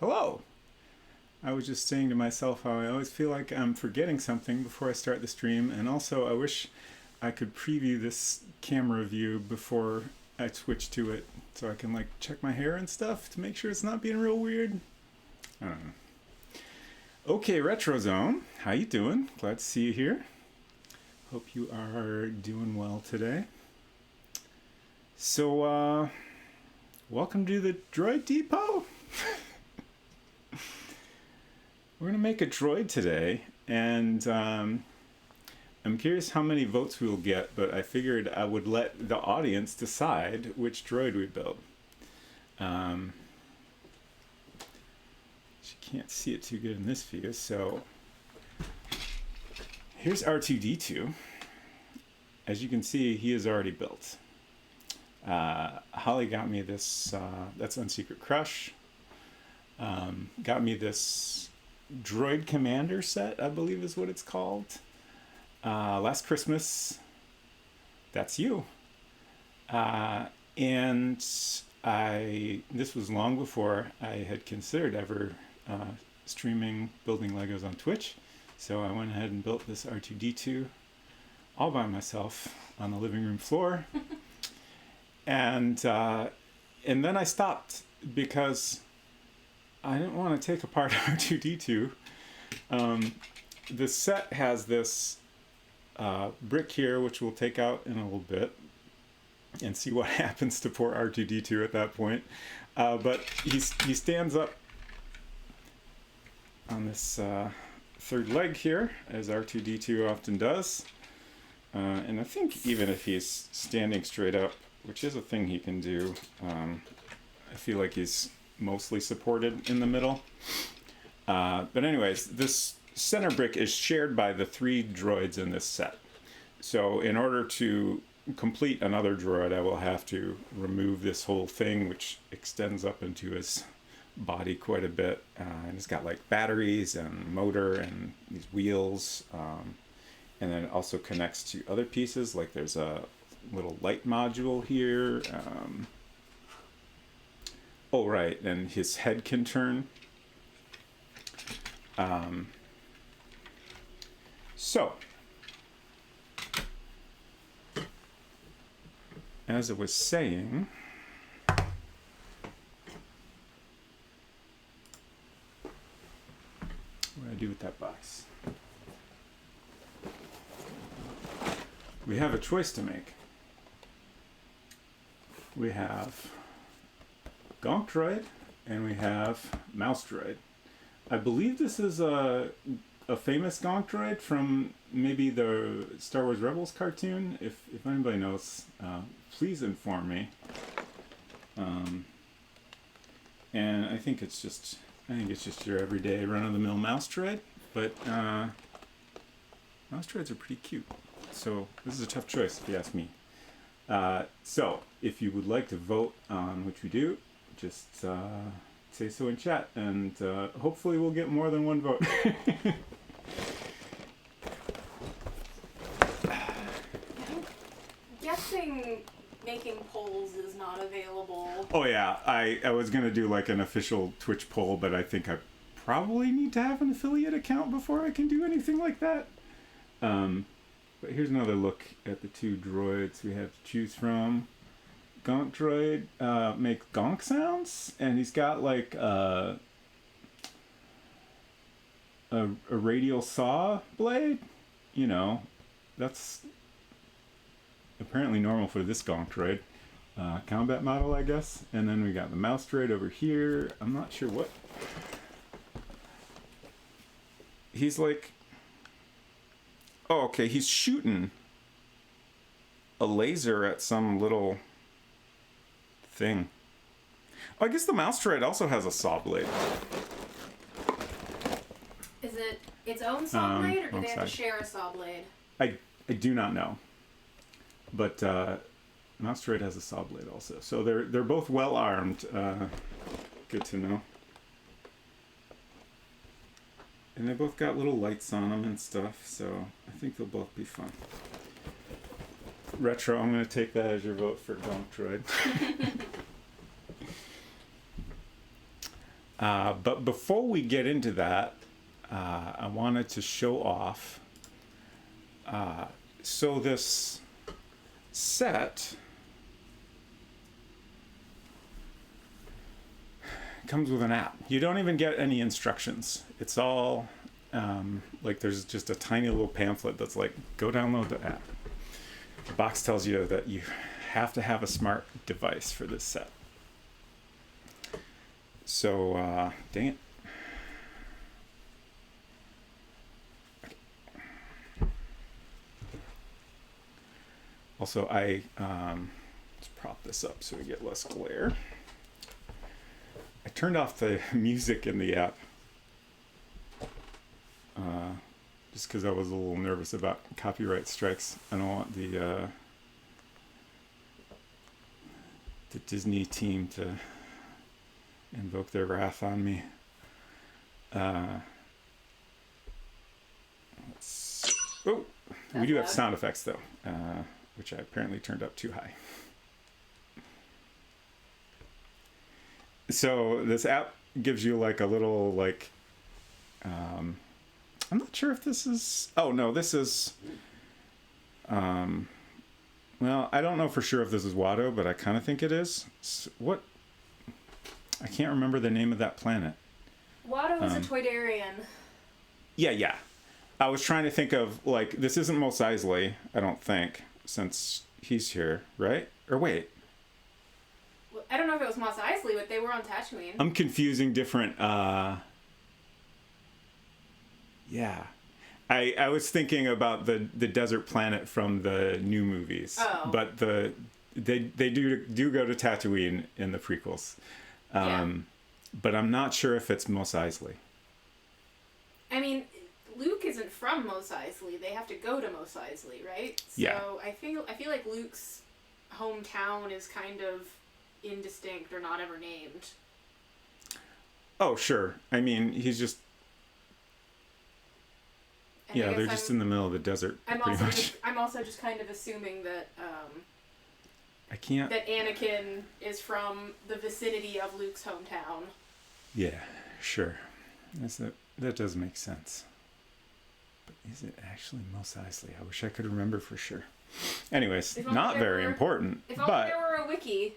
Hello! I was just saying to myself how I always feel like I'm forgetting something before I start the stream, and also I wish I could preview this camera view before I switch to it so I can like check my hair and stuff to make sure it's not being real weird. I don't know. Okay, RetroZone, how you doing? Glad to see you here. Hope you are doing well today. So, welcome to the Droid Depot. We're going to make a droid today, and I'm curious how many votes we will get, but I figured I would let the audience decide which droid we build. She can't see it too good in this view, so here's R2-D2. As you can see, he is already built. Holly got me this, that's Unsecret Crush. Got me this Droid Commander set, I believe is what it's called. Last Christmas. That's you. And this was long before I had considered ever streaming building Legos on Twitch. So I went ahead and built this R2-D2 all by myself on the living room floor. And then I stopped because I didn't want to take apart R2-D2. The set has this brick here, which we'll take out in a little bit and see what happens to poor R2-D2 at that point. But he stands up on this third leg here, as R2-D2 often does. And I think even if he's standing straight up, which is a thing he can do, I feel like he's mostly supported in the middle. But anyways, this center brick is shared by the 3 droids in this set. So in order to complete another droid, I will have to remove this whole thing, which extends up into his body quite a bit. And it's got like batteries and motor and these wheels. And then it also connects to other pieces, like there's a little light module here. Oh, right, and his head can turn. So, as I was saying, what do I do with that box? We have a choice to make. We have Gonk Droid, and we have Mouse Droid. I believe this is a famous Gonk Droid from maybe the Star Wars Rebels cartoon. If anybody knows, please inform me. And I think it's just your everyday run-of-the-mill Mouse Droid, but Mouse Droids are pretty cute. So this is a tough choice, if you ask me. So if you would like to vote on which we do, just say so in chat, and hopefully we'll get more than one vote. I'm guessing making polls is not available. Oh yeah, I was going to do like an official Twitch poll, but I think I probably need to have an affiliate account before I can do anything like that. But here's another look at the 2 droids we have to choose from. Gonk Droid makes gonk sounds, and he's got like a radial saw blade. You know, that's apparently normal for this Gonk Droid. Combat model, I guess. And then we got the Mouse Droid over here. I'm not sure what. He's like... Oh, okay, he's shooting a laser at some little thing. Oh, I guess the Mouse Droid also has a saw blade. Is it its own saw blade, or do they have to share a saw blade? I do not know. But Mouse Droid has a saw blade also. So they're both well armed. Good to know. And they both got little lights on them and stuff, so I think they'll both be fun. Retro, I'm going to take that as your vote for Gonk Droid. But before we get into that, I wanted to show off. So this set comes with an app. You don't even get any instructions. It's all like there's just a tiny little pamphlet that's like, go download the app. The box tells you that you have to have a smart device for this set. So, dang it. Also, let's prop this up so we get less glare. I turned off the music in the app just because I was a little nervous about copyright strikes. I don't want the Disney team to invoke their wrath on me. We do have sound effects though, which I apparently turned up too high. So this app gives you like a little like, I'm not sure if this is, oh no, this is, well, I don't know for sure if this is Watto, but I kind of think it is. What? I can't remember the name of that planet. Watto is a Toydarian. Yeah. I was trying to think of, like, this isn't Mos Eisley, I don't think, since he's here, right? Or wait. Well, I don't know if it was Mos Eisley, but they were on Tatooine. I'm confusing different, yeah. I was thinking about the desert planet from the new movies. Oh. But they do go to Tatooine in the prequels. But I'm not sure if it's Mos Eisley. I mean, Luke isn't from Mos Eisley. They have to go to Mos Eisley, right? Yeah. So I feel like Luke's hometown is kind of indistinct or not ever named. Oh, sure. I mean, he's just... And yeah, they're just in the middle of the desert, pretty much. I'm also just kind of assuming that I can't... that Anakin is from the vicinity of Luke's hometown. Yeah, sure. That does make sense. But is it actually Mos Eisley? I wish I could remember for sure. Anyways, not very important. If only there were a wiki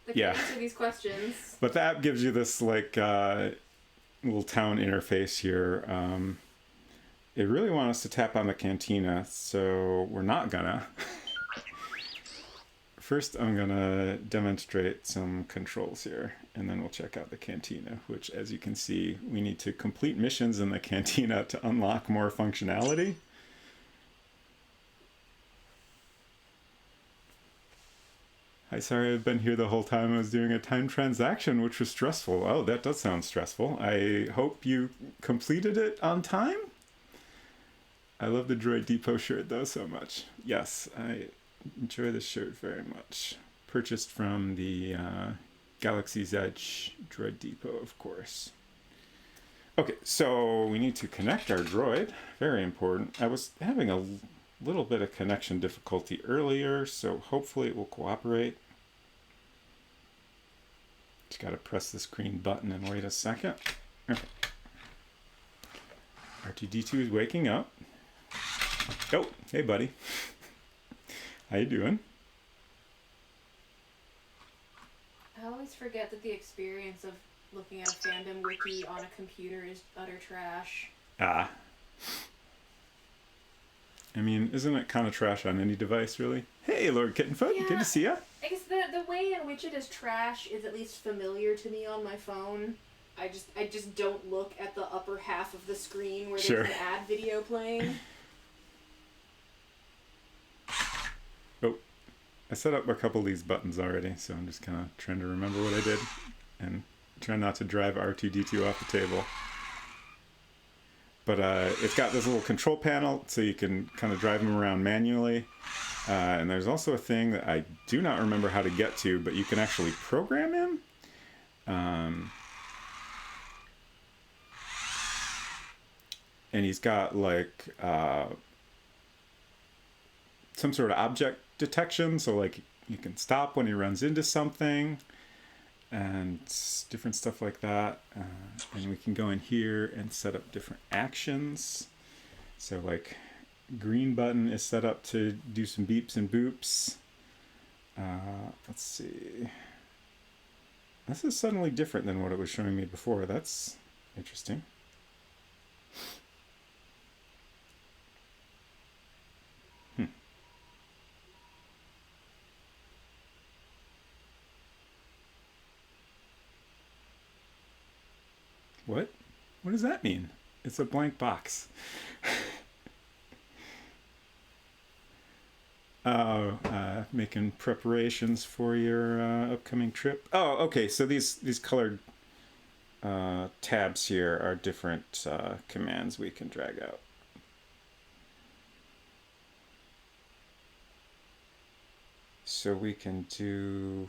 that could answer these questions. But the app gives you this like little town interface here. It really wants us to tap on the cantina, so we're not gonna. First, I'm gonna demonstrate some controls here, and then we'll check out the cantina, which, as you can see, we need to complete missions in the cantina to unlock more functionality. Hi, sorry, I've been here the whole time. I was doing a timed transaction, which was stressful. Oh, that does sound stressful. I hope you completed it on time. I love the Droid Depot shirt, though, so much. Yes, I enjoy this shirt very much. Purchased from the Galaxy's Edge Droid Depot, of course. Okay, so we need to connect our droid. Very important. I was having a little bit of connection difficulty earlier, so hopefully it will cooperate. Just gotta press this green button and wait a second. Okay. R2-D2 is waking up. Oh, hey buddy. How you doing? I always forget that the experience of looking at a fandom wiki on a computer is utter trash. I mean, isn't it kind of trash on any device, really? Hey, Lord Kittenfoot, good to see ya. I guess the way in which it is trash is at least familiar to me on my phone. I just don't look at the upper half of the screen where there's an ad video playing. Oh, I set up a couple of these buttons already, so I'm just kind of trying to remember what I did and try not to drive R2-D2 off the table. But it's got this little control panel, so you can kind of drive them around manually. And there's also a thing that I do not remember how to get to, but you can actually program him. And he's got like some sort of object detection, so like you can stop when he runs into something. and different stuff like that. And we can go in here and set up different actions. So like green button is set up to do some beeps and boops. Let's see. This is suddenly different than what it was showing me before. That's interesting. What? What does that mean? It's a blank box. Making preparations for your upcoming trip. Oh, okay. So these colored tabs here are different commands we can drag out. So we can do...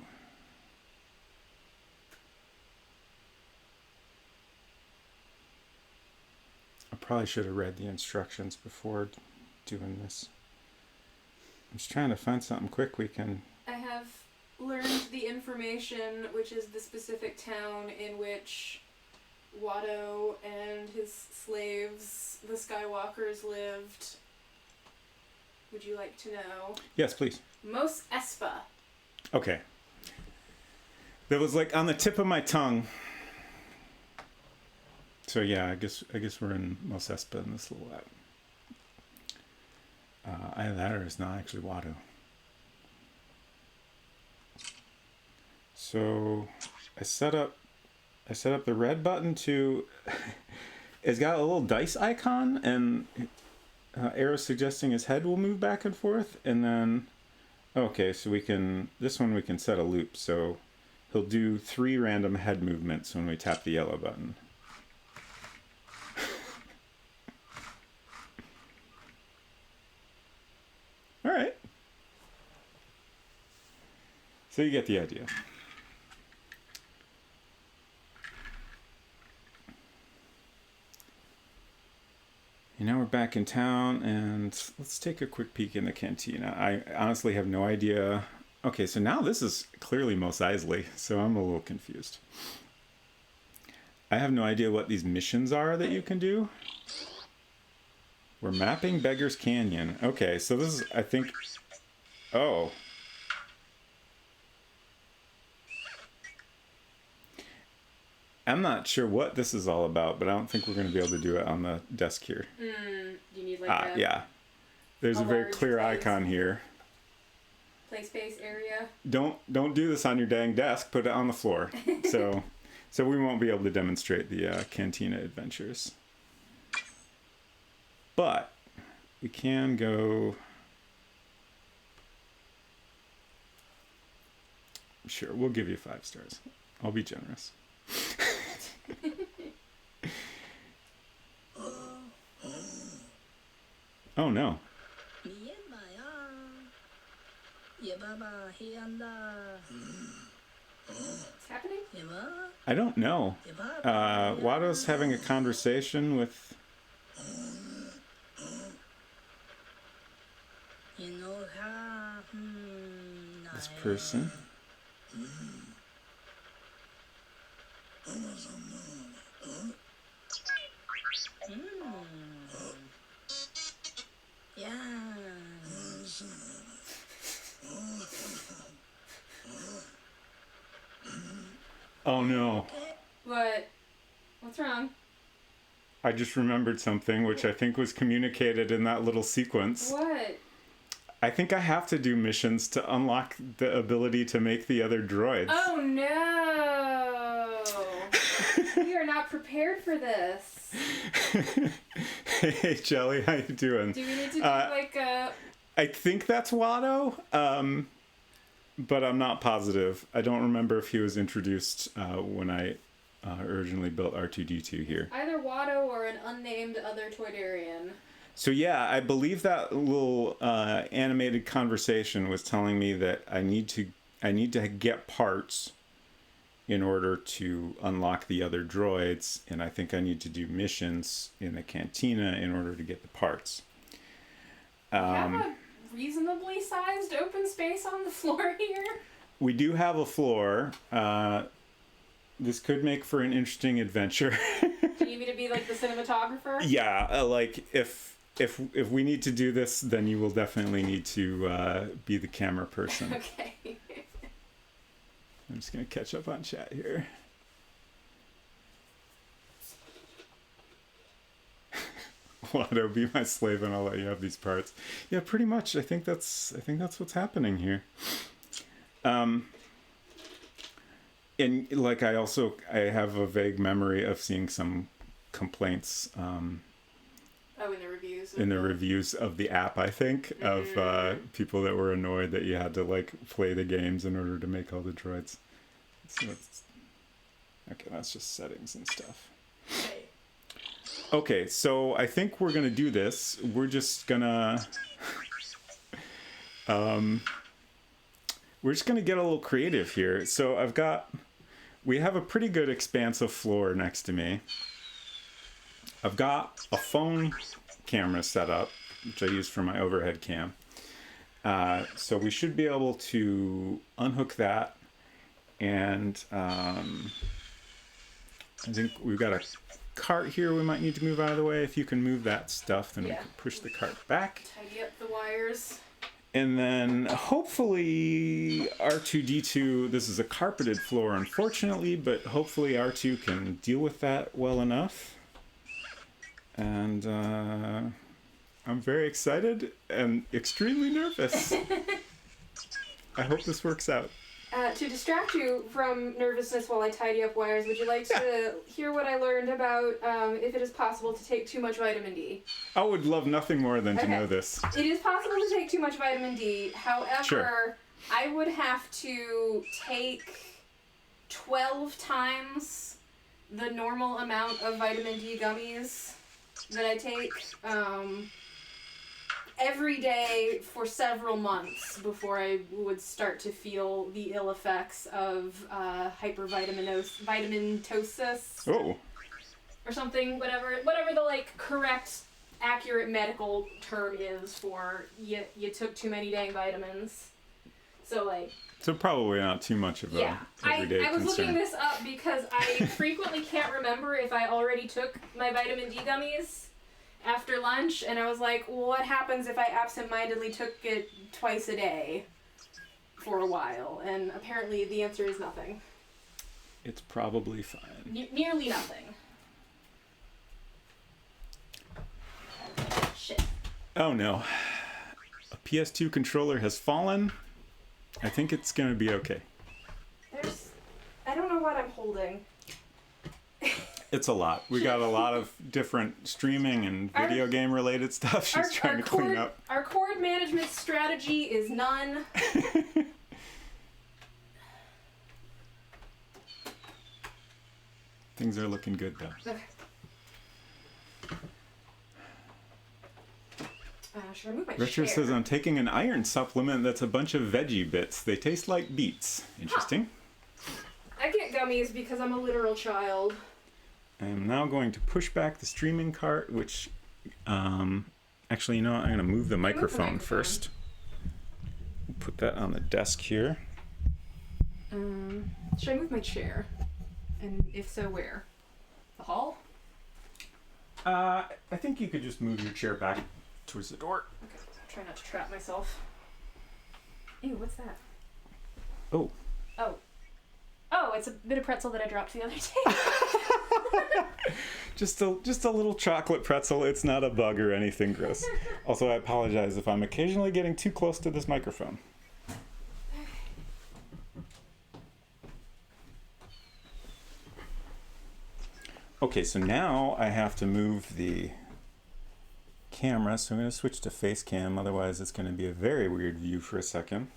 I probably should have read the instructions before doing this. I'm just trying to find something quick we can... I have learned the information, which is the specific town in which Watto and his slaves, the Skywalkers, lived. Would you like to know? Yes, please. Mos Espa. Okay. That was like on the tip of my tongue. So yeah, I guess we're in Mos Espa in this little app. Either that or it's not actually Watto. So I set up the red button to... It's got a little dice icon and arrow suggesting his head will move back and forth, and then okay, so this one we can set a loop, so he'll do 3 random head movements when we tap the yellow button. All right. So you get the idea. And now we're back in town, and let's take a quick peek in the cantina. I honestly have no idea. Okay, so now this is clearly Mos Eisley, so I'm a little confused. I have no idea what these missions are that you can do. We're mapping Beggar's Canyon. Okay, so this is, I think... Oh. I'm not sure what this is all about, but I don't think we're going to be able to do it on the desk here. You need like yeah. There's a very clear icon here. Play space area. Don't do this on your dang desk. Put it on the floor. So we won't be able to demonstrate the Cantina adventures. But we can go... Sure, we'll give you 5 stars. I'll be generous. Oh no. What's happening? I don't know. Watto's having a conversation with this person. Oh no. What? What's wrong? I just remembered something which I think was communicated in that little sequence. What? I think I have to do missions to unlock the ability to make the other droids. Oh no! We are not prepared for this. Hey Jelly, how you doing? Do we need to do like a... I think that's Watto, but I'm not positive. I don't remember if he was introduced when I originally built R2-D2 here. Either Watto or an unnamed other Toydarian. So yeah, I believe that little animated conversation was telling me that I need to get parts in order to unlock the other droids, and I think I need to do missions in the cantina in order to get the parts. We have a reasonably sized open space on the floor here. We do have a floor. This could make for an interesting adventure. Do you need me to be like the cinematographer? Yeah, like if we need to do this, then you will definitely need to be the camera person. Okay. I'm just gonna catch up on chat here. Watto, be my slave and I'll let you have these parts. Yeah, pretty much. I think that's what's happening here. And like I have a vague memory of seeing some complaints In the reviews. in the reviews of the app, I think, of people that were annoyed that you had to like play the games in order to make all the droids. So okay, that's just settings and stuff. Okay, so I think we're gonna do this. We're just gonna we're just gonna get a little creative here. So we have a pretty good expanse of floor next to me. I've got a phone camera set up, which I use for my overhead cam. So we should be able to unhook that, and I think we've got a cart here we might need to move out of the way. If you can move that stuff, then we can push the cart back. Tidy up the wires. And then hopefully R2-D2, this is a carpeted floor unfortunately, but hopefully R2 can deal with that well enough. And I'm very excited and extremely nervous. I hope this works out. To distract you from nervousness while I tidy up wires, would you like to hear what I learned about if it is possible to take too much vitamin D? I would love nothing more than to know this. It is possible to take too much vitamin D. However, I would have to take 12 times the normal amount of vitamin D gummies that I take every day for several months before I would start to feel the ill effects of hypervitaminosis. Oh. Or something, whatever the like correct, accurate medical term is for you took too many dang vitamins. So like. So probably not too much of a everyday I was concern. looking this up because I frequently can't remember if I already took my vitamin D gummies after lunch, and I was like, what happens if I absentmindedly took it twice a day for a while? And apparently the answer is nothing. It's probably fine. Nearly nothing. Shit. Oh no. A PS2 controller has fallen. I think it's gonna be okay. I don't know what I'm holding. It's a lot. We got a lot of different streaming and video game related stuff she's trying to clean up. Our cord management strategy is none. Things are looking good though. Okay. Should I move my Richard chair? says, I'm taking an iron supplement that's a bunch of veggie bits. They taste like beets. Interesting. I get gummies because I'm a literal child. I am now going to push back the streaming cart, which, actually, you know what? I'm going to move the microphone first. Put that on the desk here. Should I move my chair? And if so, where? The hall? I think you could just move your chair back towards the door. Okay, try not to trap myself. Ew, what's that? Oh. Oh. Oh, it's a bit of pretzel that I dropped the other day. Just a little chocolate pretzel. It's not a bug or anything gross. Also, I apologize if I'm occasionally getting too close to this microphone. Okay, so now I have to move the camera, so I'm going to switch to face cam, otherwise it's going to be a very weird view for a second.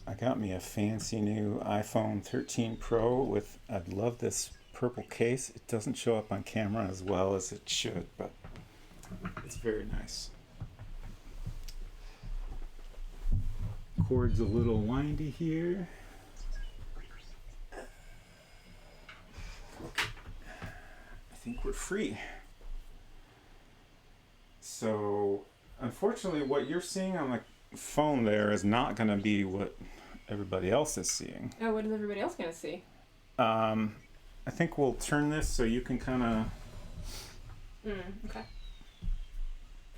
I got me a fancy new iPhone 13 Pro with, I love this purple case. It doesn't show up on camera as well as it should, but it's very nice. Cord's a little windy here. I think we're free. So, unfortunately, what you're seeing on the phone there is not going to be what everybody else is seeing. Oh, what is everybody else gonna see? I think we'll turn this so you can kind of... Okay.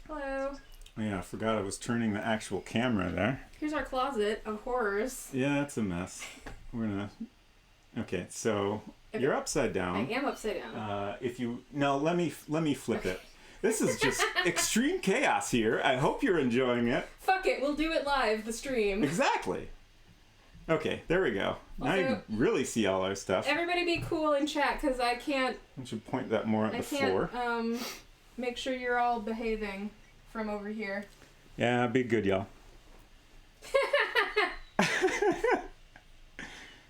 Hello. Oh, yeah, I forgot I was turning the actual camera there. Here's our closet of horrors. Yeah, it's a mess. We're gonna... Okay, so you're upside down. I am upside down. If you... No, let me flip it. This is just extreme chaos here. I hope you're enjoying it. Fuck it, we'll do it live, the stream. Exactly. Okay, there we go. Now you can really see all our stuff. Everybody be cool in chat, because I can't... I should point that more at the floor. Make sure you're all behaving from over here. Yeah, be good, y'all.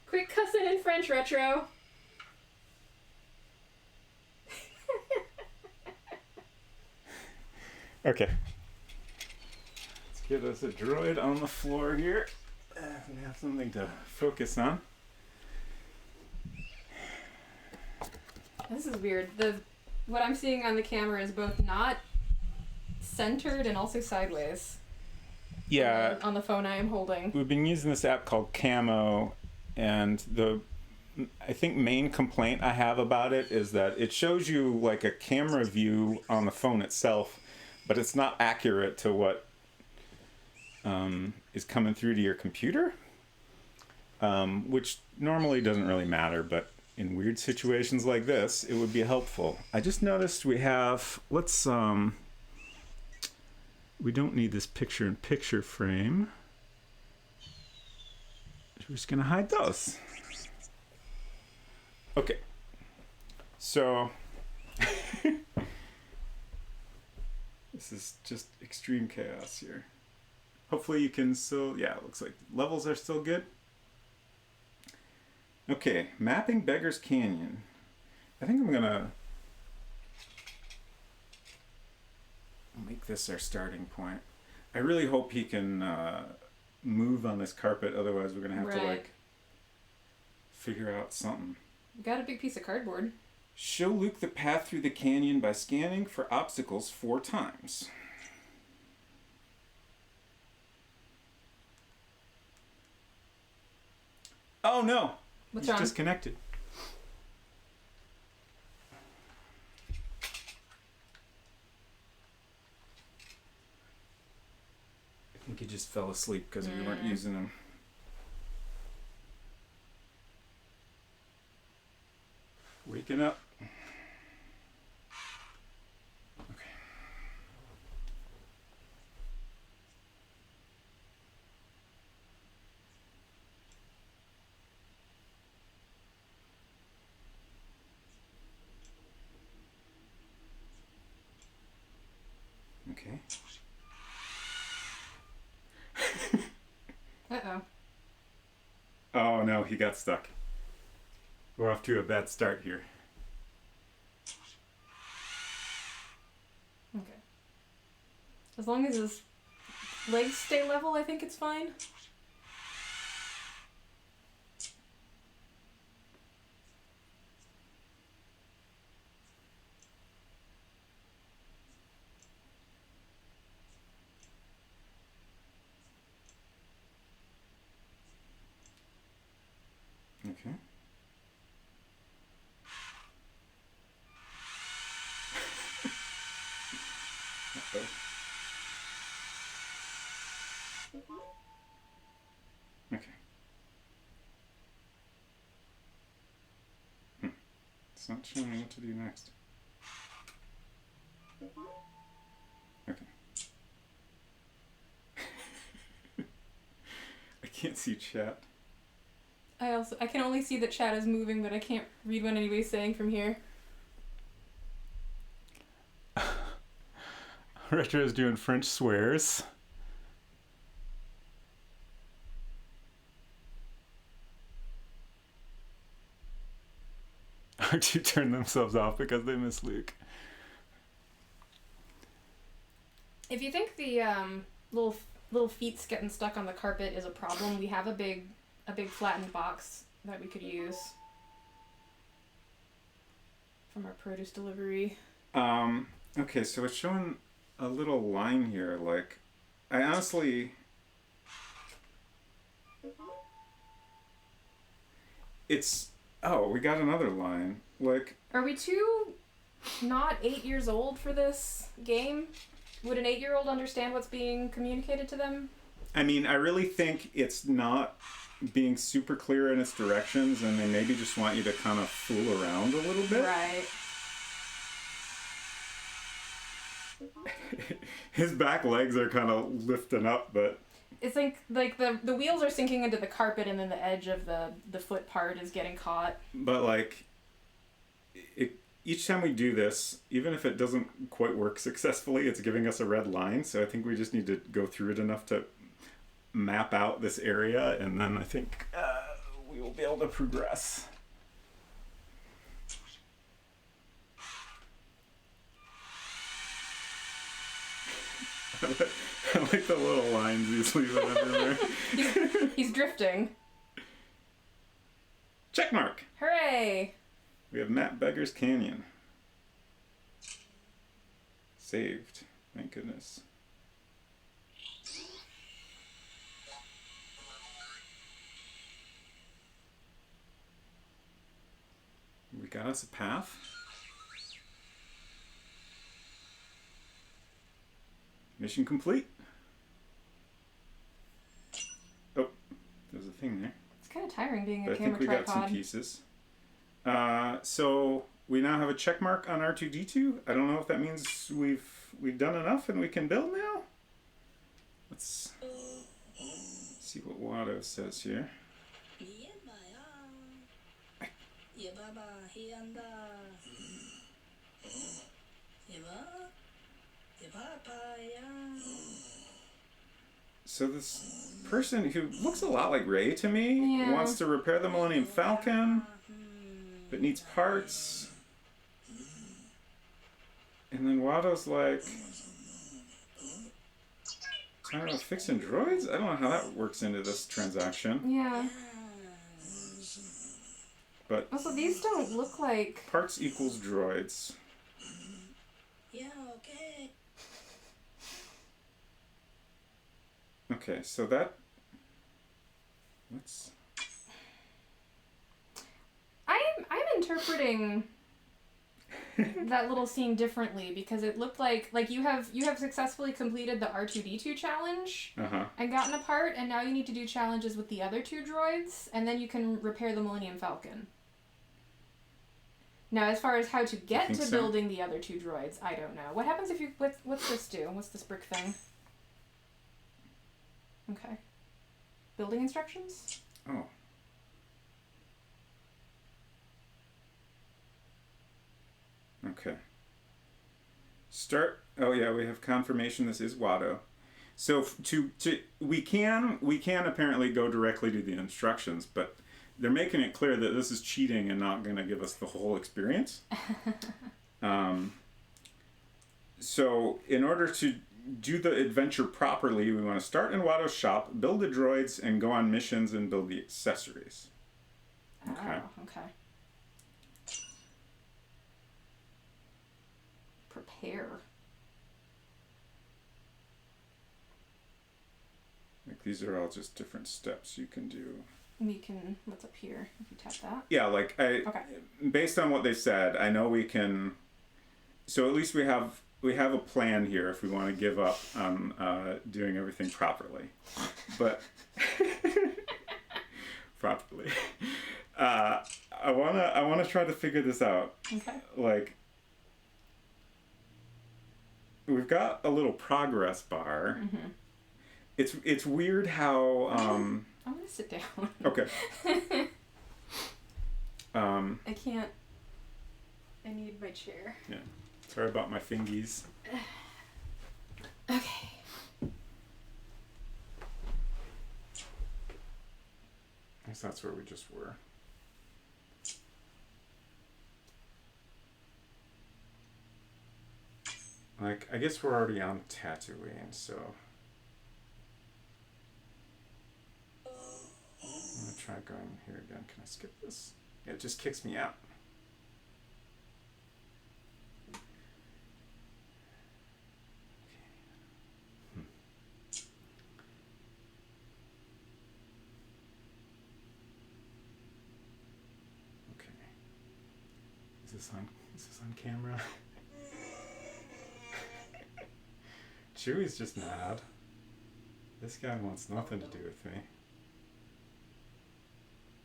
Quick cussing in French, Retro. Okay. Let's get us a droid on the floor here. We have something to focus on. This is weird. What I'm seeing on the camera is both not centered and also sideways. Yeah. On the phone I am holding. We've been using this app called Camo, and the I think main complaint I have about it is that it shows you like a camera view on the phone itself, but it's not accurate to what is coming through to your computer, which normally doesn't really matter, but in weird situations like this, it would be helpful. I just noticed we have, we don't need this picture-in-picture frame. We're just gonna hide those. Okay. So, this is just extreme chaos here. Hopefully you can still, yeah, it looks like levels are still good. Okay, mapping Beggar's Canyon. I think I'm gonna make this our starting point. I really hope he can move on this carpet, otherwise we're gonna have to like figure out something. You got a big piece of cardboard. Show Luke the path through the canyon by scanning for obstacles 4 times. Oh no! What's He's wrong? disconnected. I think he just fell asleep because we weren't using him. Waking up. Okay. Okay. Uh-oh. Oh no, he got stuck. We're off to a bad start here. Okay. As long as his legs stay level, I think it's fine. Okay. Uh-oh. Okay. It's not showing me what to do next. Okay. I can't see chat. I can only see that chat is moving, but I can't read what anybody's saying from here. Retro's doing French swears. R2 turned themselves off because they miss Luke. If you think the little feet's getting stuck on the carpet is a problem, we have a big flattened box that we could use from our produce delivery. Okay, so it's showing a little line here. Like, I honestly... It's... Oh, we got another line. Like... Are we too not 8 years old for this game? Would an 8-year-old understand what's being communicated to them? I mean, I really think it's not being super clear in its directions, and they maybe just want you to kind of fool around a little bit. Right. His back legs are kind of lifting up, but... It's like the wheels are sinking into the carpet, and then the edge of the foot part is getting caught. But, like, each time we do this, even if it doesn't quite work successfully, it's giving us a red line, so I think we just need to go through it enough to map out this area, and then I think we will be able to progress. I like the little lines he's leaving everywhere. He's drifting. Check mark! Hooray! We have Matt Beggar's Canyon. Saved. Thank goodness. We got us a path. Mission complete. Oh, there's a thing there. It's kind of tiring being But a camera I think we tripod. got 2 pieces. So we now have a check mark on R2-D2. I don't know if that means we've done enough and we can build now. Let's see what Watto says here. So this person who looks a lot like Ray to me wants to repair the Millennium Falcon, but needs parts. And then Watto's like, talking about fixing droids? I don't know how that works into this transaction. Yeah. But also, these don't look like... Parts equals droids. Yeah, okay. Okay, so that... Let's... I'm interpreting that little scene differently because it looked like you have successfully completed the R2-D2 challenge and gotten a part, and now you need to do challenges with the other 2 droids, and then you can repair the Millennium Falcon. Now, as far as how to get to building the other 2 droids, I don't know. What happens if you... What's this do? What's this brick thing? Okay. Building instructions? Oh. Okay. Start. Oh yeah, we have confirmation this is Watto. So we can apparently go directly to the instructions, but they're making it clear that this is cheating and not going to give us the whole experience. So in order to do the adventure properly, we want to start in Watto's shop, build the droids, and go on missions and build the accessories. Okay. Oh, okay. Prepare. Like these are all just different steps you can do. You can... What's up here? If you tap that. Yeah, like based on what they said, I know we can... So at least we have a plan here if we want to give up on doing everything properly. But properly. I wanna try to figure this out. Okay. Like, we've got a little progress bar. Mm-hmm. It's weird how I'm gonna sit down. Okay. I can't. I need my chair. Yeah. Sorry about my fingies. Okay. I guess that's where we just were. Like, I guess we're already on Tatooine, so... I'm gonna try going here again. Can I skip this? Yeah, it just kicks me out. Is this on camera? Chewie's just mad. This guy wants nothing to do with me.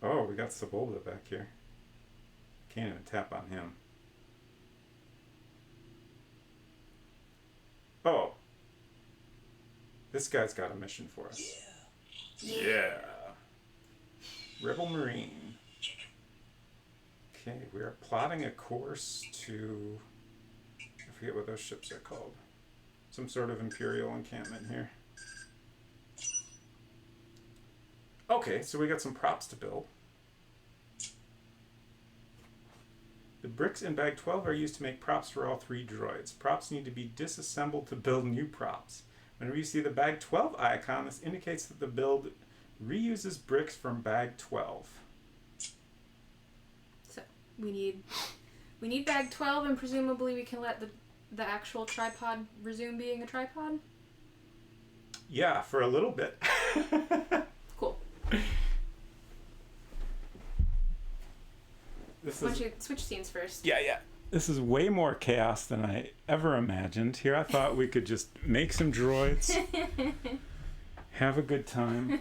Oh, we got Sebulba back here. Can't even tap on him. Oh. This guy's got a mission for us. Yeah. Rebel Marine. Okay, we are plotting a course to... I forget what those ships are called. Some sort of Imperial encampment here. Okay, so we got some props to build. The bricks in bag 12 are used to make props for all 3 droids. Props need to be disassembled to build new props. Whenever you see the bag 12 icon, this indicates that the build reuses bricks from bag 12. So we need bag 12, and presumably we can let the actual tripod resume being a tripod? Yeah, for a little bit. Cool. Why don't you switch scenes first? Yeah. This is way more chaos than I ever imagined. Here I thought we could just make some droids, have a good time.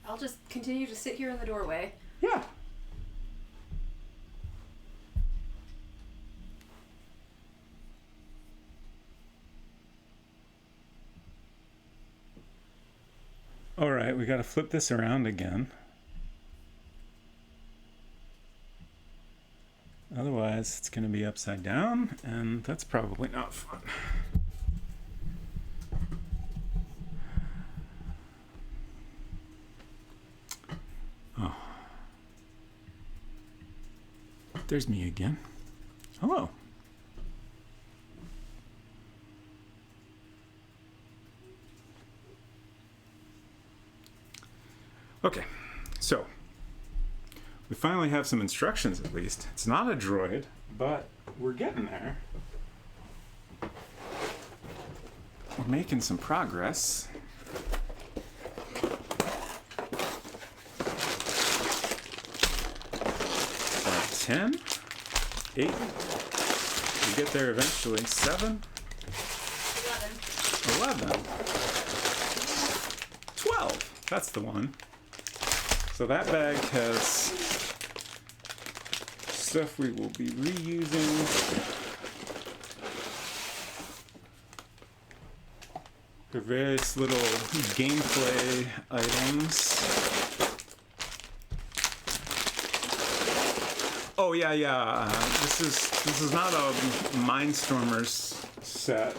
I'll just continue to sit here in the doorway. Yeah. All right, we got to flip this around again. Otherwise, it's going to be upside down, and that's probably not fun. Oh. There's me again. Hello. Okay, so we finally have some instructions at least. It's not a droid, but we're getting there. We're making some progress. About 10, 8, we get there eventually. 7, 11, 12, that's the one. So that bag has stuff we will be reusing. For various little gameplay items. Oh yeah. This is not a Mindstormers set.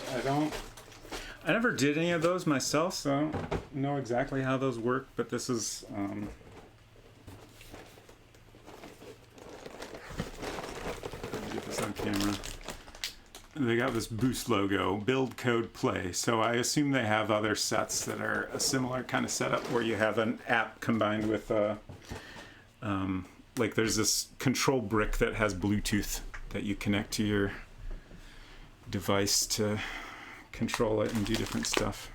I never did any of those myself, so I don't know exactly how those work, but this is on camera. They got this boost logo, build code play. So I assume they have other sets that are a similar kind of setup where you have an app combined with like there's this control brick that has Bluetooth that you connect to your device to control it and do different stuff.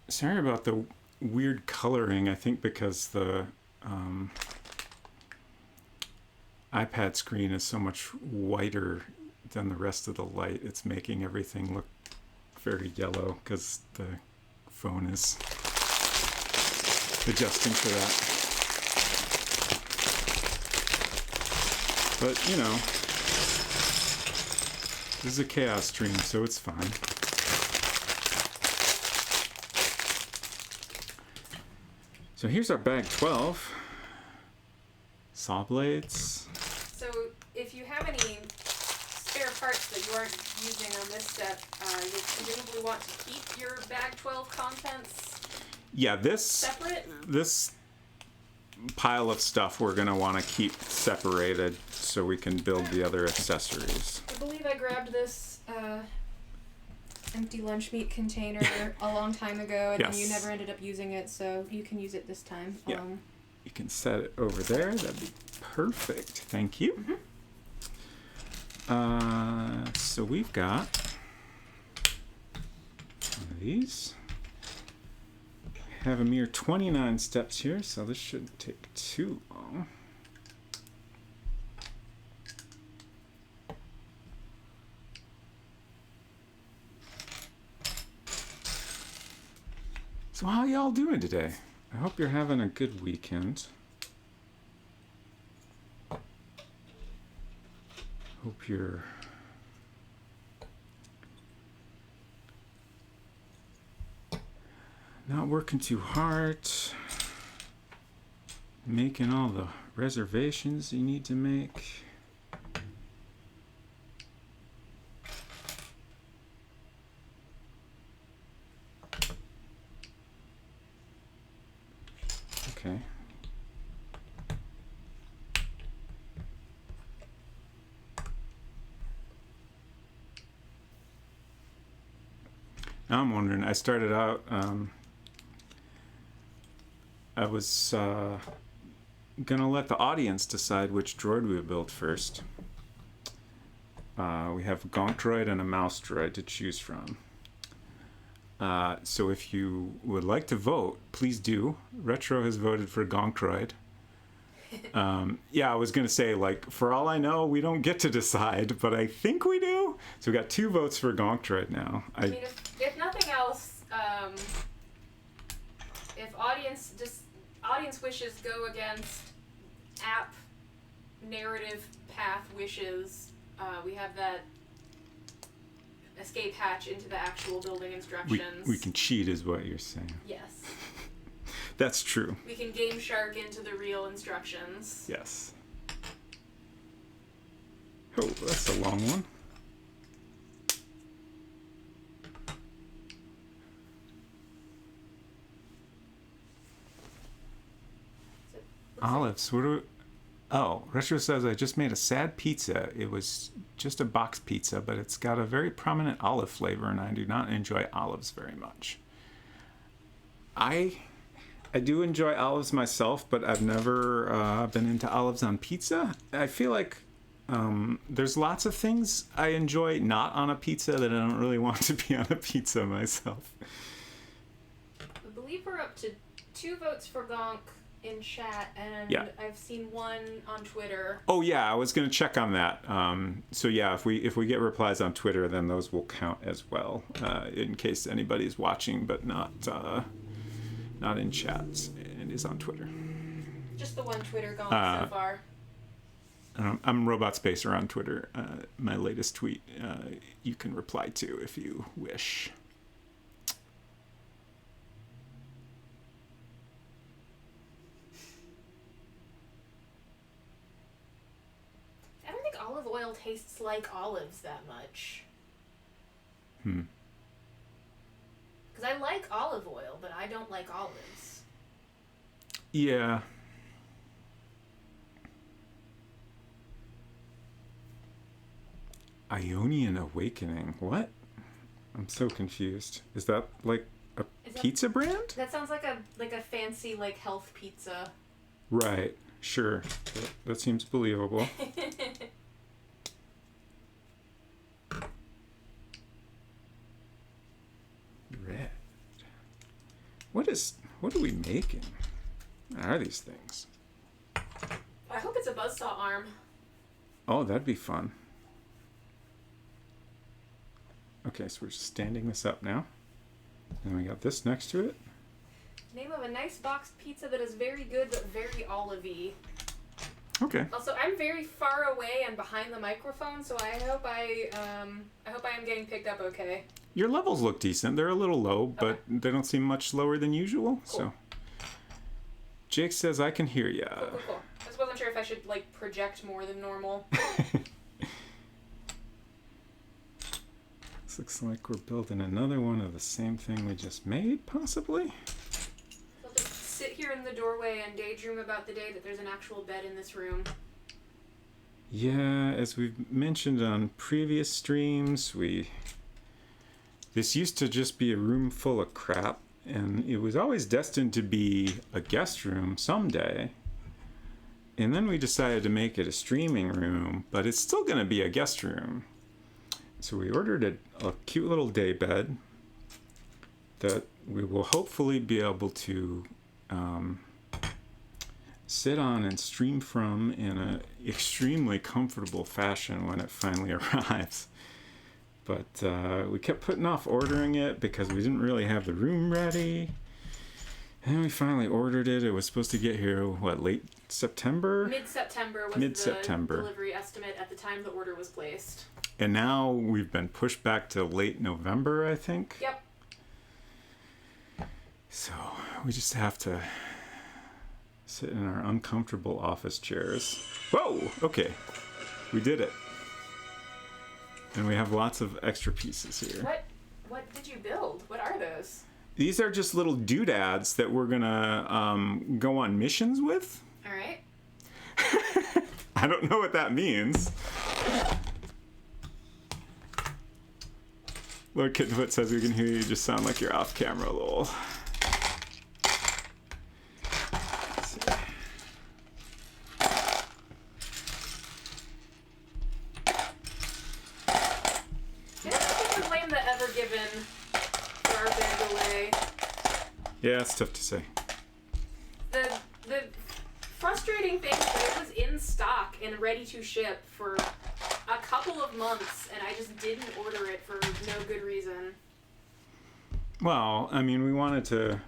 Sorry about the weird coloring. I think because the iPad screen is so much whiter than the rest of the light, it's making everything look very yellow because the phone is adjusting for that. But, you know, this is a chaos stream, so it's fine. So here's our bag 12. Saw blades. So if you have any spare parts that you aren't using on this set, you'll presumably want to keep your bag 12 contents Yeah, separate? This pile of stuff we're going to want to keep separated so we can build the other accessories. I believe I grabbed this empty lunch meat container a long time ago, and Yes. then you never ended up using it, so you can use it this time. Yeah. you can set it over there. That'd be perfect. Thank you. So we've got one of these. Have a mere 29 steps here, so this shouldn't take too long. So how y'all doing today? I hope you're having a good weekend. Hope you're not working too hard, making all the reservations you need to make. Okay. Now I'm wondering, I started out, I was gonna let the audience decide which droid we would build first. We have a gonk droid and a mouse droid to choose from. So if you would like to vote, please do. Retro has voted for gonk droid. Yeah, I was gonna say, like, for all I know, we don't get to decide, but I think we do. So we got 2 votes for gonk droid now. I mean, if nothing else, if audience wishes go against app narrative path wishes, we have that escape hatch into the actual building instructions. We can cheat, is what you're saying. Yes. That's true. We can game shark into the real instructions. Yes. Oh, that's a long one. Olives. What do we... Oh, Retro says, I just made a sad pizza. It was just a box pizza, but it's got a very prominent olive flavor, and I do not enjoy olives very much. I do enjoy olives myself, but I've never been into olives on pizza. I feel like there's lots of things I enjoy not on a pizza that I don't really want to be on a pizza myself. I believe we're up to 2 votes for gonk in chat, and yeah. I've seen 1 on Twitter. Oh yeah, I was gonna check on that. So yeah, if we get replies on Twitter, then those will count as well, in case anybody's watching but not in chat and is on Twitter. Just the 1 Twitter gonk so far. I'm Robot Spacer on Twitter. My latest tweet you can reply to if you wish. I don't think olive oil tastes like olives that much. Because I like olive oil, but I don't like olives. Yeah. Ionian Awakening. What? I'm so confused. Is that like a pizza brand? That sounds like a fancy like health pizza. Right. Sure. That seems believable. Red. What are we making? What are these things? I hope it's a buzzsaw arm. Oh, that'd be fun. Okay, so we're just standing this up now. And we got this next to it. Name of a nice boxed pizza that is very good but very olive-y. Okay. Also, I'm very far away and behind the microphone, so I hope I am getting picked up okay. Your levels look decent. They're a little low, but Okay. they don't seem much lower than usual. Cool. So Jake says I can hear ya. Cool. I just wasn't sure if I should like project more than normal. This looks like we're building another one of the same thing we just made, possibly. I'll just sit here in the doorway and daydream about the day that there's an actual bed in this room. Yeah, as we've mentioned on previous streams, this used to just be a room full of crap, And it was always destined to be a guest room someday. And then we decided to make it a streaming room, but it's still going to be a guest room. So we ordered a cute little day bed that we will hopefully be able to sit on and stream from in an extremely comfortable fashion when it finally arrives. But we kept putting off ordering it because we didn't really have the room ready. And then we finally ordered it. It was supposed to get here, late September? Mid-September was Mid-September. the delivery estimate at the time the order was placed. And now we've been pushed back to late November, I think. Yep. So we just have to sit in our uncomfortable office chairs. Whoa! Okay. We did it. And we have lots of extra pieces here. What did you build? What are those? These are just little doodads that we're gonna go on missions with. All right. I don't know what that means. Lord Kittenfoot says we can hear you, just sound like you're off camera, lol. Let's see. Did anyone blame the Ever Given for our band delay? Yeah, it's tough to say. The frustrating thing is that it was in stock and ready to ship for a couple of months, and I just didn't order it for no good reason. Well, I mean, we wanted to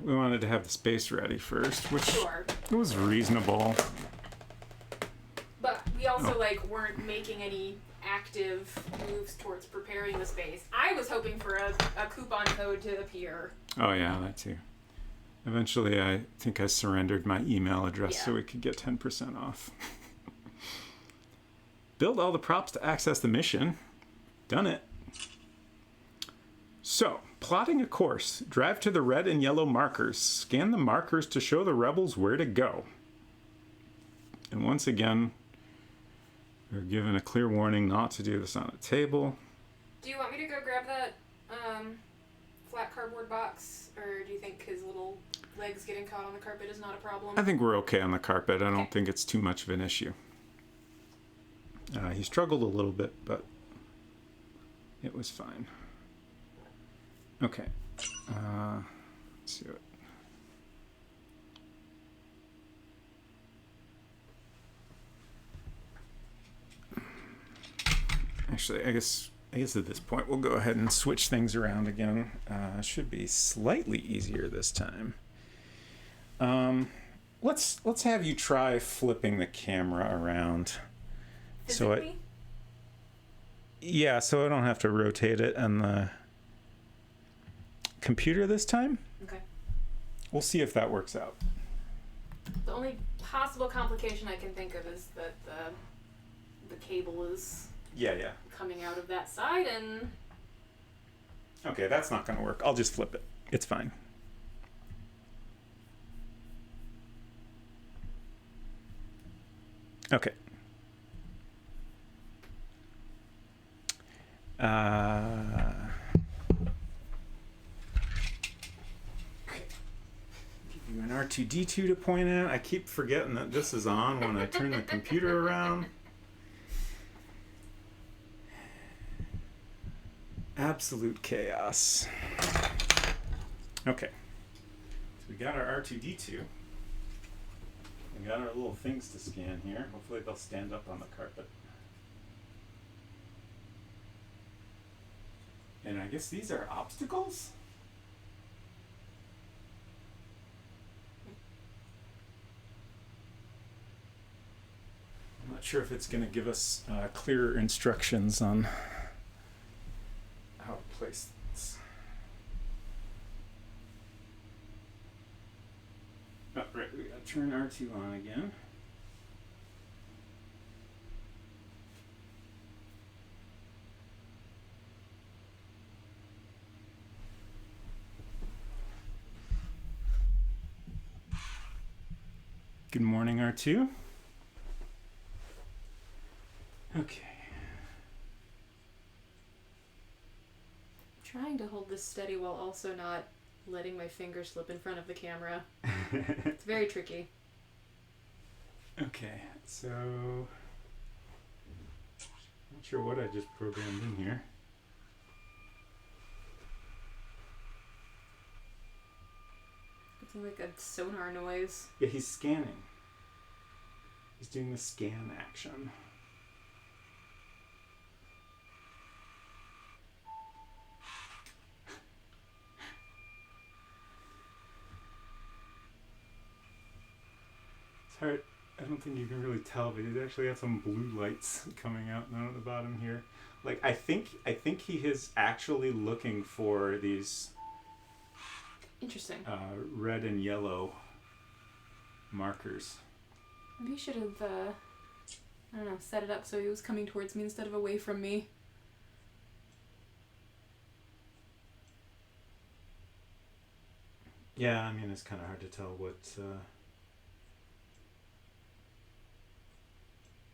have the space ready first, which Sure. was reasonable. But we also weren't making any active moves towards preparing the space. I was hoping for a coupon code to appear. Oh yeah, that too. Eventually, I think I surrendered my email address so we could get 10% off. Build all the props to access the mission. Done it. So, plotting a course. Drive to the red and yellow markers. Scan the markers to show the rebels where to go. And once again, we're given a clear warning not to do this on a table. Do you want me to go grab that flat cardboard box, or do you think his little legs getting caught on the carpet is not a problem? I think we're okay on the carpet. I don't think it's too much of an issue. He struggled a little bit, but it was fine. Okay. Let's see what. Actually, I guess at this point we'll go ahead and switch things around again. Should be slightly easier this time. Let's have you try flipping the camera around. Physically? So I don't have to rotate it on the computer this time. Okay. We'll see if that works out. The only possible complication I can think of is that the cable is coming out of that side, and Okay, that's not going to work. I'll just flip it. It's fine. Okay. Give you an R2D2 to point at. I keep forgetting that this is on when I turn the computer around. Absolute chaos. Okay. So we got our R2D2. We got our little things to scan here. Hopefully they'll stand up on the carpet. And I guess these are obstacles? I'm not sure if it's going to give us clearer instructions on how to place this. Oh, right, we gotta turn R2 on again. Good morning, R2. Okay. trying to hold this steady while also not letting my finger slip in front of the camera. It's very tricky. Okay, so not sure what I just programmed in here. It's like a sonar noise. Yeah, he's scanning. He's doing the scan action. It's hard. I don't think you can really tell, but he's actually got some blue lights coming out down at the bottom here. Like I think he is actually looking for these Interesting. red and yellow markers. Maybe you should have, I don't know, set it up so he was coming towards me instead of away from me. Yeah, I mean it's kind of hard to tell what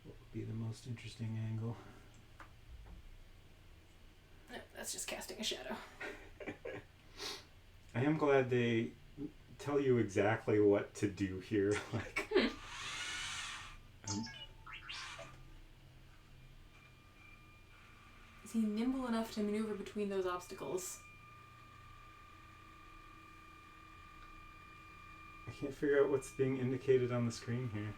would be the most interesting angle. No, that's just casting a shadow. I am glad they tell you exactly what to do here. Like, Is he nimble enough to maneuver between those obstacles? I can't figure out what's being indicated on the screen here.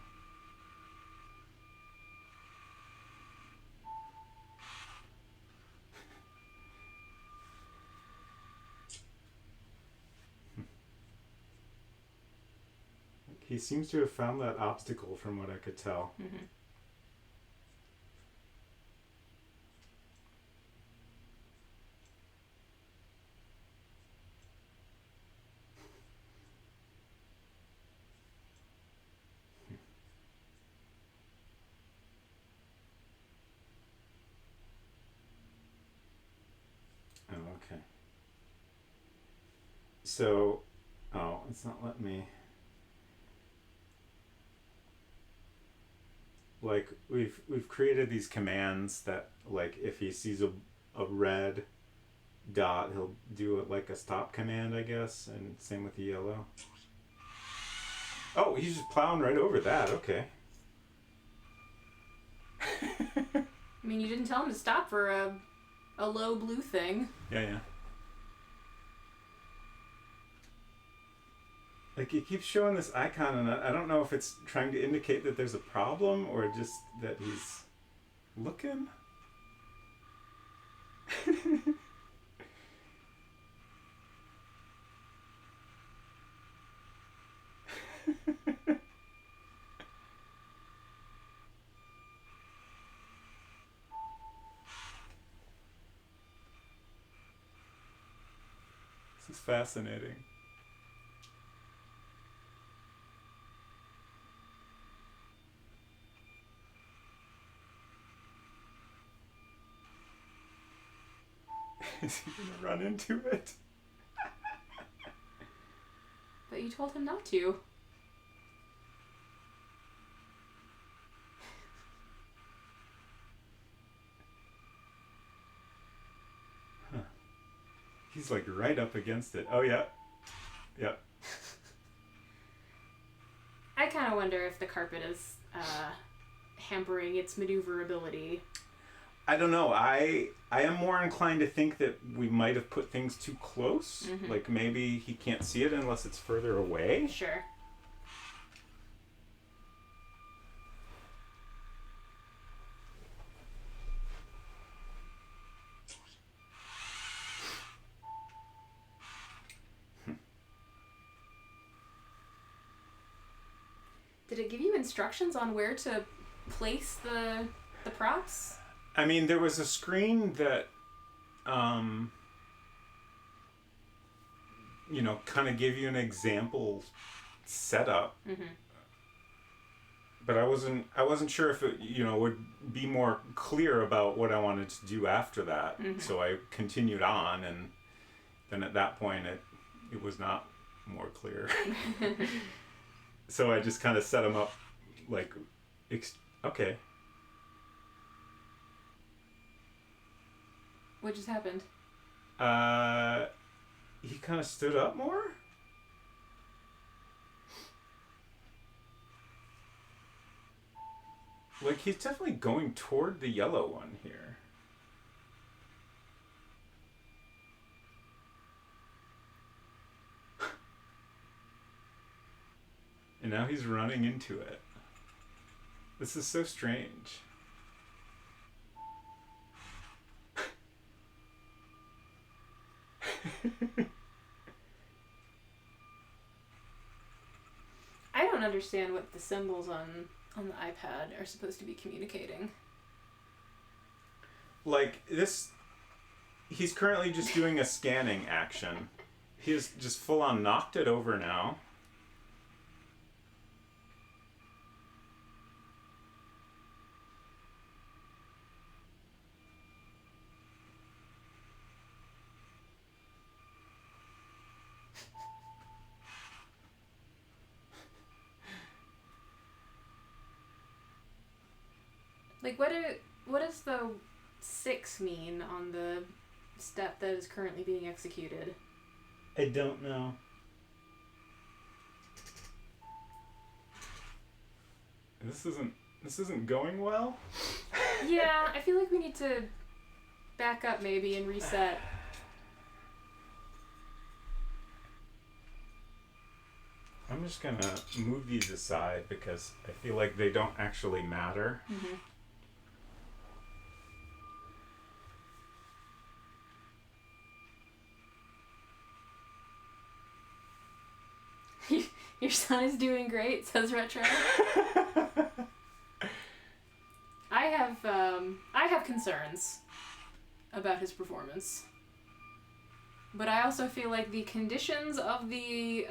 He seems to have found that obstacle from what I could tell. Mm-hmm. Oh, okay. So, it's not letting me. Like we've created these commands that like if he sees a red dot he'll do it like a stop command, I guess, and same with the yellow. Oh, he's just plowing right over that. Okay. I mean, you didn't tell him to stop for a low blue thing. Yeah. Like it keeps showing this icon, and I don't know if it's trying to indicate that there's a problem or just that he's looking. This is fascinating. Is he gonna run into it? But you told him not to. Huh. He's like right up against it. Oh yeah. Yep. I kind of wonder if the carpet is hampering its maneuverability. I don't know. I am more inclined to think that we might have put things too close. Mm-hmm. Like maybe he can't see it unless it's further away. Sure. Did it give you instructions on where to place the props? I mean, there was a screen that, kind of give you an example setup. Mm-hmm. But I wasn't sure if it, would be more clear about what I wanted to do after that. Mm-hmm. So I continued on, and then at that point it was not more clear. So I just kind of set them up like, okay. What just happened? he kind of stood up more. Like, he's definitely going toward the yellow one here. And now he's running into it. This is so strange. I don't understand what the symbols on the iPad are supposed to be communicating. Like, this... He's currently just doing a scanning action. He has just full on knocked it over now. Like, what does the 6 mean on the step that is currently being executed? I don't know. This isn't going well. Yeah, I feel like we need to back up maybe and reset. I'm just gonna move these aside because I feel like they don't actually matter. Mm-hmm. Your son is doing great, says Retro. I have concerns about his performance, but I also feel like the conditions of the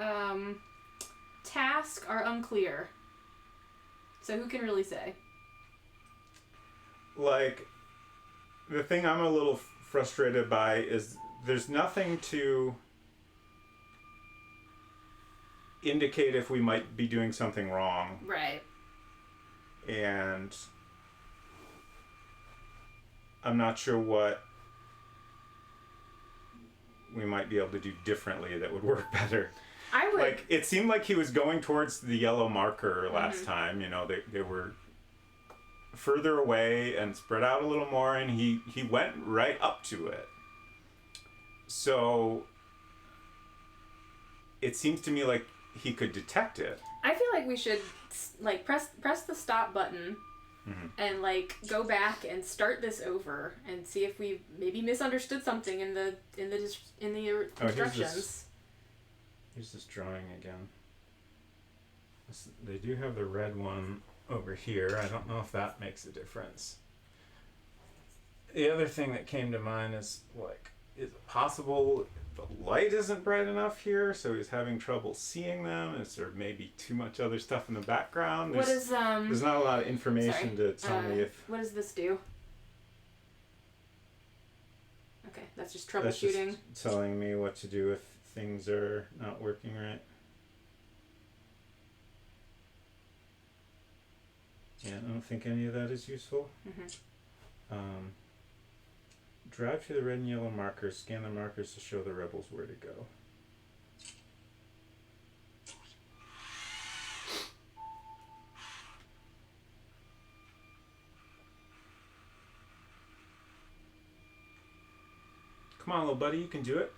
task are unclear. So who can really say? Like, the thing I'm a little frustrated by is there's nothing to indicate if we might be doing something wrong. Right. And I'm not sure what we might be able to do differently that would work better. I would... Like, it seemed like he was going towards the yellow marker last time. You know, they were further away and spread out a little more, and he went right up to it. So it seems to me like he could detect it. I feel like we should like press the stop button and like go back and start this over and see if we maybe misunderstood something in the instructions. Here's this drawing again. They do have the red one over here. I don't know if that makes a difference. The other thing that came to mind is, like, is it possible the light isn't bright enough here, so he's having trouble seeing them? Is there maybe too much other stuff in the background? There's not a lot of information to tell me if... What does this do? Okay, that's just troubleshooting. That's just telling me what to do if things are not working right. Yeah, I don't think any of that is useful. Drive to the red and yellow markers, scan the markers to show the rebels where to go. Come on, little buddy, you can do it.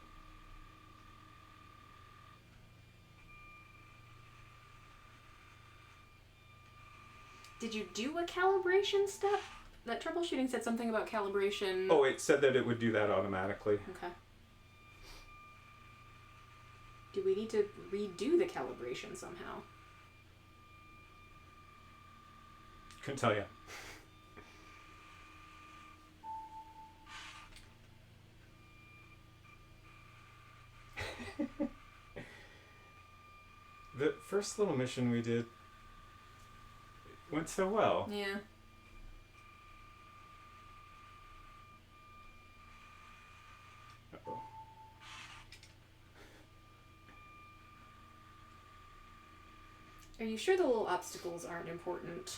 Did you do a calibration step? That troubleshooting said something about calibration. Oh, it said that it would do that automatically. Okay. Do we need to redo the calibration somehow? Couldn't tell you. The first little mission we did went so well. Yeah. Uh-oh. Are you sure the little obstacles aren't important?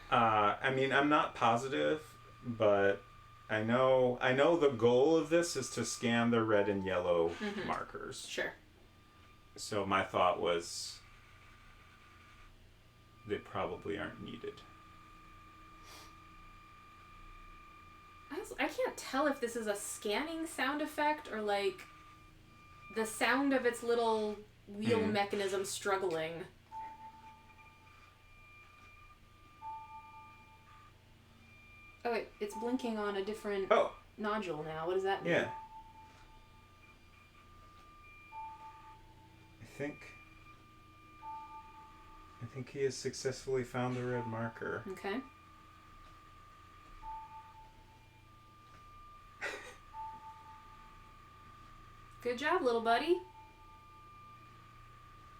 I mean, I'm not positive, but I know the goal of this is to scan the red and yellow markers. Sure. So my thought was they probably aren't needed. I can't tell if this is a scanning sound effect or like the sound of its little wheel mechanism struggling. Oh wait, it's blinking on a different nodule now. What does that mean? Yeah. I think he has successfully found the red marker. Okay. Good job, little buddy.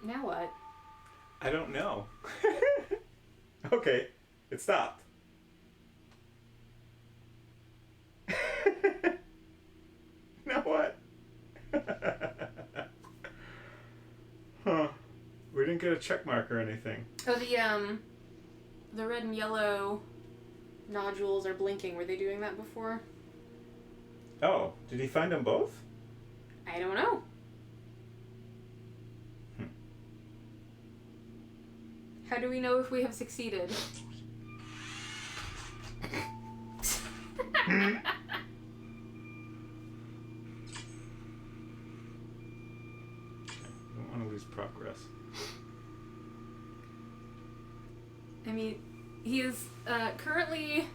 Now what? I don't know. Okay, it stopped. Now what? Huh. We didn't get a check mark or anything. Oh, the red and yellow nodules are blinking. Were they doing that before? Oh, did he find them both? I don't know. How do we know if we have succeeded? Don't want to lose progress. I mean, he is currently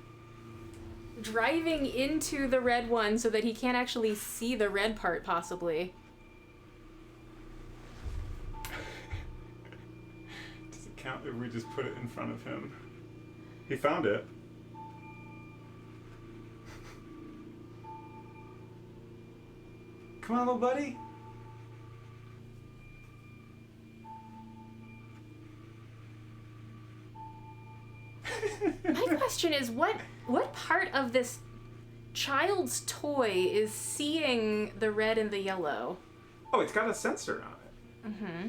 driving into the red one so that he can't actually see the red part, possibly. Does it count if we just put it in front of him? He found it. Come on, little buddy. My question is, what part of this child's toy is seeing the red and the yellow? Oh, it's got a sensor on it. Mm-hmm.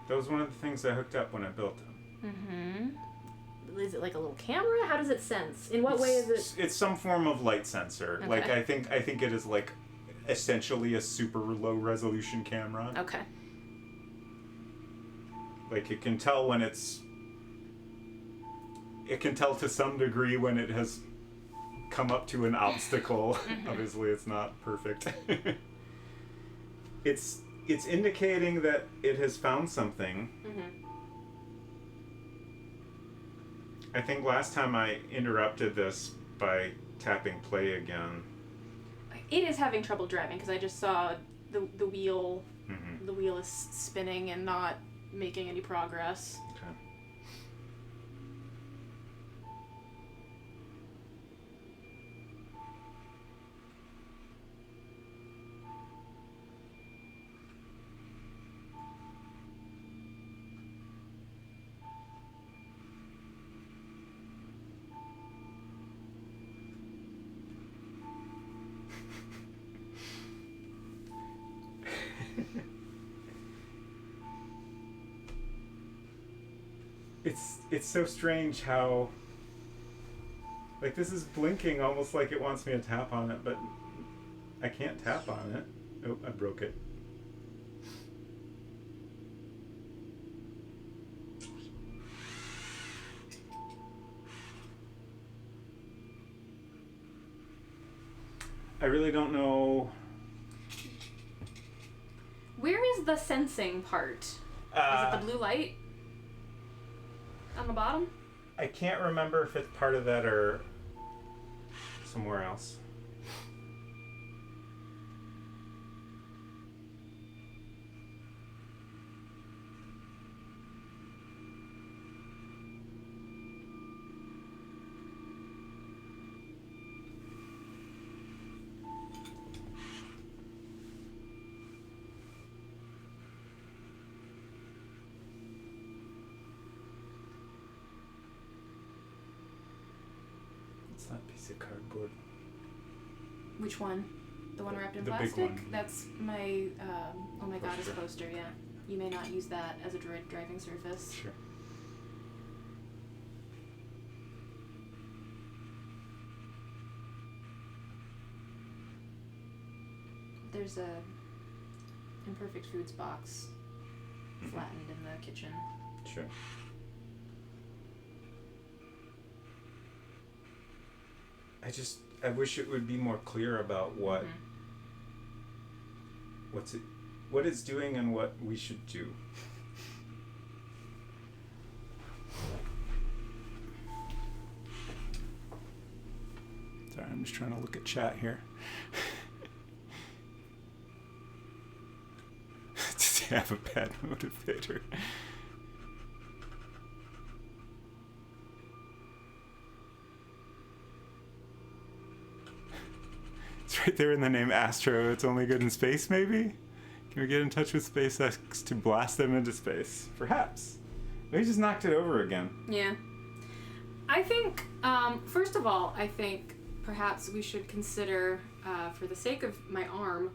That was one of the things I hooked up when I built them. Mm-hmm. Is it like a little camera? How does it sense? In what way is it? It's some form of light sensor. Okay. Like I think it is like essentially a super low resolution camera. Okay. Like it can tell when it can tell to some degree when it has come up to an obstacle. Obviously it's not perfect. It's indicating that it has found something. I think last time I interrupted this by tapping play again. It is having trouble driving because I just saw the wheel. The wheel is spinning and not making any progress. Okay. It's so strange how, like, this is blinking almost like it wants me to tap on it, but I can't tap on it. Oh, I broke it. I really don't know. Where is the sensing part? Is it the blue light? On the bottom? I can't remember if it's part of that or somewhere else. That piece of cardboard. Which one? The one wrapped in the plastic? big one. That's my, oh my god, it's a Poster. poster, yeah. You may not use that as a droid driving surface. Sure. There's a imperfect foods box flattened in the kitchen. Sure. I wish it would be more clear about what what it's doing and what we should do. Sorry, I'm just trying to look at chat here. Does he have a bad motivator? It's right there in the name Astro. It's only good in space, maybe? Can we get in touch with SpaceX to blast them into space? Perhaps. We just knocked it over again. Yeah. I think, first of all, I think perhaps we should consider, for the sake of my arm,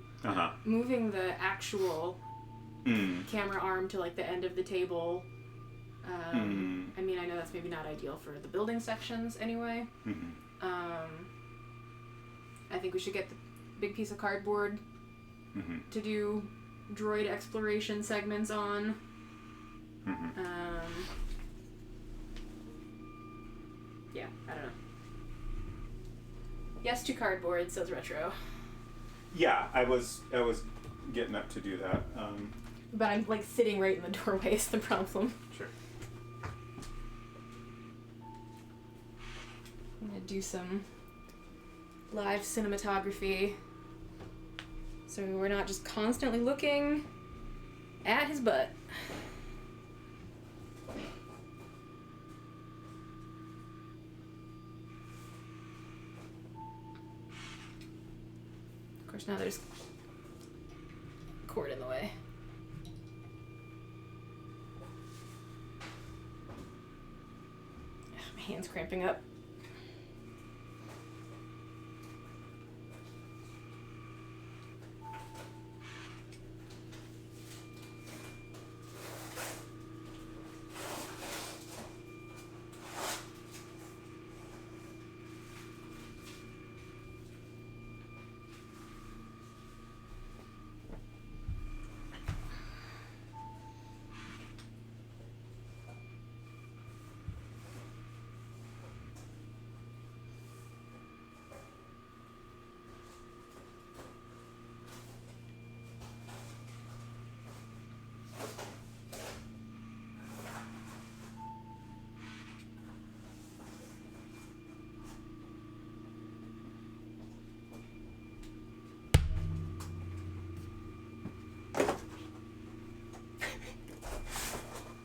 moving the actual camera arm to like the end of the table. I mean, I know that's maybe not ideal for the building sections anyway. I think we should get the big piece of cardboard to do droid exploration segments on. Yeah, I don't know. Yes to cardboard, says Retro. Yeah, I was getting up to do that. But I'm like sitting right in the doorway is the problem. Sure. I'm gonna do some live cinematography so we're not just constantly looking at his butt. Of course, now there's cord in the way. Ugh, my hand's cramping up.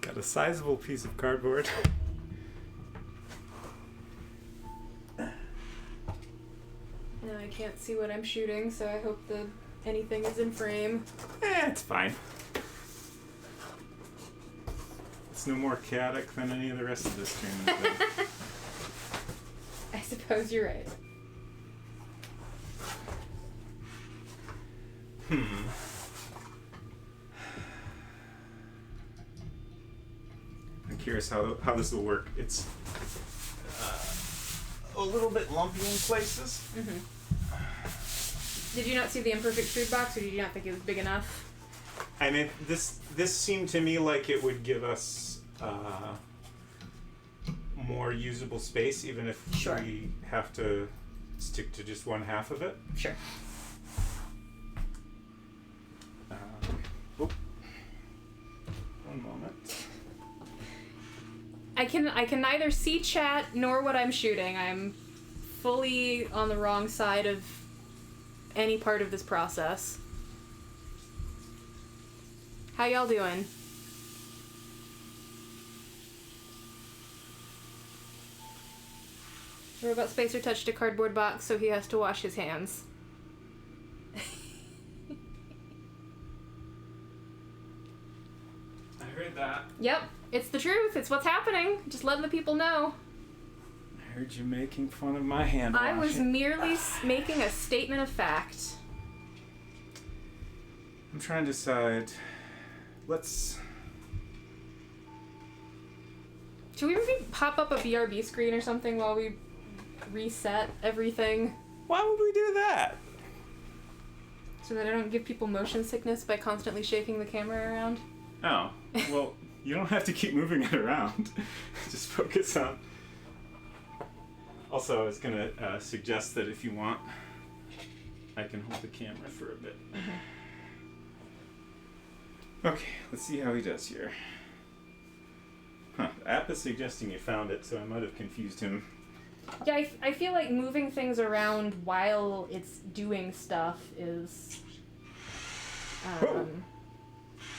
Got a sizable piece of cardboard. Now I can't see what I'm shooting, so I hope that anything is in frame. It's fine. It's no more chaotic than any of the rest of the stream has been. I suppose you're right. I'm curious how this will work. It's a little bit lumpy in places. Did you not see the imperfect food box, or did you not think it was big enough? I mean, this seemed to me like it would give us more usable space, even if we have to stick to just one half of it. Sure. One moment. I can neither see chat nor what I'm shooting. I'm fully on the wrong side of any part of this process. How y'all doing? Robot Spacer touched a cardboard box, so he has to wash his hands. I heard that. Yep, it's the truth. It's what's happening. Just letting the people know. I heard you making fun of my hand I was washing. merely making a statement of fact. I'm trying to decide. Should we maybe pop up a BRB screen or something while we reset everything? Why would we do that? So that I don't give people motion sickness by constantly shaking the camera around. Oh, well, you don't have to keep moving it around. Just focus on... Also, I was going to suggest that if you want, I can hold the camera for a bit. Okay, let's see how he does here. Huh, the app is suggesting you found it, so I might have confused him. Yeah, I feel like moving things around while it's doing stuff is...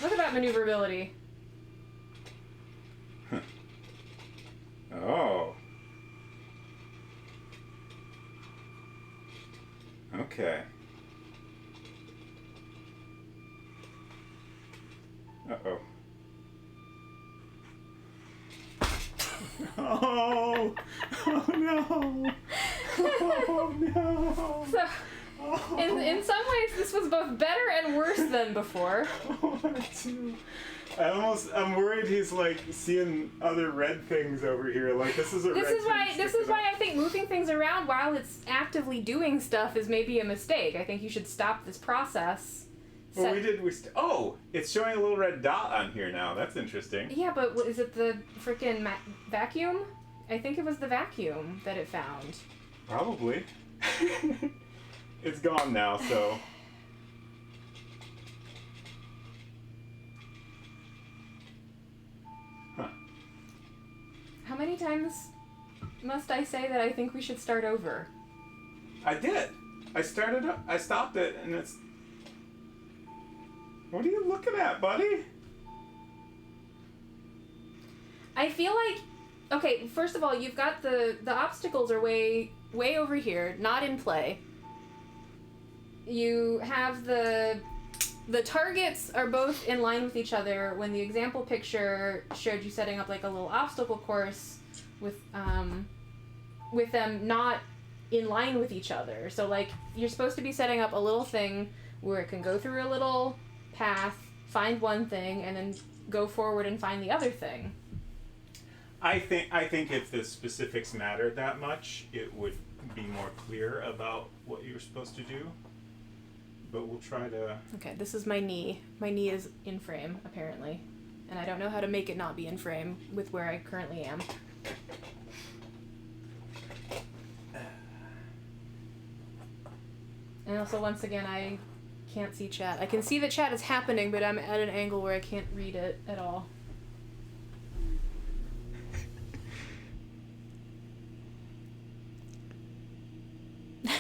look at that maneuverability. Huh. Oh. Okay. Uh-oh. Oh! Oh no! Oh no! So, in some ways, this was both better and worse than before. I'm worried he's like seeing other red things over here. Like this is a red thing. This is why I think moving things around while it's actively doing stuff is maybe a mistake. I think you should stop this process. Well, it's showing a little red dot on here now. That's interesting. Yeah, but is it the freaking vacuum? I think it was the vacuum that it found. Probably. It's gone now, so. Huh. How many times must I say that I think we should start over? I did. I stopped it, and it's... What are you looking at, buddy? I feel like... Okay, first of all, you've got the obstacles are way over here, not in play. You have the targets are both in line with each other when the example picture showed you setting up like a little obstacle course with them not in line with each other. So like you're supposed to be setting up a little thing where it can go through a little path, find one thing, and then go forward and find the other thing. I think if the specifics mattered that much, it would be more clear about what you're supposed to do. But we'll try to... Okay, this is my knee. My knee is in frame, apparently. And I don't know how to make it not be in frame with where I currently am. And also, once again, I can't see chat. I can see that chat is happening, but I'm at an angle where I can't read it at all.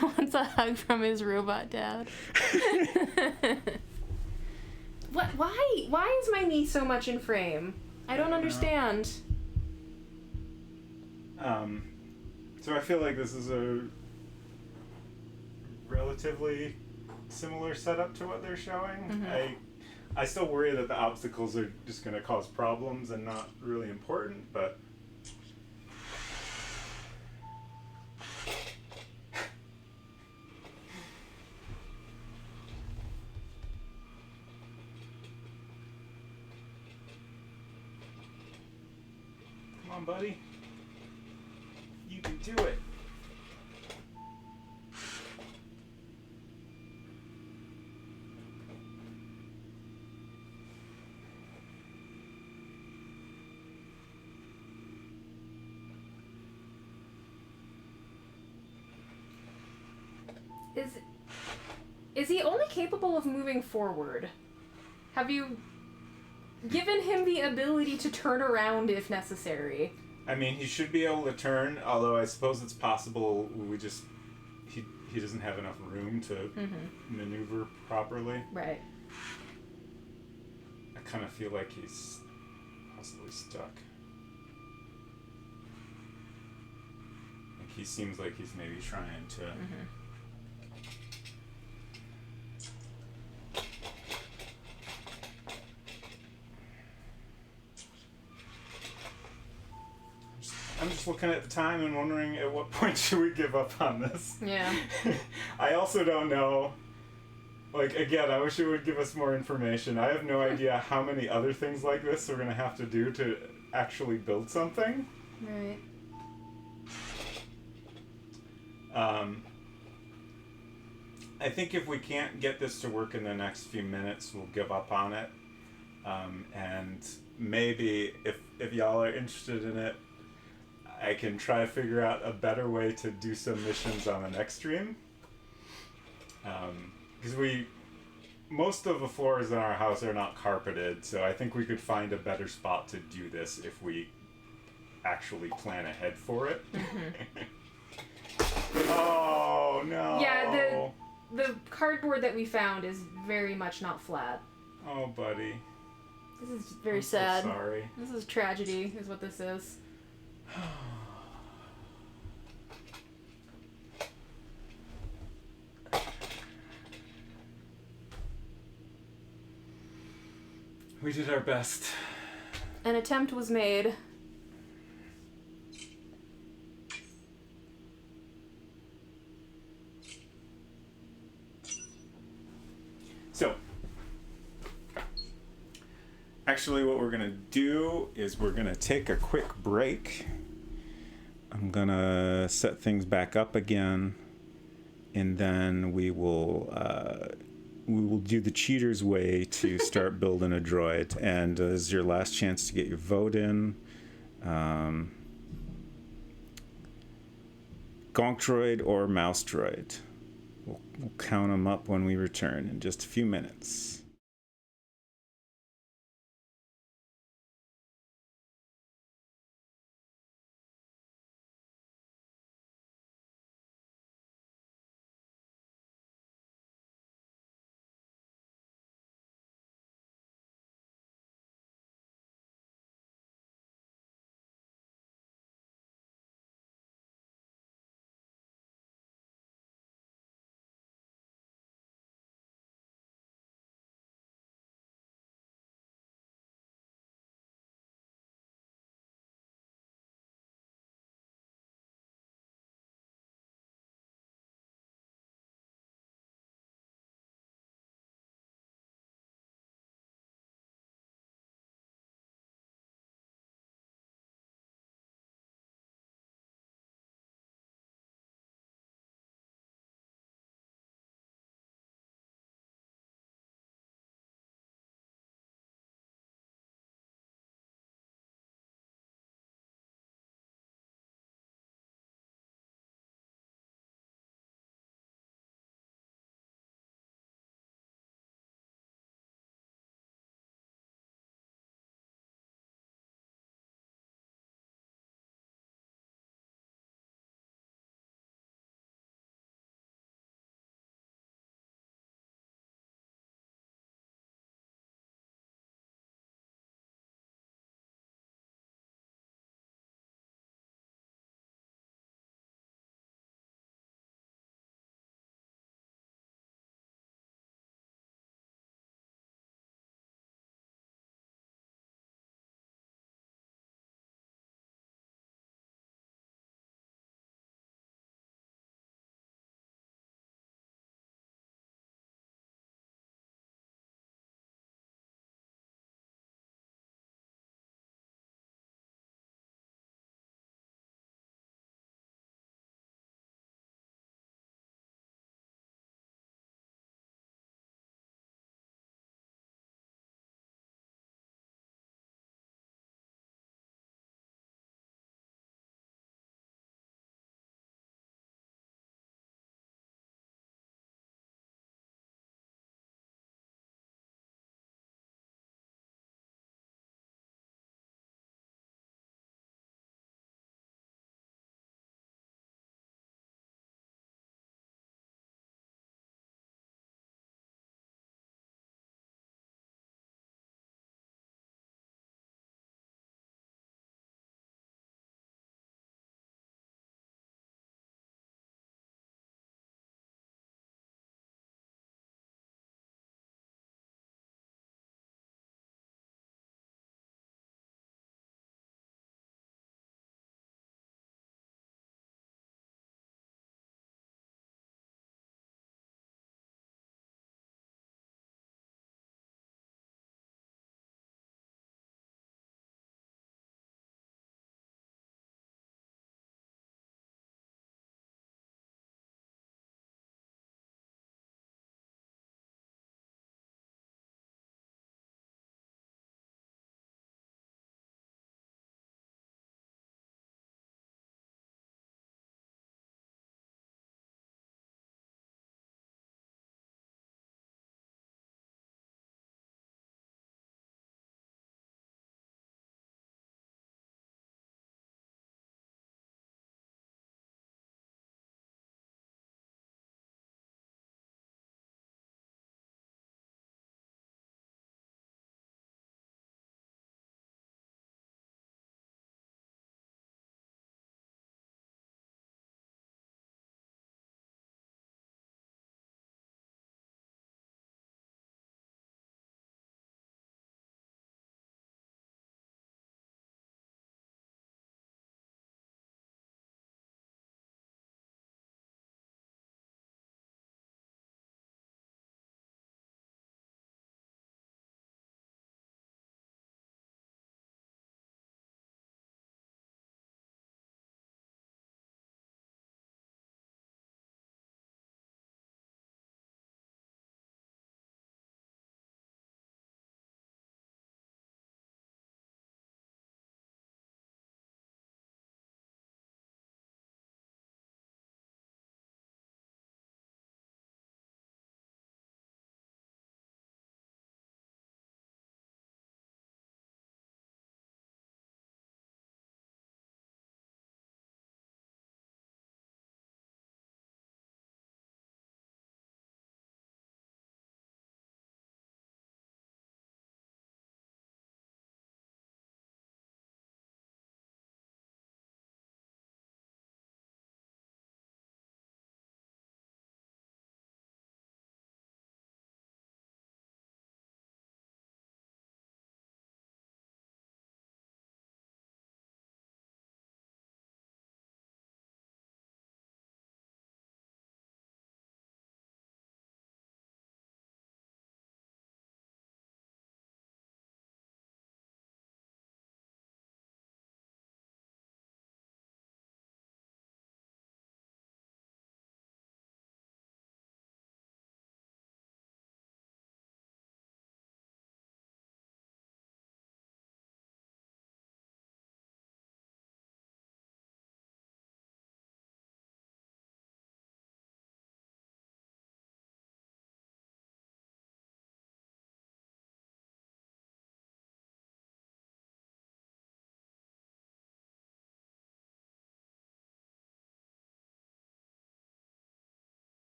Wants a hug from his robot dad. What? Why? Why is my knee so much in frame? I don't understand. So I feel like this is a relatively similar setup to what they're showing. Mm-hmm. I still worry that the obstacles are just going to cause problems and not really important, but... Come on, buddy. You can do it. Is he only capable of moving forward? Have you given him the ability to turn around if necessary? I mean, he should be able to turn, although I suppose it's possible he doesn't have enough room to maneuver properly. Right. I kind of feel like he's possibly stuck. Like he seems like he's maybe trying to... I'm just looking at the time and wondering at what point should we give up on this. Yeah. I also don't know. Like, again, I wish it would give us more information. I have no idea how many other things like this we're going to have to do to actually build something. Right. I think if we can't get this to work in the next few minutes, we'll give up on it. And maybe if y'all are interested in it, I can try to figure out a better way to do some missions on the next stream. Because most of the floors in our house are not carpeted, so I think we could find a better spot to do this if we actually plan ahead for it. Oh no! Yeah, the cardboard that we found is very much not flat. Oh, buddy. This is very I'm sad. So sorry. This is tragedy, is what this is. We did our best. An attempt was made. So, actually what we're gonna do is we're gonna take a quick break. I'm gonna set things back up again, and then we will do the cheater's way to start building a droid. And this is your last chance to get your vote in. Gonk droid or mouse droid. We'll count them up when we return in just a few minutes.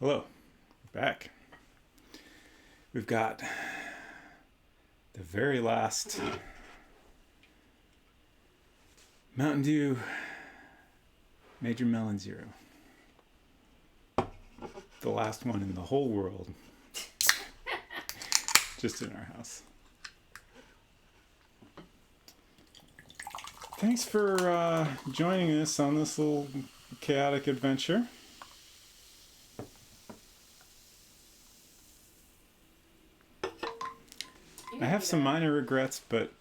Hello. We're back. We've got the very last Mountain Dew Major Melon Zero. The last one in the whole world. Just in our house. Thanks for joining us on this little chaotic adventure. I have some minor regrets, but...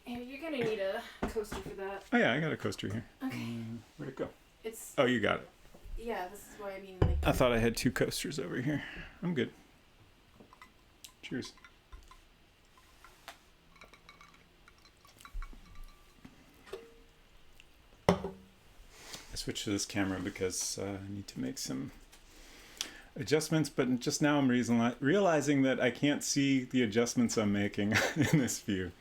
You're gonna need a coaster for that. Oh yeah, I got a coaster here. Okay. Where'd it go? It's Oh, you got it. yeah. This is why I mean like. I thought I had 2 coasters over here. I'm good. Cheers. I switched to this camera because I need to make some adjustments, but just now I'm realizing that I can't see the adjustments I'm making in this view.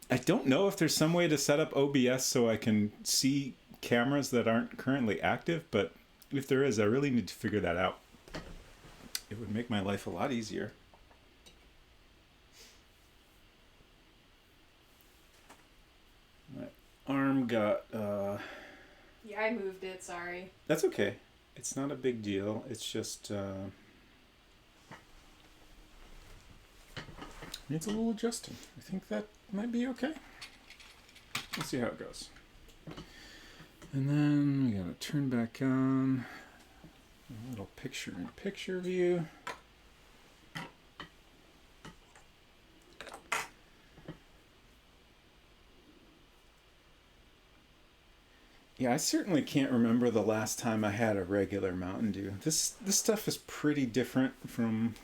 I don't know if there's some way to set up OBS so I can see cameras that aren't currently active, but if there is, I really need to figure that out. It would make my life a lot easier. My arm got... Yeah, I moved it. Sorry. That's okay. It's not a big deal. It's just... needs a little adjusting. I think that might be okay. Let's see how it goes. And then we gotta turn back on a little picture-in-picture view. Yeah, I certainly can't remember the last time I had a regular Mountain Dew. This stuff is pretty different from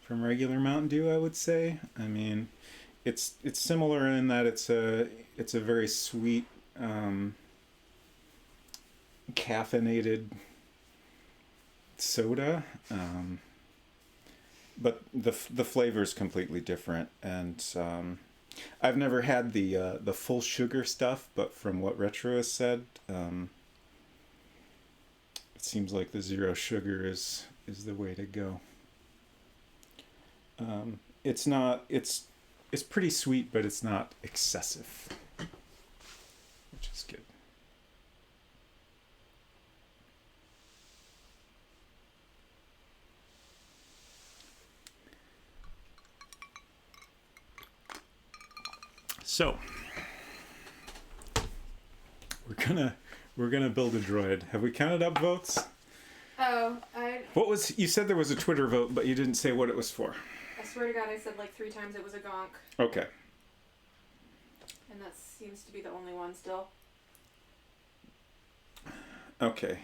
regular Mountain Dew, I would say. I mean, it's similar in that it's a very sweet, caffeinated soda, but the flavor is completely different. And I've never had the full sugar stuff, but from what Retro has said, it seems like the zero sugar is the way to go. It's pretty sweet, but it's not excessive, which is good. So we're gonna build a droid. Have we counted up votes? Oh, You said there was a Twitter vote, but you didn't say what it was for. I swear to God, I said like 3 times it was a gonk, Okay. and that seems to be the only one still. Okay.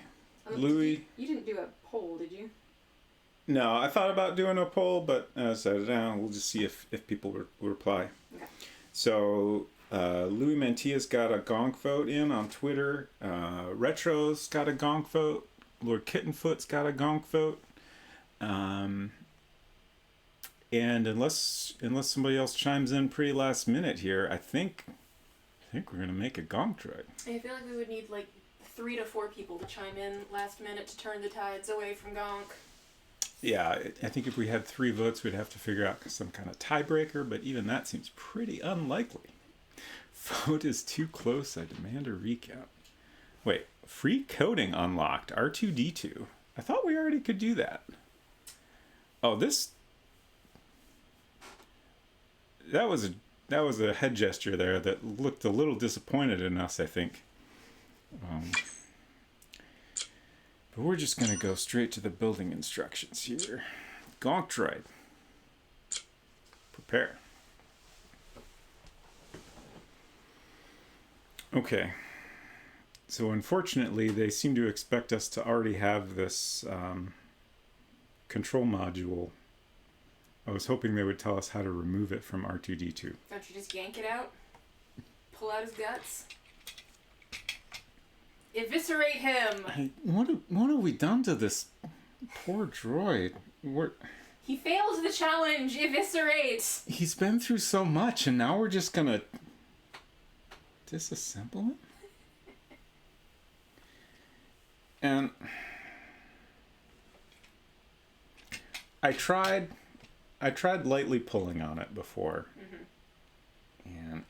Louis, you didn't do a poll, did you? No, I thought about doing a poll, but I said, we'll just see if people will reply. Okay. So Louis Mantia's got a gonk vote in on Twitter. Retro's got a gonk vote. Lord Kittenfoot's got a gonk vote. And unless somebody else chimes in pretty last minute here, I think we're gonna make a gonk droid. I feel like we would need like 3 to 4 people to chime in last minute to turn the tides away from gonk. Yeah, I think if we had 3 votes, we'd have to figure out some kind of tiebreaker, but even that seems pretty unlikely. Vote is too close. I demand a recount. Wait, free coding unlocked. R2D2. I thought we already could do that. Oh, that was a head gesture there that looked a little disappointed in us, I think. But we're just going to go straight to the building instructions here. Gonk droid. Prepare. Okay. So unfortunately, they seem to expect us to already have this control module. I was hoping they would tell us how to remove it from R2-D2. Don't you just yank it out? Pull out his guts? Eviscerate him! What have we done to this poor droid? He failed the challenge! Eviscerate! He's been through so much, and now we're just gonna disassemble him? And I tried lightly pulling on it before, and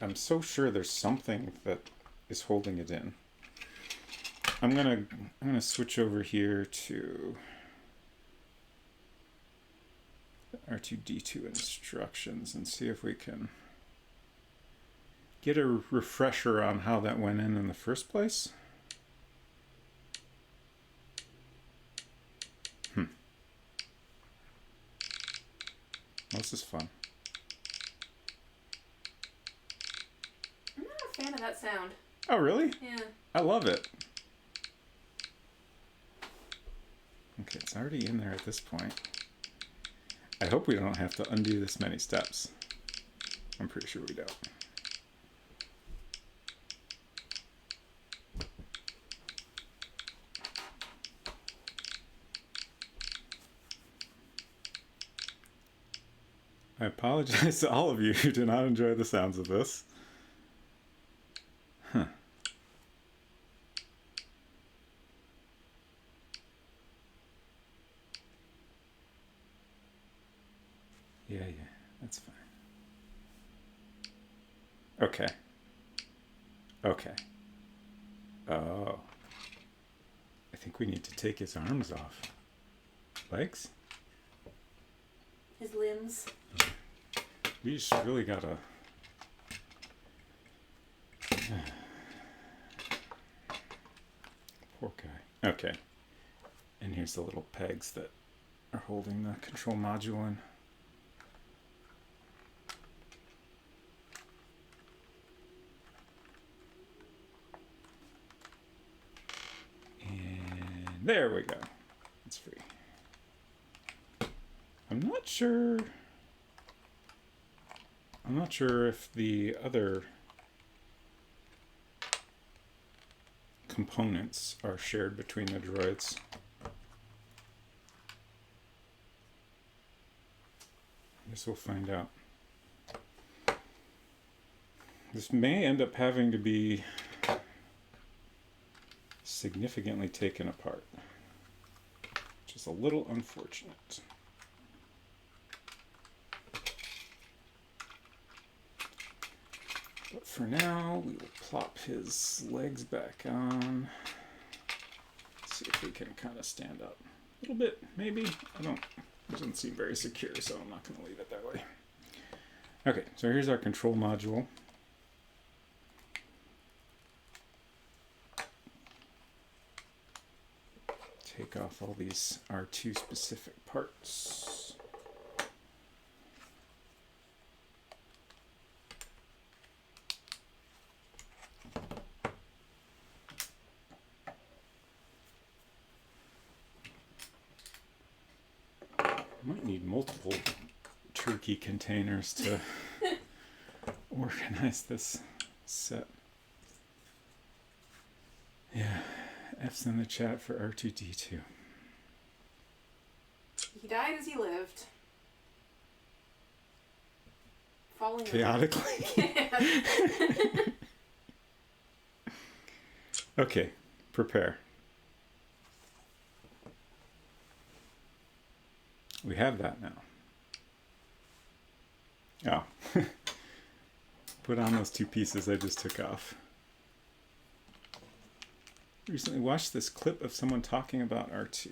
I'm so sure there's something that is holding it in. I'm gonna switch over here to R2D2 instructions and see if we can get a refresher on how that went in the first place. This is fun. I'm not a fan of that sound. Oh, really? Yeah. I love it. Okay, it's already in there at this point. I hope we don't have to undo this many steps. I'm pretty sure we don't. I apologize to all of you who do not enjoy the sounds of this. Huh. Yeah, that's fine. Okay. Okay. Oh. I think we need to take his arms off. Legs? His limbs. We just really gotta... Poor guy. Okay. And here's the little pegs that are holding the control module in. And there we go. It's free. I'm not sure if the other components are shared between the droids. I guess we'll find out. This may end up having to be significantly taken apart, which is a little unfortunate. But for now, we will plop his legs back on. Let's see if we can kind of stand up a little bit, maybe. It doesn't seem very secure, so I'm not going to leave it that way. Okay, so here's our control module. Take off all these R2 specific parts. Might need multiple turkey containers to organize this set. Yeah, F's in the chat for R2D2. He died as he lived. Falling chaotically. Okay, prepare. We have that now. Oh. Put on those two pieces I just took off. Recently watched this clip of someone talking about R2.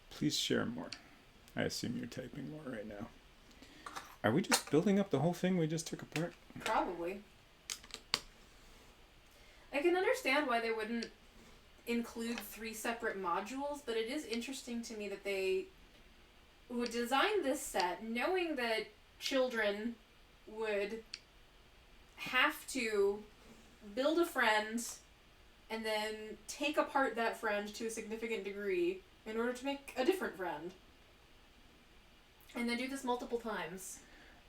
Please share more. I assume you're typing more right now. Are we just building up the whole thing we just took apart? Probably. I can understand why they wouldn't include 3 separate modules, but it is interesting to me that they would design this set knowing that children would have to build a friend and then take apart that friend to a significant degree in order to make a different friend. And then do this multiple times.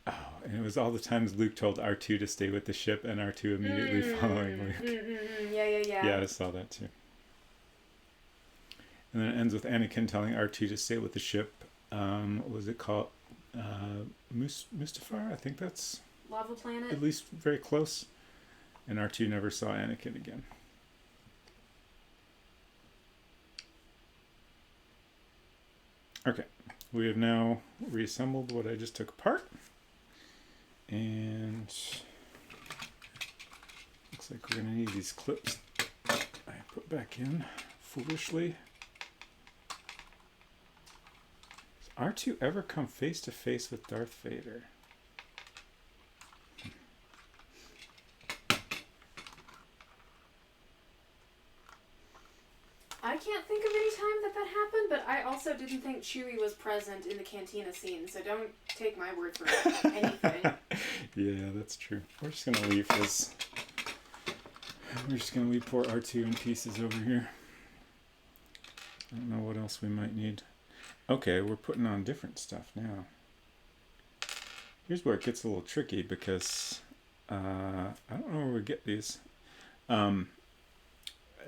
Oh, and it was all the times Luke told R2 to stay with the ship and R2 immediately following Luke. Yeah. Yeah, I saw that too. And then it ends with Anakin telling R2 to stay with the ship. What was it called? Mustafar? I think that's... Lava planet? At least very close. And R2 never saw Anakin again. Okay, we have now reassembled what I just took apart. And looks like we're gonna need these clips I put back in foolishly. Does R2 ever come face to face with Darth Vader? I can't think of any time that happened, but I also didn't think Chewie was present in the cantina scene, so don't take my word for anything. Yeah, that's true. We're just gonna leave his. We're just gonna leave poor R2 in pieces over here. I don't know what else we might need. Okay, we're putting on different stuff now. Here's where it gets a little tricky because I don't know where we get these.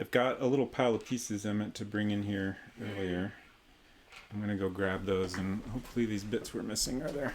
I've got a little pile of pieces I meant to bring in here earlier. I'm gonna go grab those, and hopefully these bits we're missing are there.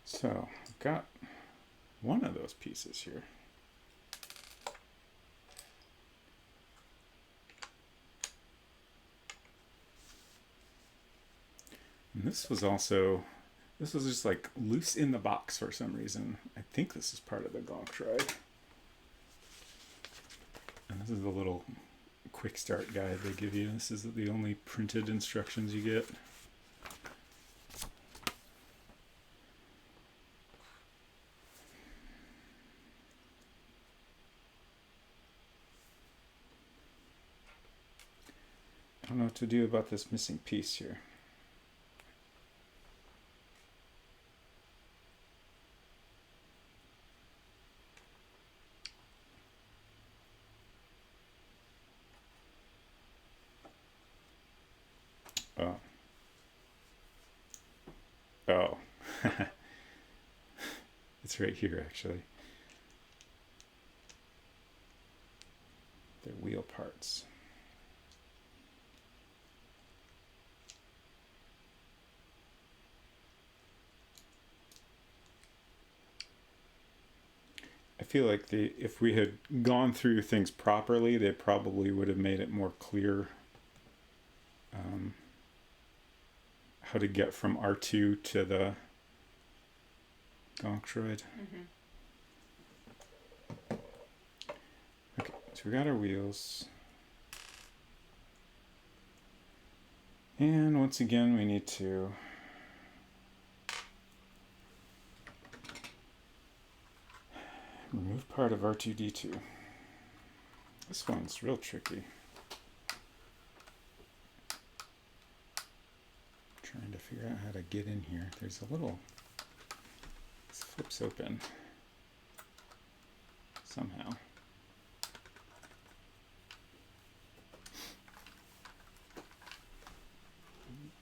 So I've got one of those pieces here. And this was just like loose in the box for some reason. I think this is part of the gonk Droid. And this is the little quick start guide they give you. This is the only printed instructions you get. I don't know what to do about this missing piece here. Oh. Oh. It's right here, actually. They're wheel parts. I feel like if we had gone through things properly, they probably would have made it more clear how to get from R2 to the gonk Droid. Okay, so we got our wheels. And once again, we need to remove part of R2-D2. This one's real tricky. Trying to figure out how to get in here. There's a little, this flips open somehow.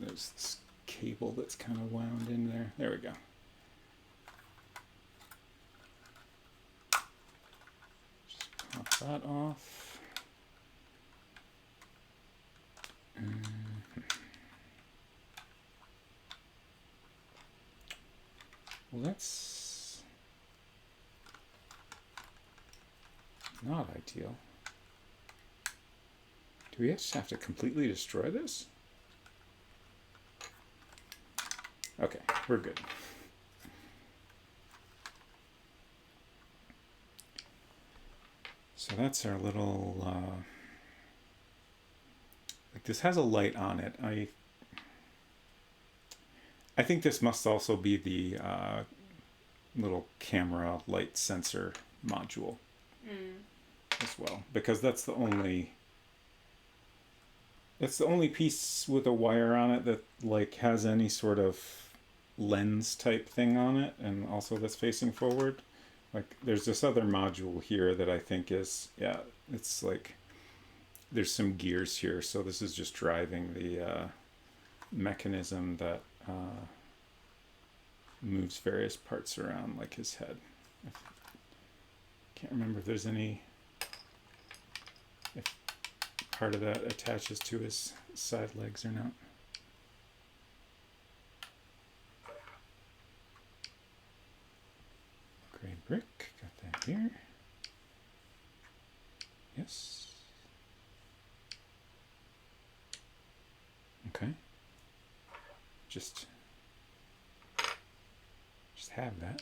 There's this cable that's kind of wound in there. There we go. Just pop that off. Well, that's not ideal. Do we just have to completely destroy this? Okay, we're good. So that's our little, like this has a light on it. I think this must also be the little camera light sensor module. as well, because that's the only piece with a wire on it that like has any sort of lens type thing on it, and also that's facing forward. Like there's this other module here that I think is, yeah, it's like there's some gears here, so this is just driving the mechanism that moves various parts around, like his head. Can't remember if there's any, if part of that attaches to his side legs or not. Gray brick, got that here. Yes. Okay. Just have that.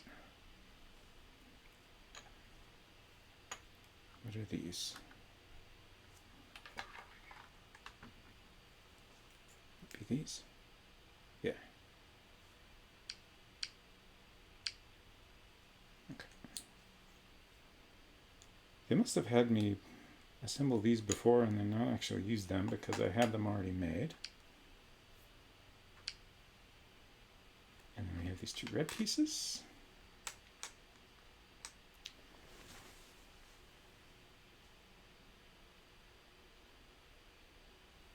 What are these? Be these? Yeah. Okay. They must have had me assemble these before and then not actually use them because I had them already made. And then we have these 2 red pieces.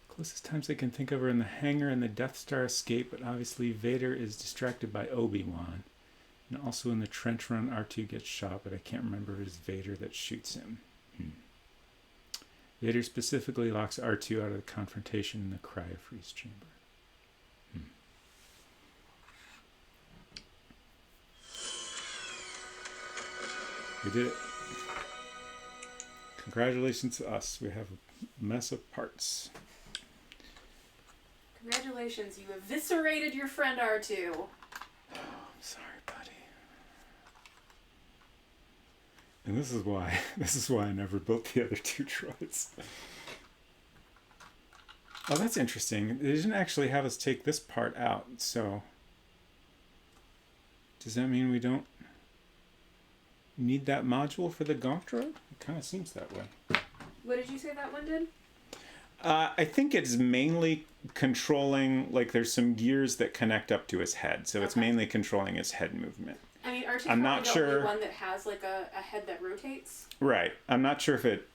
Closest times I can think of are in the hangar and the Death Star escape, but obviously Vader is distracted by Obi-Wan. And also in the trench run, R2 gets shot, but I can't remember if it's Vader that shoots him. Vader specifically locks R2 out of the confrontation in the cryo-freeze chamber. We did it. Congratulations to us. We have a mess of parts. Congratulations, you eviscerated your friend R2. Oh, I'm sorry, buddy. And this is why I never built the other 2 droids. Oh, that's interesting. They didn't actually have us take this part out, so does that mean we don't need that module for the gonk droid? It kind of seems that way. What did you say that one did? I think it's mainly controlling, like there's some gears that connect up to his head, so it's mainly controlling his head movement. I mean, R2's I'm probably not the sure. only one that has like a head that rotates. Right. I'm not sure if it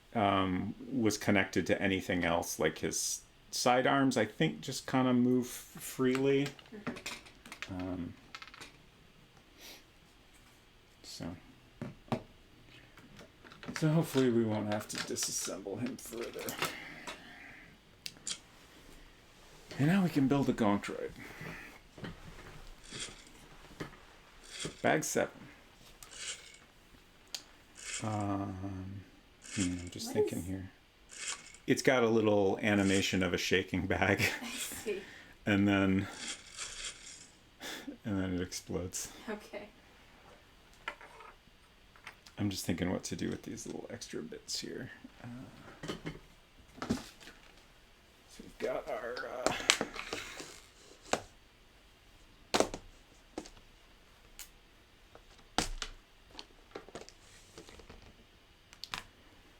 was connected to anything else, like his sidearms, I think, just kind of move freely. So hopefully we won't have to disassemble him further. And now we can build a gonk droid. Bag 7. I'm just thinking here. It's got a little animation of a shaking bag. I see. and then it explodes. Okay. I'm just thinking what to do with these little extra bits here. So we've got our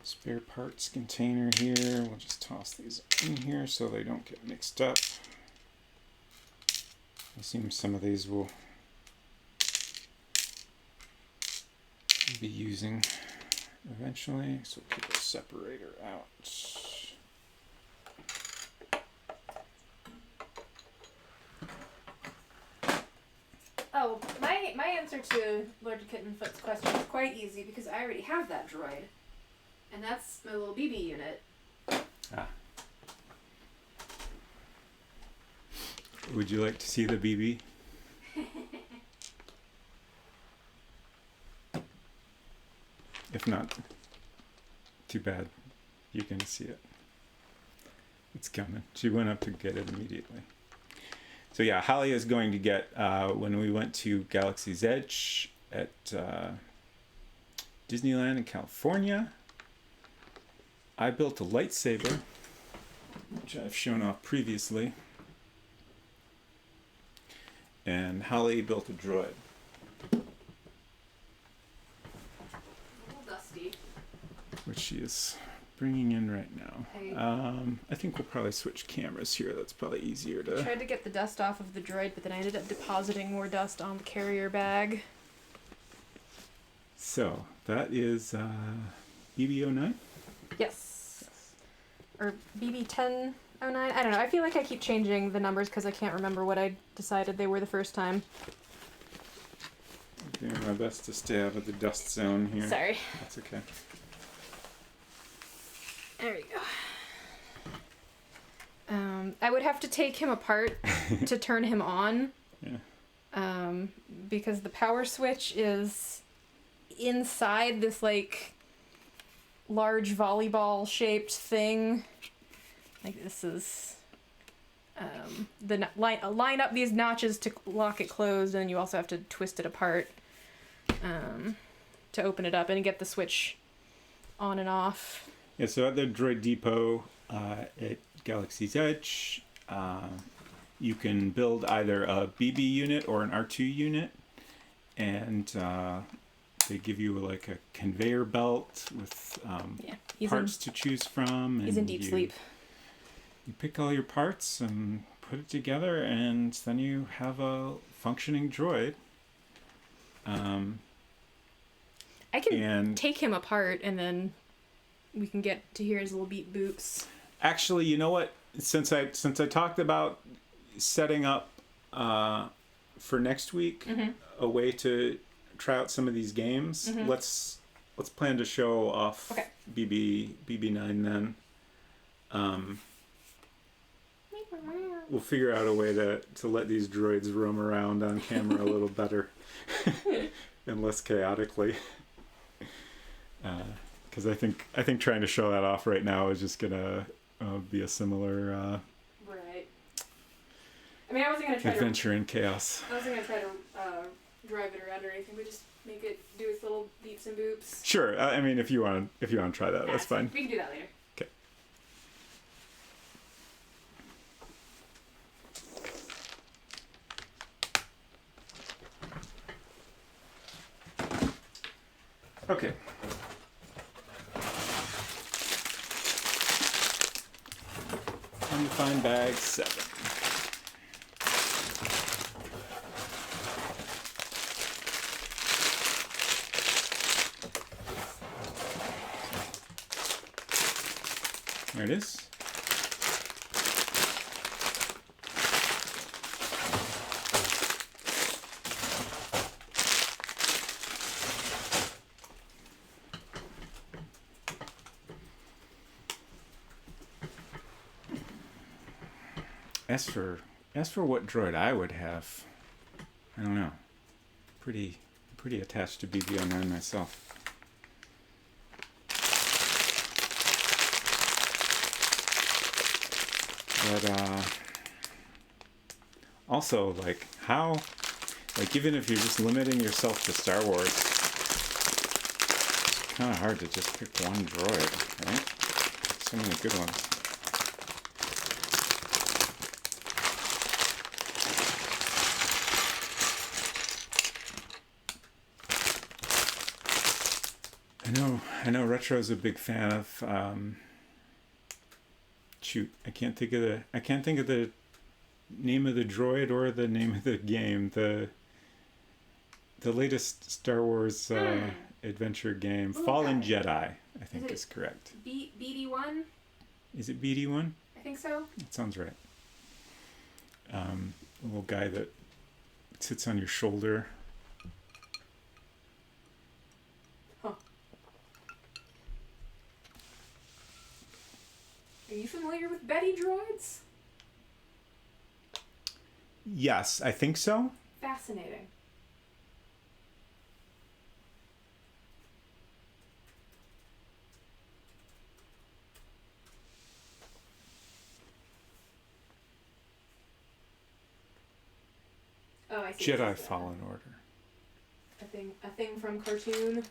spare parts container here. We'll just toss these in here so they don't get mixed up. I assume some of these will be using eventually, so we'll keep a separator out. Oh, my answer to Lord Kittenfoot's question is quite easy because I already have that droid. And that's my little BB unit. Ah. Would you like to see the BB? If not, too bad. You can see it. It's coming. She went up to get it immediately. So yeah, Holly is going to get, when we went to Galaxy's Edge at Disneyland in California, I built a lightsaber, which I've shown off previously, and Holly built a droid. A little dusty. which she is bringing in right now. I think we'll probably switch cameras here. That's probably easier I to... tried to get the dust off of the droid, but then I ended up depositing more dust on the carrier bag. So, that is BB09? Yes. Or BB1009? I don't know. I feel like I keep changing the numbers because I can't remember what I decided they were the first time. I'm doing my best to stay out of the dust zone here. Sorry. That's okay. There you go. I would have to take him apart to turn him on. Yeah. Because the power switch is inside this, like, large volleyball-shaped thing. Like, this is... line up these notches to lock it closed, and you also have to twist it apart to open it up and get the switch on and off. Yeah, so at the Droid Depot at Galaxy's Edge, you can build either a BB unit or an R2 unit, and they give you like a conveyor belt with parts to choose from. He's in deep sleep. You pick all your parts and put it together, and then you have a functioning droid. I can take him apart, and then we can get to hear his little beat boops. Actually, you know what? Since I talked about setting up for next week a way to try out some of these games, let's plan to show off BB9 then. We'll figure out a way to let these droids roam around on camera a little better and less chaotically. Because I think trying to show that off right now is just gonna be a similar right. I mean, I wasn't gonna try adventure in chaos. I wasn't gonna try to drive it around or anything. We just make it do its little beeps and boops. Sure. I mean, if you want to try that, that's fine. We can do that later. Okay. Okay. Time to find bag 7. There it is. As for what droid I would have, I don't know. Pretty attached to BB09 myself. But also, like, even if you're just limiting yourself to Star Wars, it's kind of hard to just pick one droid, right? So many good ones. I know Retro's a big fan of shoot, I can't think of the name of the droid or the name of the game. The latest Star Wars adventure game, Fallen Jedi, I think is correct. BD1? Is it BD1? I think so. That sounds right. A little guy that sits on your shoulder. Are you familiar with Betty droids? Yes, I think so. Fascinating. Oh, I see. Jedi Fallen Order. A thing from cartoon.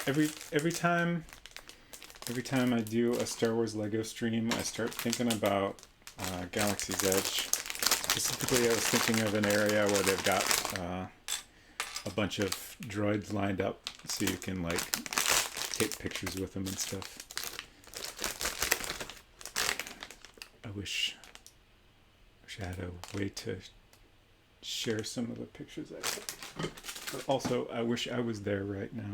every time I do a Star Wars Lego stream, I start thinking about Galaxy's Edge. Specifically, I was thinking of an area where they've got a bunch of droids lined up so you can like take pictures with them and stuff. I wish I had a way to share some of the pictures I took. But also, I wish I was there right now.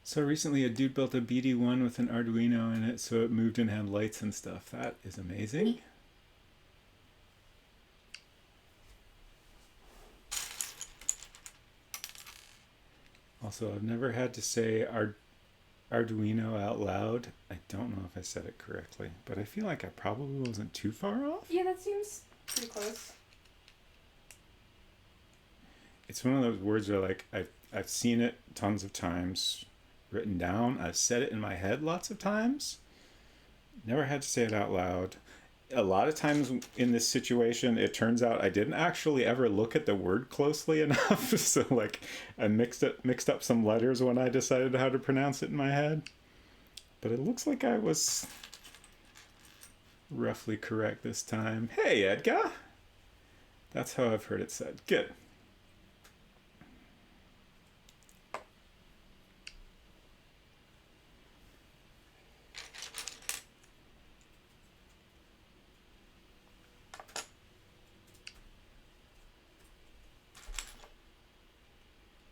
So recently a dude built a BD1 with an Arduino in it so it moved and had lights and stuff. That is amazing. Also, I've never had to say Arduino out loud. I don't know if I said it correctly, but I feel like I probably wasn't too far off. Yeah, that seems pretty close. It's one of those words where like I've seen it tons of times written down. I've said it in my head lots of times. Never had to say it out loud. A lot of times in this situation, it turns out I didn't actually ever look at the word closely enough. So like I mixed up some letters when I decided how to pronounce it in my head. But it looks like I was roughly correct this time. Hey, Edgar! That's how I've heard it said. Good.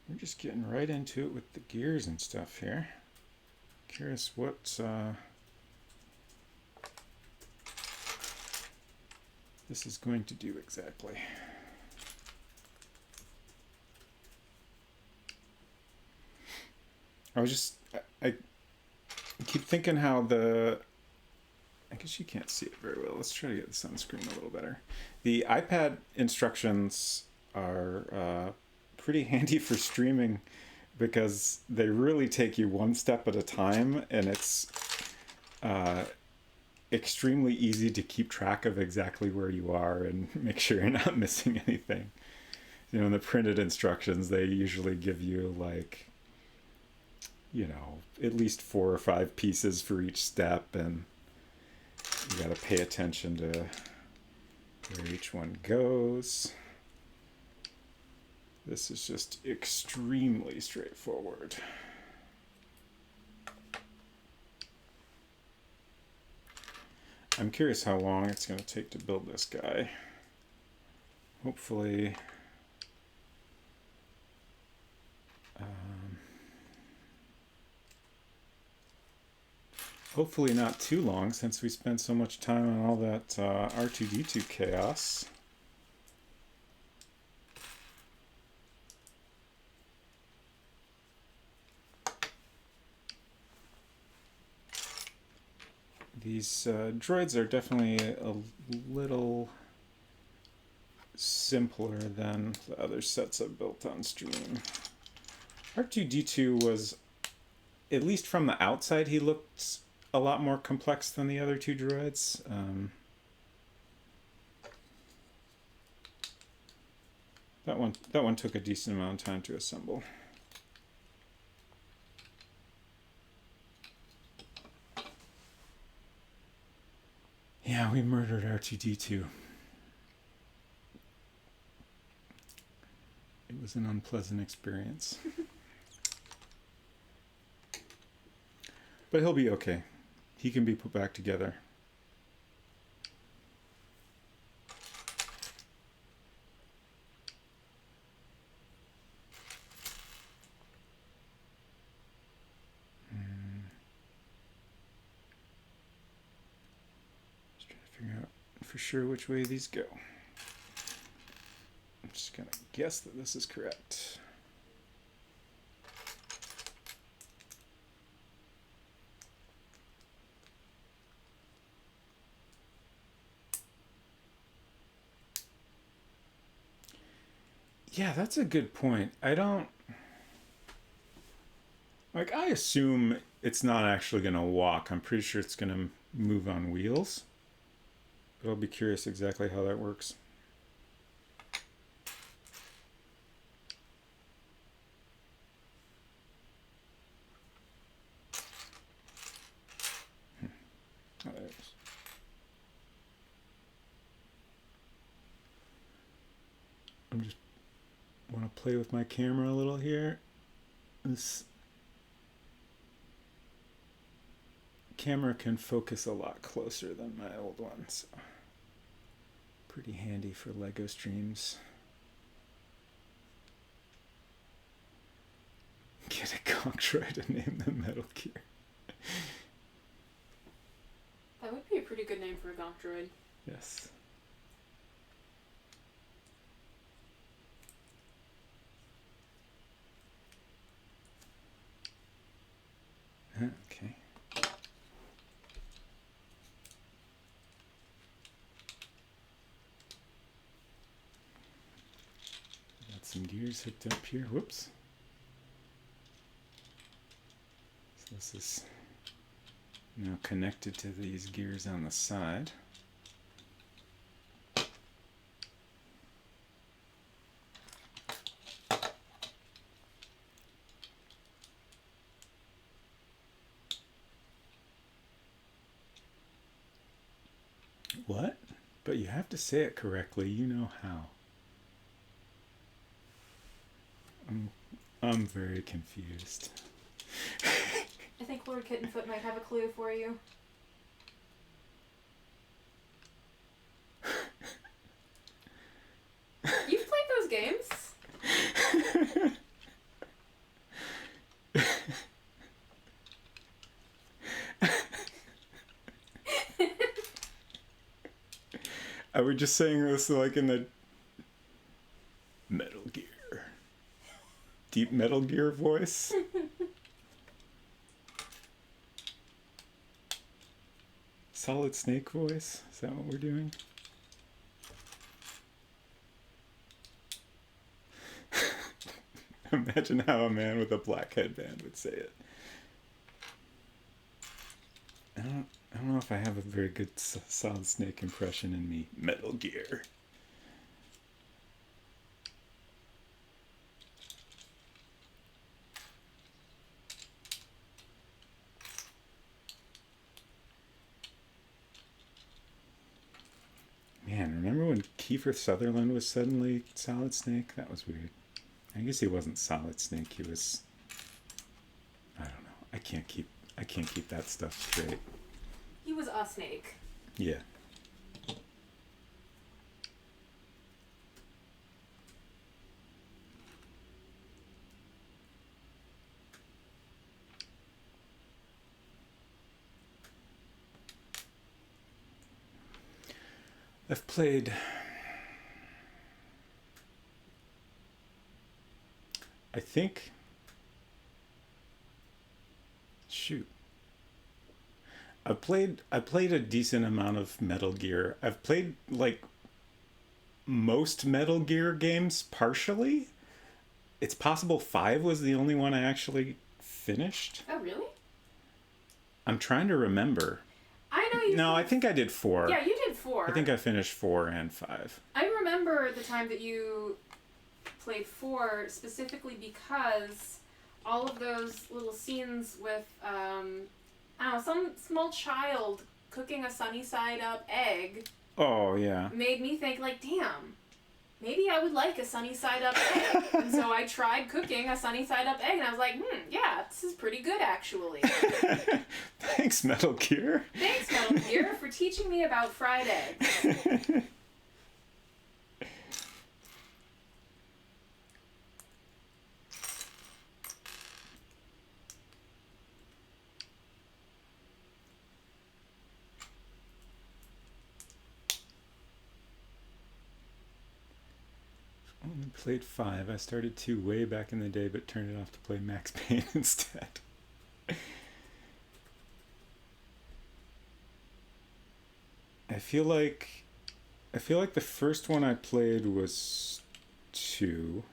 We're just getting right into it with the gears and stuff here. Curious what this is going to do exactly. I keep thinking how I guess you can't see it very well. Let's try to get this on screen a little better. The iPad instructions are pretty handy for streaming because they really take you one step at a time, and it's extremely easy to keep track of exactly where you are and make sure you're not missing anything. You know, in the printed instructions, they usually give you like, you know, at least 4 or 5 pieces for each step, and you got to pay attention to where each one goes. This is just extremely straightforward. I'm curious how long it's going to take to build this guy. Hopefully, hopefully not too long, since we spent so much time on all that R2-D2 chaos. These droids are definitely a little simpler than the other sets I've built on stream. R2-D2 was, at least from the outside, he looked a lot more complex than the other 2 droids. That one took a decent amount of time to assemble. Yeah, we murdered R2-D2. It was an unpleasant experience. But he'll be okay. He can be put back together. Just trying to figure out for sure which way these go. I'm just gonna guess that this is correct. Yeah, that's a good point. I assume it's not actually going to walk. I'm pretty sure it's going to move on wheels. But I'll be curious exactly how that works. Oh, there it is. I'm just want to play with my camera a little here. This camera can focus a lot closer than my old one, so pretty handy for Lego streams. Get a gonk droid and name them Metal Gear. That would be a pretty good name for a gonk droid. Yes. Okay. Got some gears hooked up here. Whoops. So this is now connected to these gears on the side. What? But you have to say it correctly. You know how. I'm very confused. I think Lord Kittenfoot might have a clue for you. You've played those games? I was just saying this like in the Metal Gear, deep Metal Gear voice. Solid Snake voice. Is that what we're doing? Imagine how a man with a black headband would say it. I don't know if I have a very good Solid Snake impression in me. Metal Gear. Man, remember when Kiefer Sutherland was suddenly Solid Snake? That was weird. I guess he wasn't Solid Snake. He was. I don't know. I can't keep that stuff straight. He was a snake. Yeah. I've played. I think. Shoot. I played a decent amount of Metal Gear. I've played like most Metal Gear games partially. It's possible 5 was the only one I actually finished. Oh, really? I'm trying to remember. I know you. No, I think I did 4. Yeah, you did 4. I think I finished 4 and 5. I remember the time that you played 4 specifically because all of those little scenes with I don't know, some small child cooking a sunny side up egg. Oh yeah. Made me think like, damn, maybe I would like a sunny side up egg. And so I tried cooking a sunny side up egg and I was like, yeah, this is pretty good actually. Thanks, Metal Gear. Thanks, Metal Gear, for teaching me about fried eggs. Only played 5. I started 2 way back in the day, but turned it off to play Max Payne instead. I feel like the first one I played was 2.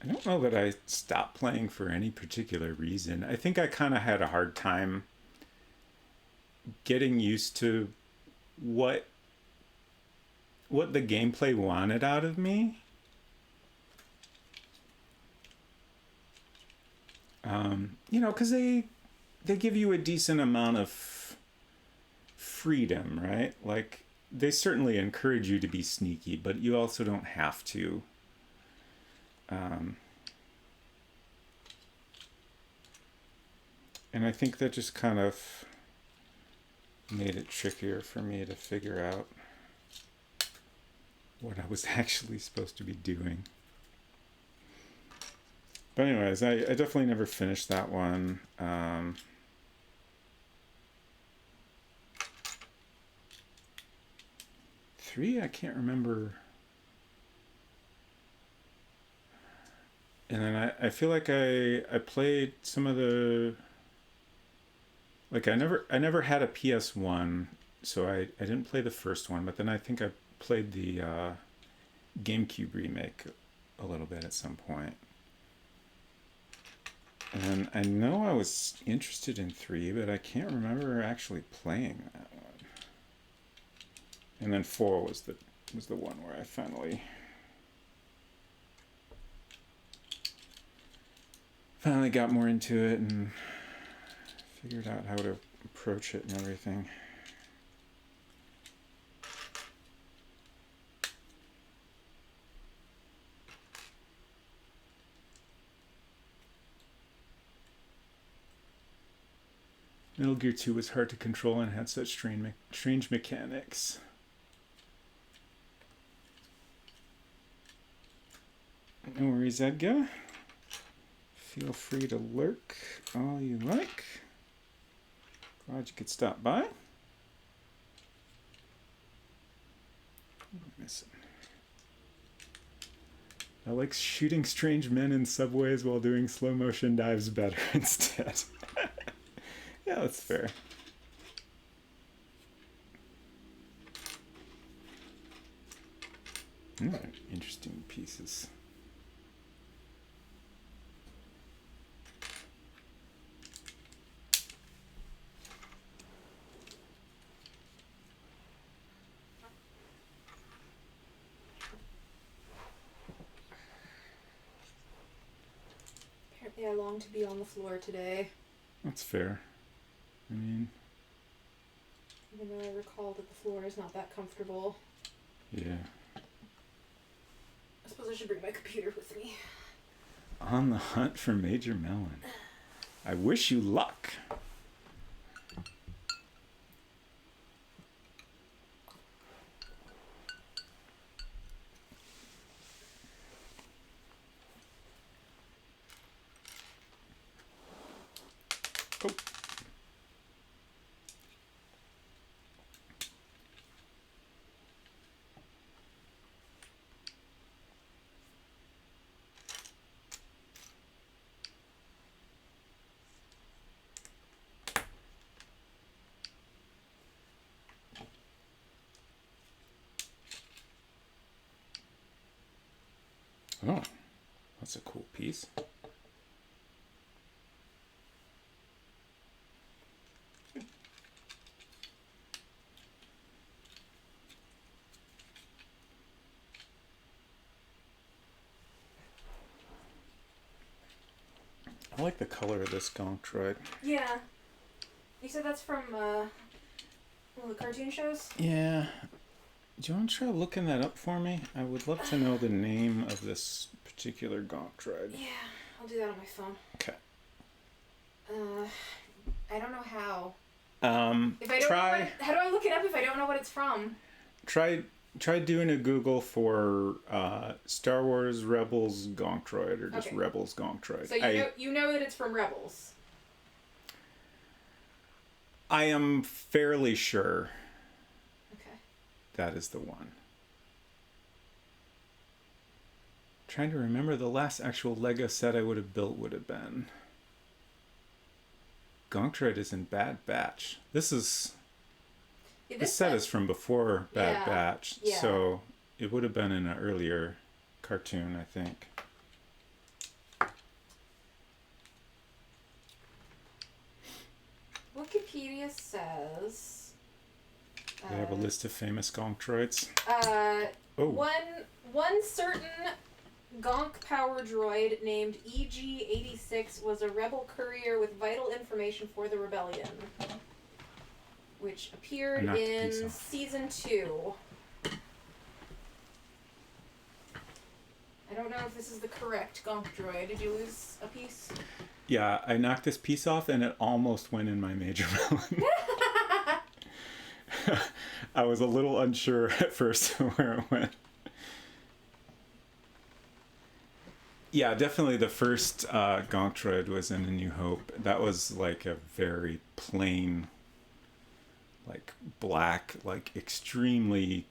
I don't know that I stopped playing for any particular reason. I think I kind of had a hard time getting used to what the gameplay wanted out of me. Because they give you a decent amount of freedom, right? Like, they certainly encourage you to be sneaky, but you also don't have to. And I think that just kind of made it trickier for me to figure out what I was actually supposed to be doing. But anyways, I definitely never finished that one. 3, I can't remember. And then I feel like I played some of the, like, I never had a PS1, so I didn't play the first one, but then I think I played the GameCube remake a little bit at some point. And I know I was interested in 3, but I can't remember actually playing that one. And then 4 was the one where I finally got more into it and figured out how to approach it and everything. Metal Gear 2 was hard to control and had such strange mechanics. No worries, Edgar. Feel free to lurk all you like. Glad you could stop by. What am I missing? I like shooting strange men in subways while doing slow motion dives better instead. Yeah, that's fair. Interesting pieces. Apparently I long to be on the floor today. That's fair. I mean, even though I recall that the floor is not that comfortable. Yeah. I suppose I should bring my computer with me. On the hunt for Major Melon. I wish you luck. Oh. Oh, that's a cool piece. I like the color of this gonk droid. Yeah. You said that's from one of the cartoon shows? Yeah. Do you want to try looking that up for me? I would love to know the name of this particular gonk droid. Yeah, I'll do that on my phone. Okay. I don't know how. If I don't know how do I look it up if I don't know what it's from? Try doing a Google for Star Wars Rebels gonk droid or just Okay. Rebels gonk droid. So you know that it's from Rebels. I am fairly sure Okay. that is the one. Trying to remember the last actual Lego set I would have built would have been. Gonk droid is in Bad Batch. This set is from before Bad Batch, yeah. so it would have been in an earlier cartoon, I think. Wikipedia Arceus says... They have a list of famous gonk droids. Oh. One certain gonk power droid named EG-86 was a rebel courier with vital information for the rebellion, which appeared in Season 2. I don't know if this is the correct gonk droid. Did you lose a piece? Yeah, I knocked this piece off and it almost went in my major melon. I was a little unsure at first where it went. Yeah, definitely the first gonk droid was in A New Hope. That was like a very plain, like black, like extremely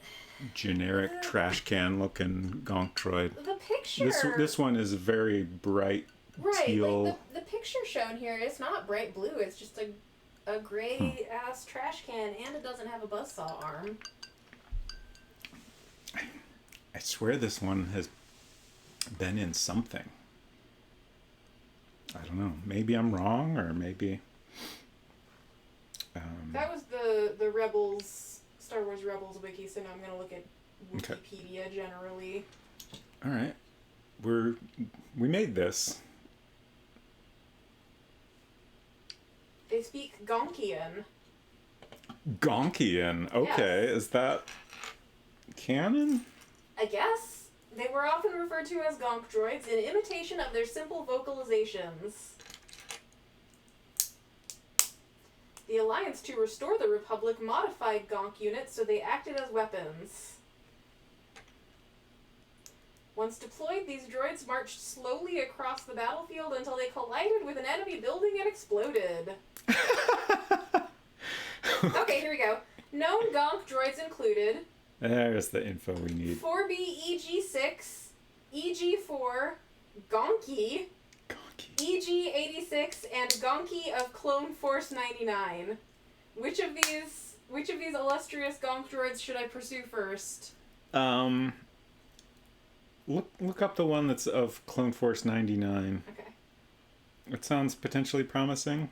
generic trash can looking gonk droid. The picture. This one is very bright teal. Like the picture shown here is not bright blue. It's just a gray ass trash can, and it doesn't have a buzzsaw arm. I swear this one has been in something. I don't know. Maybe I'm wrong, or maybe. That was the Rebels, Star Wars Rebels wiki, so now I'm gonna look at Wikipedia generally. All right, we made this. They speak Gonkian. Gonkian. Okay, Yes. Is that canon? I guess. They were often referred to as gonk droids in imitation of their simple vocalizations. The Alliance to restore the Republic modified gonk units so they acted as weapons. Once deployed, these droids marched slowly across the battlefield until they collided with an enemy building and exploded. Okay, here we go. Known gonk droids included... There's the info we need. 4B EG6, EG4, Gonky, EG86, and Gonky of Clone Force 99. Which of these illustrious gonk droids should I pursue first? Look up the one that's of Clone Force 99. Okay. It sounds potentially promising.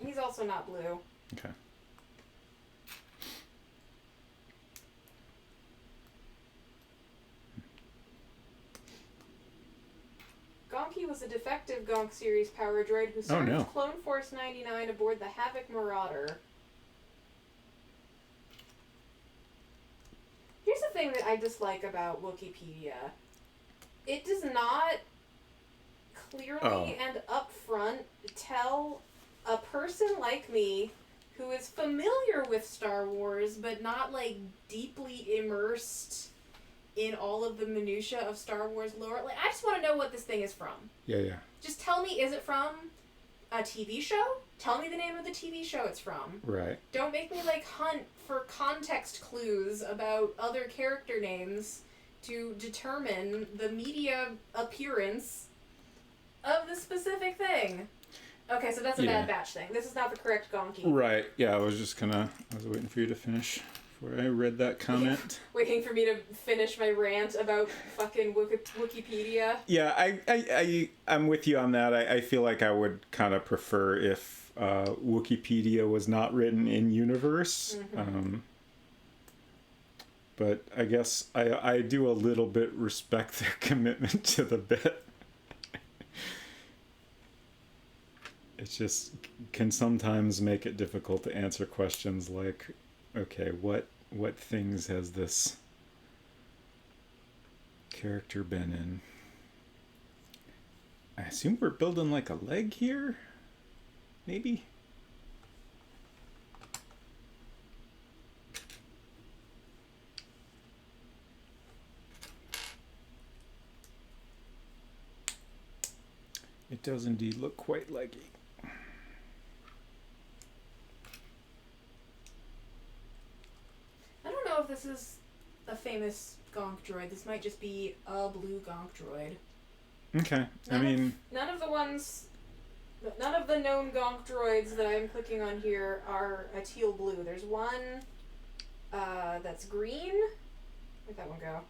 He's also not blue. Okay. Gonky was a defective Gonk series power droid who served Clone Force 99 aboard the Havoc Marauder. Here's the thing that I dislike about Wikipedia. It does not clearly and upfront tell a person like me who is familiar with Star Wars but not like deeply immersed in all of the minutia of Star Wars lore. Like, I just want to know what this thing is from. Yeah. Just tell me, is it from a TV show? Tell me the name of the TV show it's from. Right. Don't make me, like, hunt for context clues about other character names to determine the media appearance of the specific thing. Okay, so that's a Bad Batch thing. This is not the correct Gonky. Right. Yeah, I was waiting for you to finish before I read that comment. Waiting for me to finish my rant about fucking Wikipedia. Yeah, I'm with you on that. I feel like I would kind of prefer if Wikipedia was not written in universe. Mm-hmm. But I guess I do a little bit respect their commitment to the bit. It just can sometimes make it difficult to answer questions like, okay, what things has this character been in? I assume we're building like a leg here? Maybe? It does indeed look quite leggy. I don't know if this is a famous gonk droid. This might just be a blue gonk droid. Okay, None of the known gonk droids that I'm clicking on here are a teal blue. There's one that's green. Where'd that one go?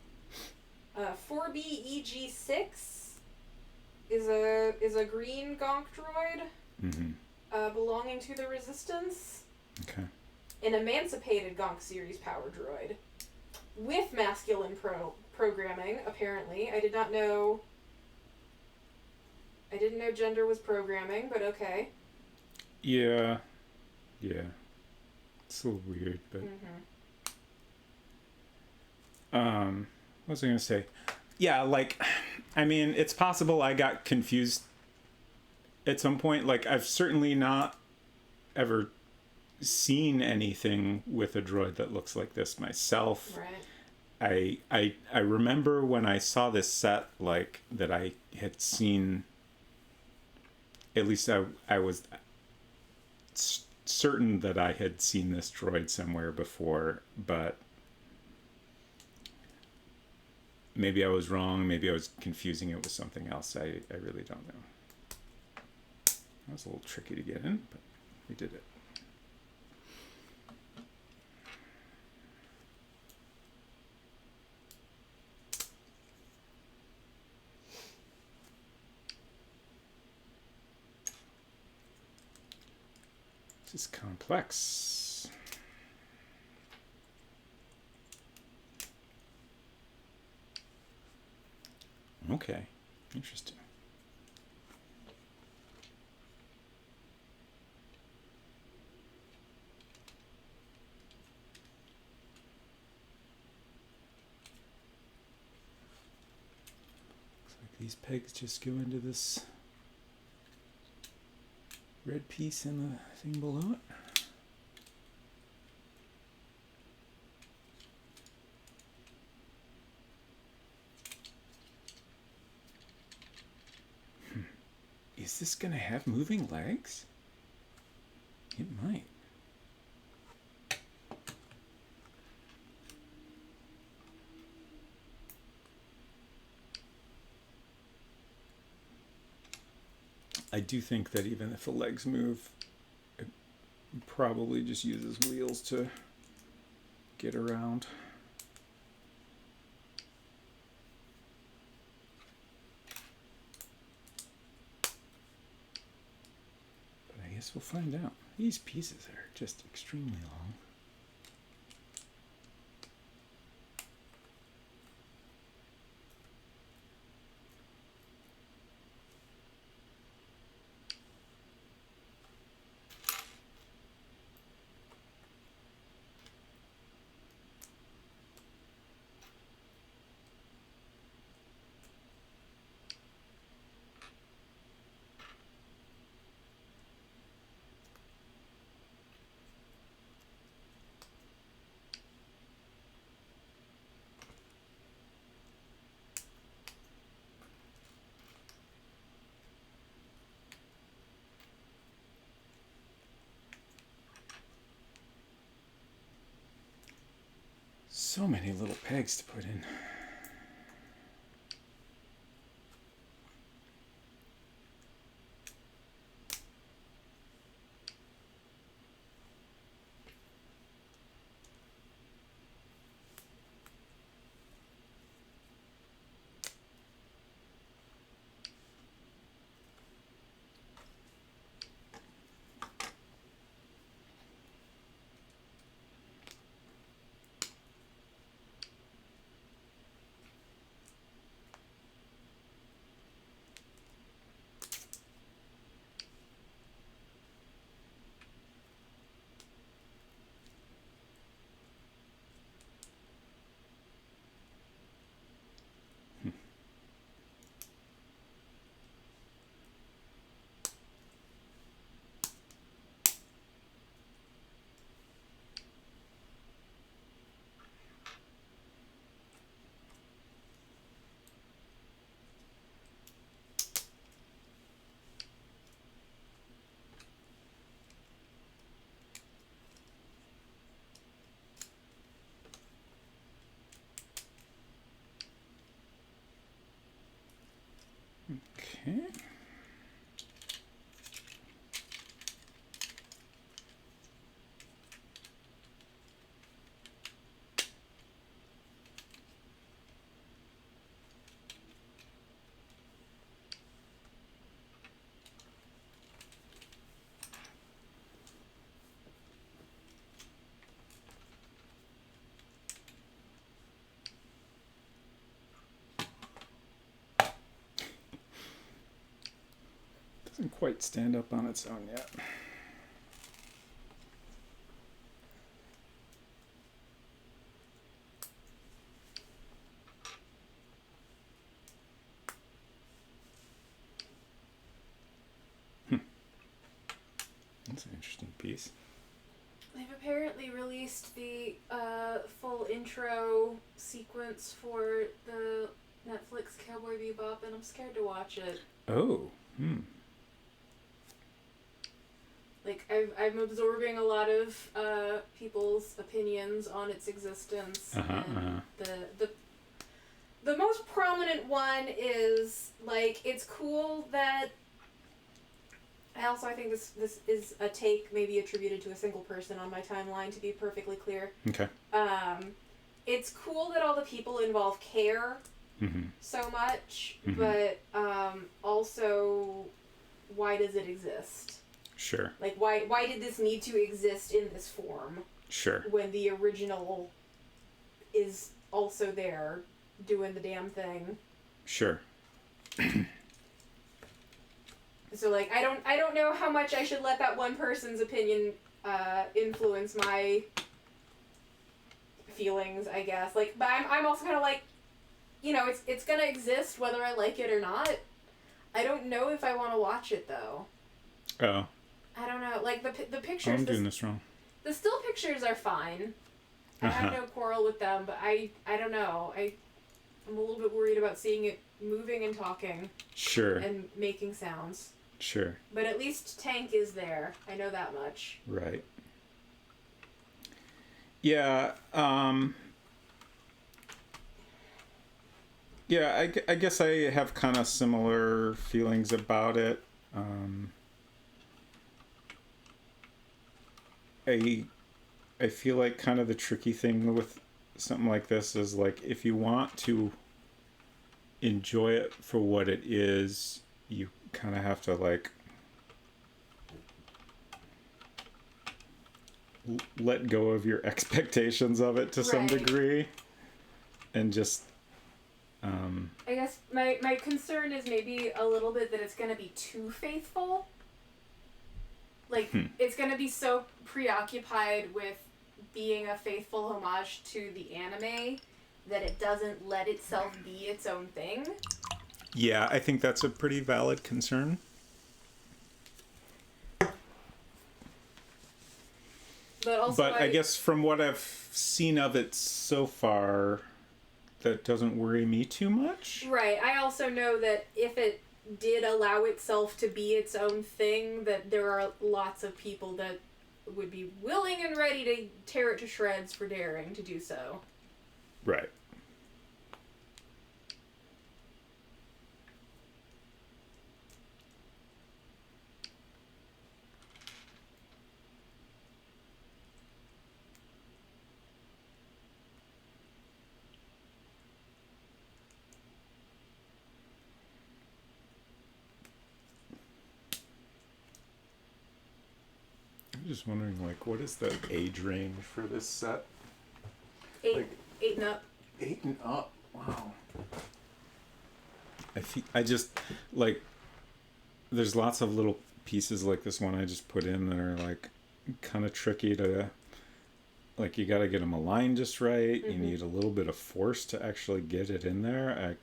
4B EG6 is a green gonk droid. Mm-hmm. belonging to the Resistance. Okay. An emancipated gonk series power droid. With masculine programming, apparently. I didn't know gender was programming, but okay. Yeah. Yeah. It's a little weird, but... What was I going to say? Yeah, like, I mean, it's possible I got confused at some point. Like, I've certainly not ever seen anything with a droid that looks like this myself. Right. I remember when I saw this set, like, that I had seen, at least I was certain that I had seen this droid somewhere before, but maybe I was wrong, maybe I was confusing it with something else. I really don't know. That was a little tricky to get in, but we did it. This is complex. Okay, interesting. Looks like these pegs just go into this red piece in the thing below it. Is this gonna have moving legs? It might. I do think that even if the legs move, it probably just uses wheels to get around. But I guess we'll find out. These pieces are just extremely long. So many little pegs to put in. Doesn't quite stand up on its own yet. That's an interesting piece. They've apparently released the full intro sequence for the Netflix Cowboy Bebop, and I'm scared to watch it. Oh. Like, I'm absorbing a lot of people's opinions on its existence. And the most prominent one is, like, it's cool that... I think this is a take maybe attributed to a single person on my timeline, to be perfectly clear. Okay. It's cool that all the people involved care so much, but also, why does it exist? Sure. Like, why did this need to exist in this form? Sure. When the original is also there, doing the damn thing. Sure. So, like, I don't know how much I should let that one person's opinion influence my feelings, I guess. Like, but I'm also kind of like, you know, it's gonna exist whether I like it or not. I don't know if I want to watch it though. Oh. I don't know. Like the pictures. I'm doing this wrong. The still pictures are fine. I have no quarrel with them, but I don't know. I'm a little bit worried about seeing it moving and talking. Sure. And making sounds. Sure. But at least Tank is there. I know that much. Right. Yeah. Yeah, I guess I have kind of similar feelings about it. I feel like kind of the tricky thing with something like this is, like, if you want to enjoy it for what it is, you kind of have to, like, let go of your expectations of it to some degree, and just I guess my concern is maybe a little bit that it's going to be too faithful. Like, it's going to be so preoccupied with being a faithful homage to the anime that it doesn't let itself be its own thing. Yeah, I think that's a pretty valid concern. But I guess from what I've seen of it so far, that doesn't worry me too much. Right. I also know that if it did allow itself to be its own thing, that there are lots of people that would be willing and ready to tear it to shreds for daring to do so. Right. I'm just wondering, like, what is the age range for this set? 8 and up. 8 and up. Wow. I just, like, there's lots of little pieces like this one I just put in that are, like, kind of tricky to, like, you got to get them aligned just right. You need a little bit of force to actually get it in there.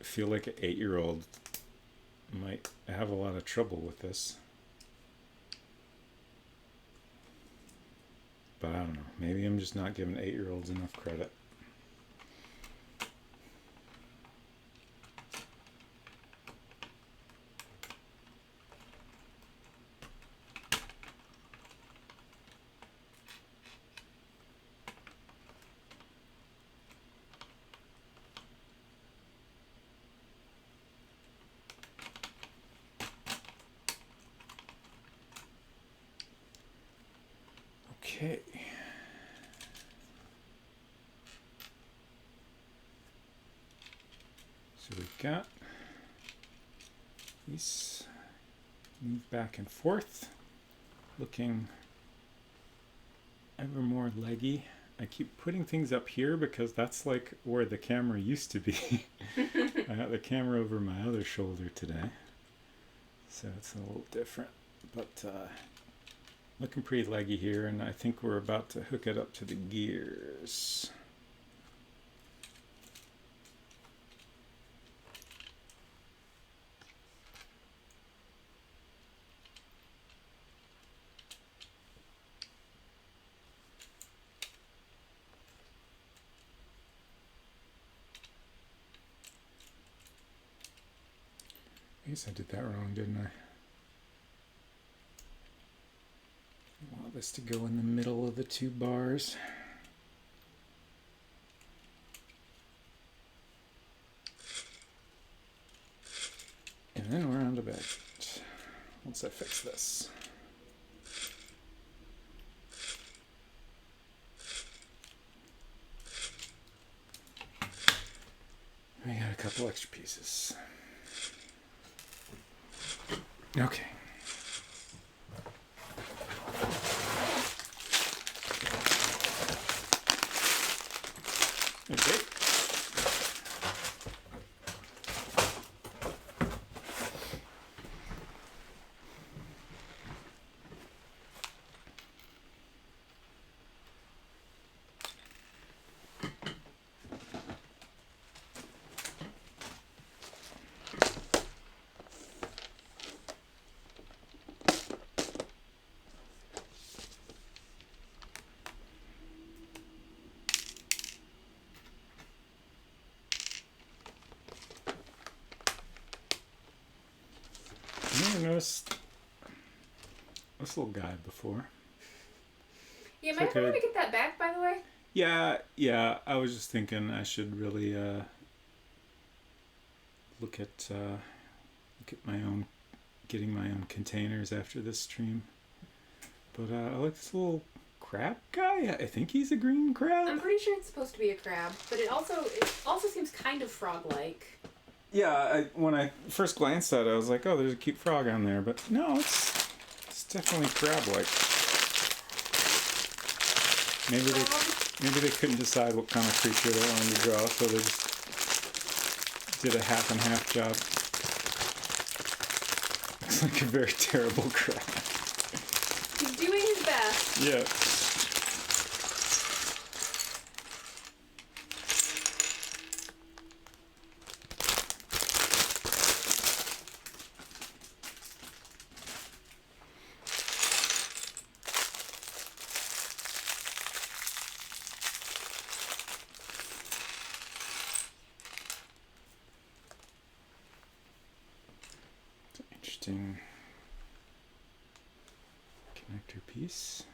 I feel like an 8-year-old might have a lot of trouble with this. But I don't know. Maybe I'm just not giving 8-year-olds enough credit. Okay. So we've got these move back and forth, looking ever more leggy. I keep putting things up here because that's like where the camera used to be. I got the camera over my other shoulder today. So it's a little different, but looking pretty leggy here, and I think we're about to hook it up to the gears. I guess I did that wrong, didn't I? I want this to go in the middle of the two bars. And then around a bit, once I fix this. I got a couple extra pieces. Okay. Okay. I never noticed this little guy before. Yeah, It's might like I want to get that back, by the way? Yeah. I was just thinking I should really look at my own, getting my own containers after this stream. But I like this little crab guy. I think he's a green crab. I'm pretty sure it's supposed to be a crab, but it also seems kind of frog-like. Yeah, when I first glanced at it, I was like, oh, there's a cute frog on there. But no, it's definitely crab-like. Maybe they couldn't decide what kind of creature they wanted to draw, so they just did a half and half job. Looks like a very terrible crab. He's doing his best. Yeah. Interesting connector piece.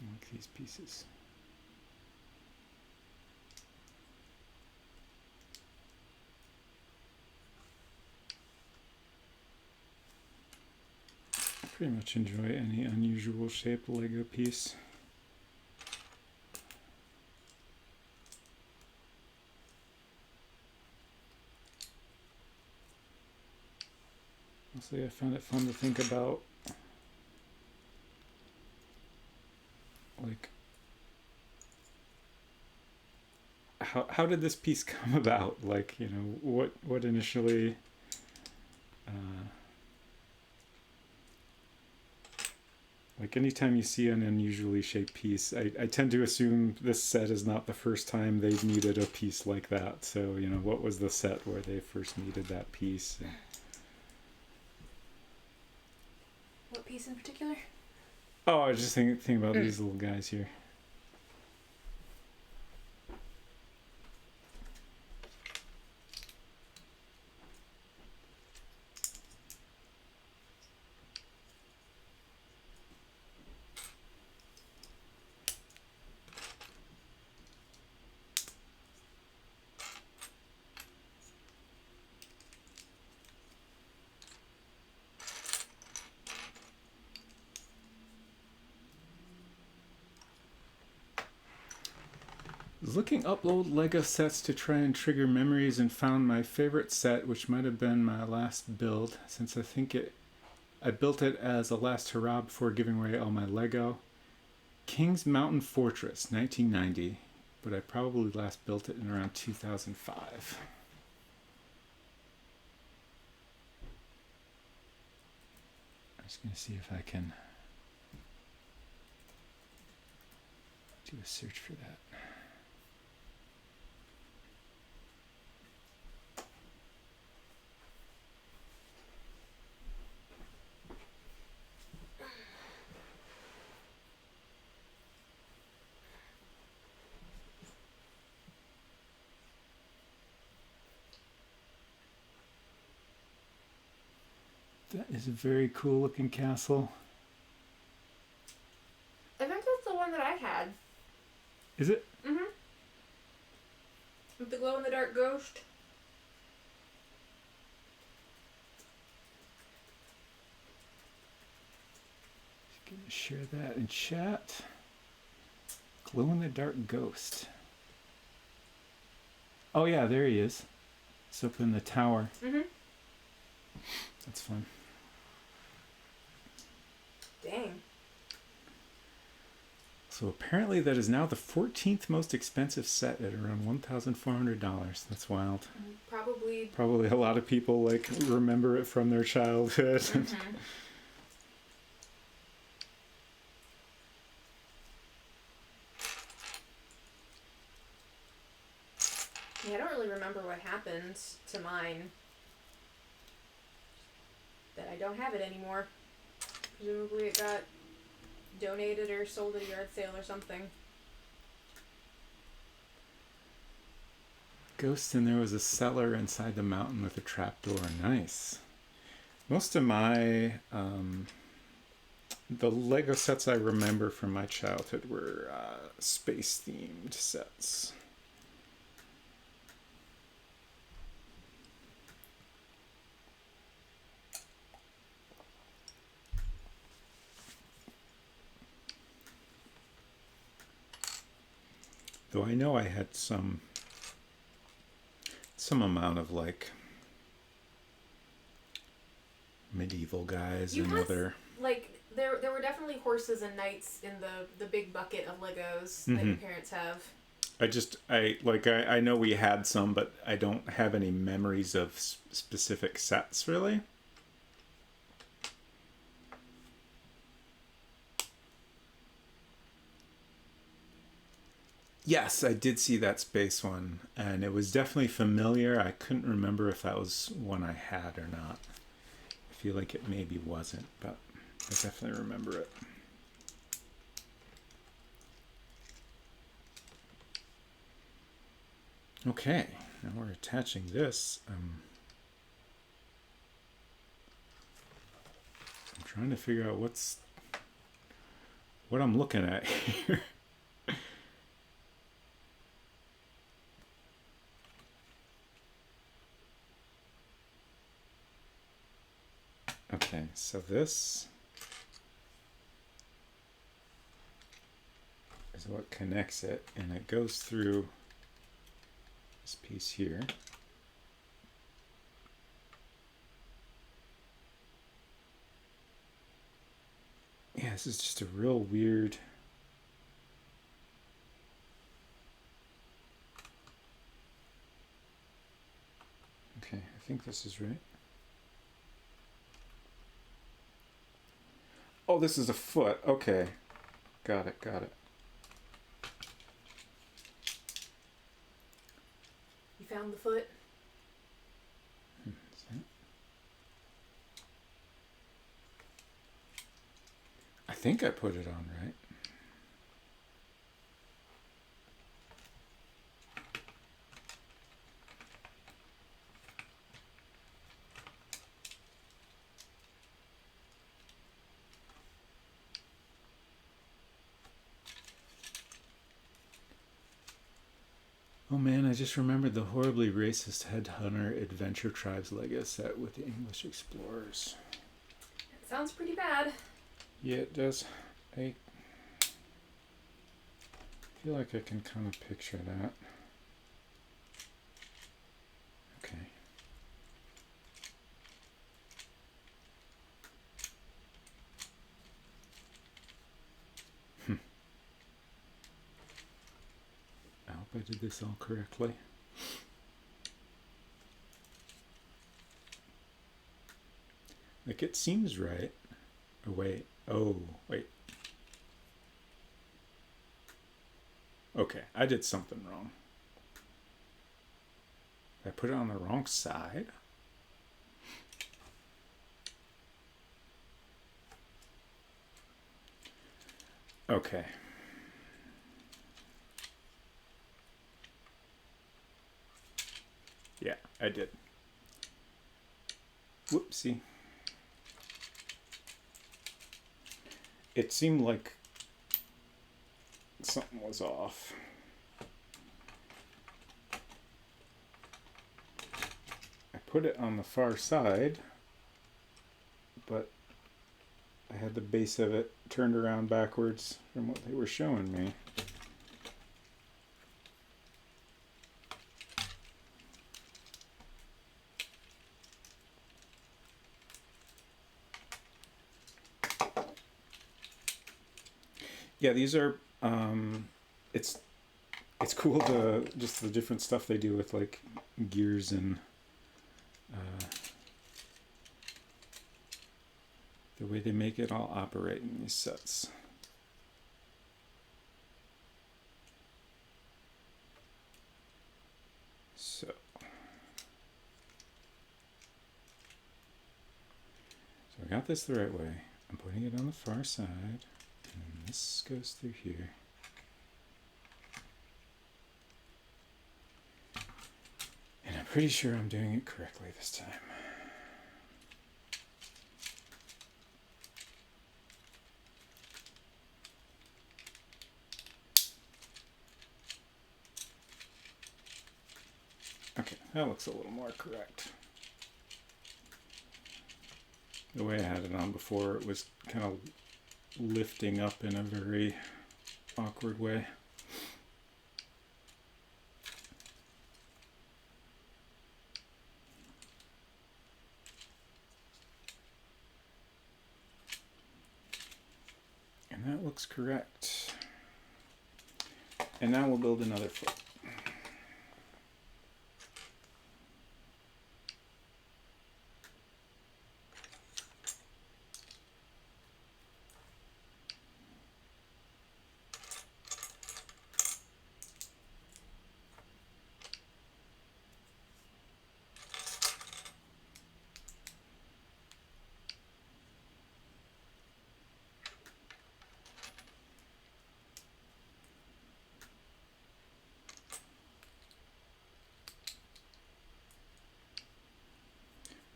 I like these pieces. I pretty much enjoy any unusual shaped Lego piece. Mostly I found it fun to think about, like, how did this piece come about? Like, you know, what initially like anytime you see an unusually shaped piece, I tend to assume this set is not the first time they've needed a piece like that. So, you know, what was the set where they first needed that piece? What piece in particular? Oh, I was just thinking about these little guys here. Was looking up old Lego sets to try and trigger memories and found my favorite set, which might have been my last build, since I built it as a last hurrah before giving away all my Lego. King's Mountain Fortress, 1990, but I probably last built it in around 2005. I'm just going to see if I can do a search for that. That is a very cool looking castle. I think that's the one that I had. Is it? Mm-hmm. With the glow-in-the-dark ghost. Just gonna share that in chat. Glow in the dark ghost. Oh yeah, there he is. It's up in the tower. Mm-hmm. That's fun. Dang. So apparently that is now the 14th most expensive set at around $1,400. That's wild. Probably A lot of people like remember it from their childhood. Mm-hmm. Yeah, I don't really remember what happened to mine. That I don't have it anymore. Presumably it got donated or sold at a yard sale or something. Ghost, and there was a cellar inside the mountain with a trapdoor. Nice. Most of my the Lego sets I remember from my childhood were space themed sets. Though I know I had some amount of like medieval guys You and had other. Like there were definitely horses and knights in the big bucket of Legos that your parents have. I know we had some, but I don't have any memories of specific sets really. Yes, I did see that space one, and it was definitely familiar. I couldn't remember if that was one I had or not. I feel like it maybe wasn't, but I definitely remember it. Okay, now we're attaching this. I'm trying to figure out what I'm looking at here. Okay, so this is what connects it, and it goes through this piece here. Yeah, this is just a real weird. Okay, I think this is right. Oh, this is a foot. Okay. Got it. You found the foot? I think I put it on right. Oh man, I just remembered the horribly racist Headhunter Adventure Tribes Lego set with the English explorers. It sounds pretty bad. Yeah, it does. I feel like I can kind of picture that. Okay. I hope I did this all correctly. Like, it seems right. Oh, wait. Oh, wait. Okay, I did something wrong. Did I put it on the wrong side? Okay. Yeah, I did. Whoopsie. It seemed like something was off. I put it on the far side, but I had the base of it turned around backwards from what they were showing me. Yeah, these are it's cool to just the different stuff they do with like gears and the way they make it all operate in these sets. So I got this the right way. I'm putting it on the far side, and this goes through here. And I'm pretty sure I'm doing it correctly this time. Okay, that looks a little more correct. The way I had it on before, it was kind of lifting up in a very awkward way. And that looks correct. And now we'll build another foot.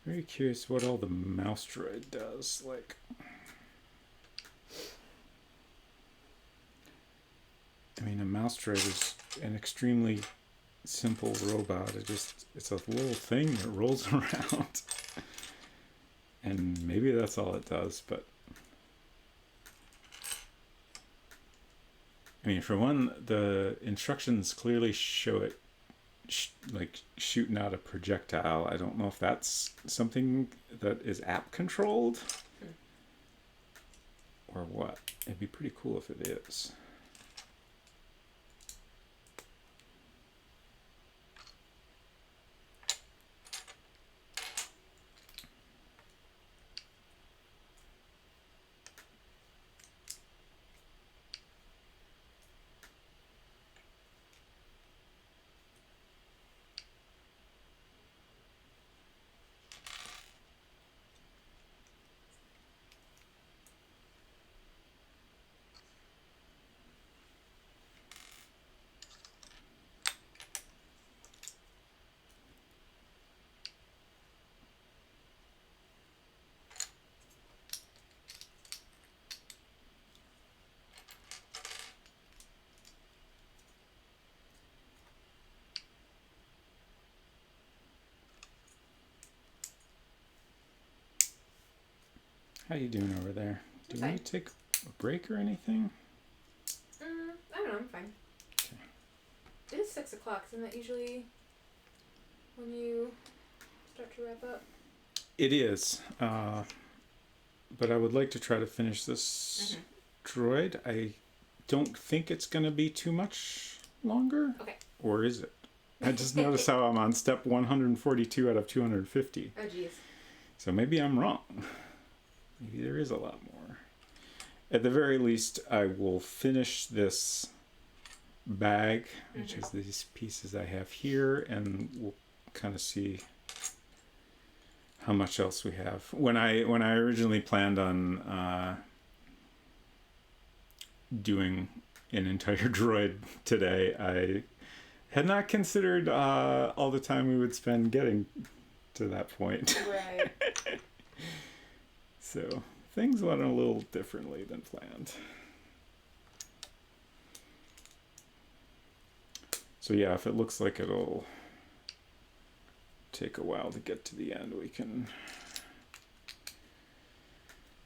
Very curious what all the mouse droid does. Like, I mean, a mouse droid is an extremely simple robot. It's a little thing that rolls around. And maybe that's all it does, but I mean, for one, the instructions clearly show it like shooting out a projectile. I don't know if that's something that is app controlled or what. It'd be pretty cool if it is. How you doing over there? Do you want to take a break or anything? I don't know, I'm fine. It is 6 o'clock. Isn't that usually when you start to wrap up? It is. But I would like to try to finish this droid. I don't think it's going to be too much longer. Okay. Or is it? I just noticed how I'm on step 142 out of 250. Oh, jeez. So maybe I'm wrong. Maybe there is a lot more. At the very least, I will finish this bag, which is these pieces I have here, and we'll kind of see how much else we have. When I originally planned on doing an entire droid today, I had not considered all the time we would spend getting to that point. Right. So things went a little differently than planned. So yeah, if it looks like it'll take a while to get to the end, we can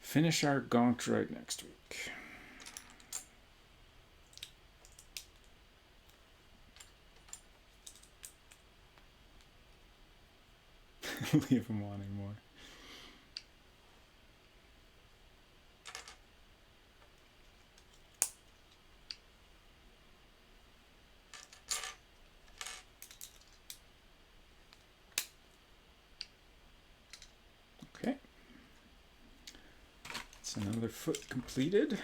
finish our gonk droid next week. Leave him wanting more. Okay. That's another foot completed.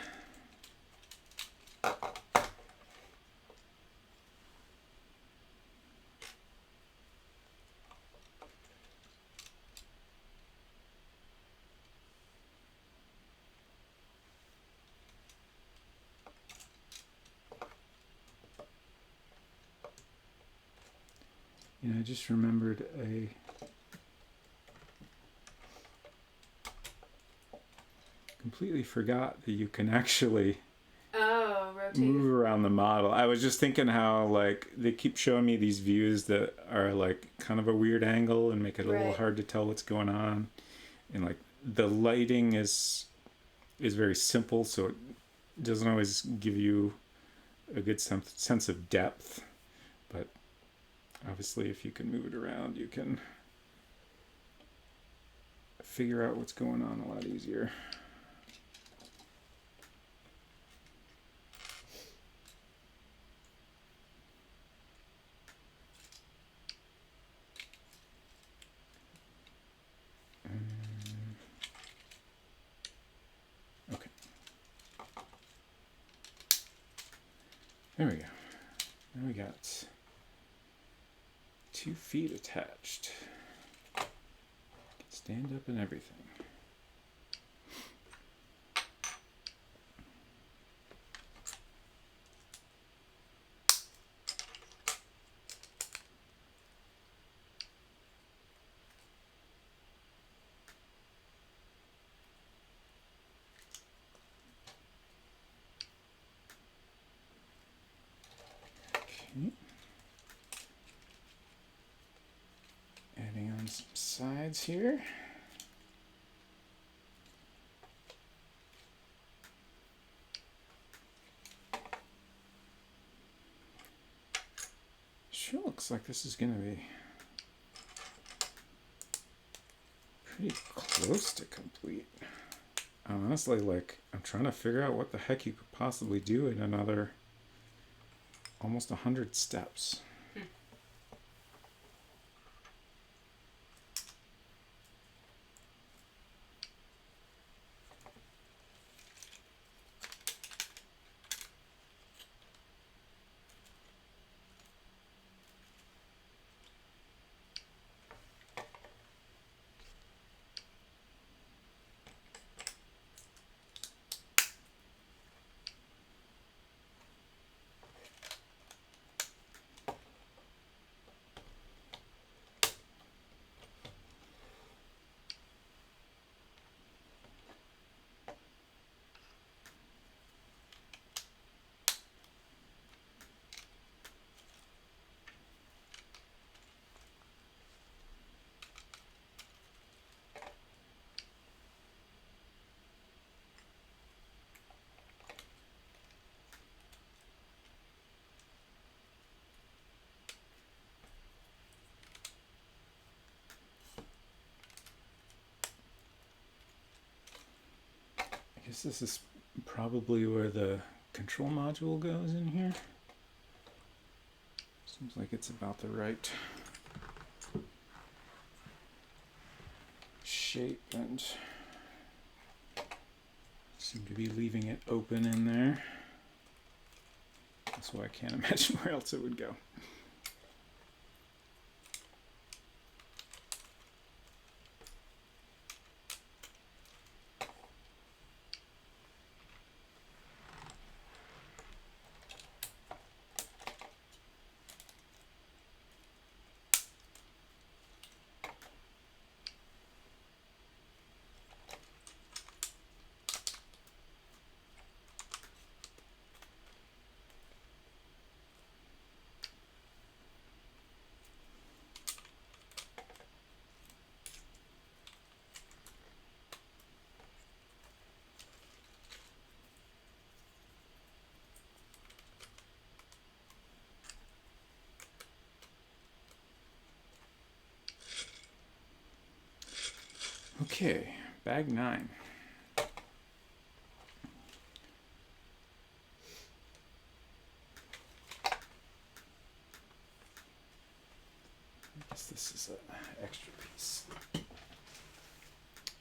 I just remembered completely forgot that you can actually rotate. move around the model. I was just thinking how like they keep showing me these views that are like kind of a weird angle and make it a little hard to tell what's going on. And like the lighting is very simple, so it doesn't always give you a good sense of depth. But obviously, if you can move it around, you can figure out what's going on a lot easier. Okay. There we go. Now we got 2 feet attached. Stand up and everything. Okay. Adding on some sides here. Sure looks like this is going to be pretty close to complete. Honestly, like, I'm trying to figure out what the heck you could possibly do in another almost 100 steps. guess this is probably where the control module goes in here. Seems like it's about the right shape, and seem to be leaving it open in there. So I can't imagine where else it would go. Okay, bag 9. I guess this is an extra piece.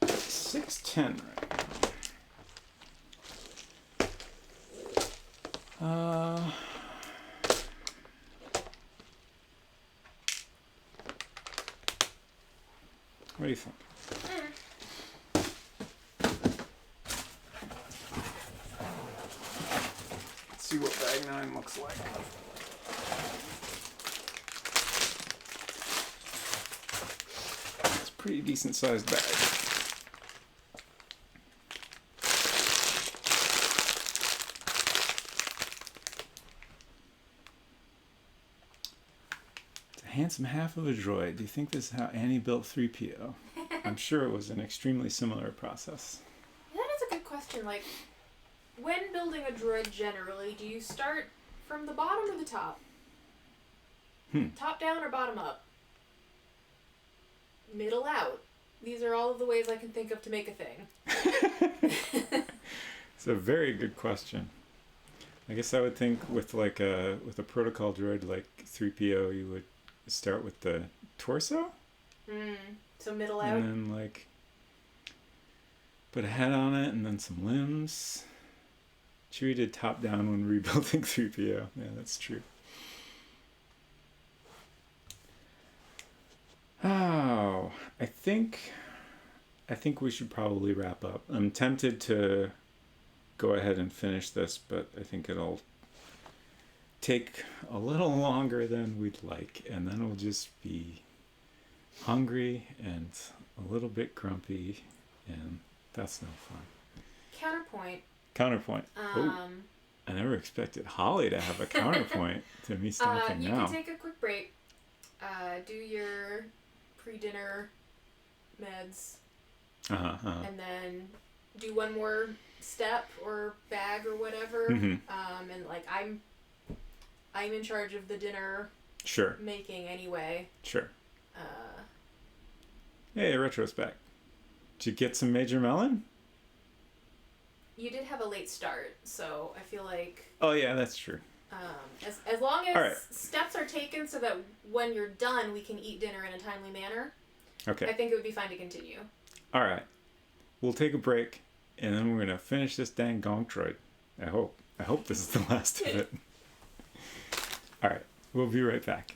610 right now. What do you think? Let's see what bag 9 looks like. It's a pretty decent sized bag. It's a handsome half of a droid. Do you think this is how Annie built 3PO? I'm sure it was an extremely similar process. That is a good question. Like, when building a droid generally, do you start from the bottom or the top? Top down or bottom up? Middle out. These are all of the ways I can think of to make a thing. It's a very good question. I guess I would think with a protocol droid like 3PO, you would start with the torso. So middle out. And then put a head on it, and then some limbs. Chewie did top down when rebuilding 3PO. Yeah, that's true. Oh, I think we should probably wrap up. I'm tempted to go ahead and finish this, but I think it'll take a little longer than we'd like, and then we'll just be hungry and a little bit grumpy, and that's no fun. Counterpoint. I never expected Holly to have a counterpoint to me stopping you now. can take a quick break. Do your pre-dinner meds. And then do one more step or bag or whatever. And I'm in charge of the dinner making anyway. Sure. Hey, retrospect. Did you get some Major Melon? You did have a late start, so I feel like... Oh, yeah, that's true. As long as steps are taken so that when you're done, we can eat dinner in a timely manner, okay. I think it would be fine to continue. All right. We'll take a break, and then we're going to finish this dang gonk droid. I hope this is the last of it. All right. We'll be right back.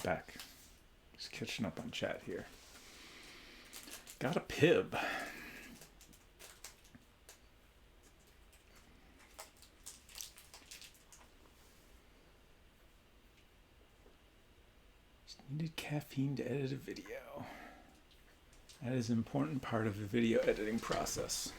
back. Just catching up on chat here. Got a Pib. Just needed caffeine to edit a video. That is an important part of the video editing process.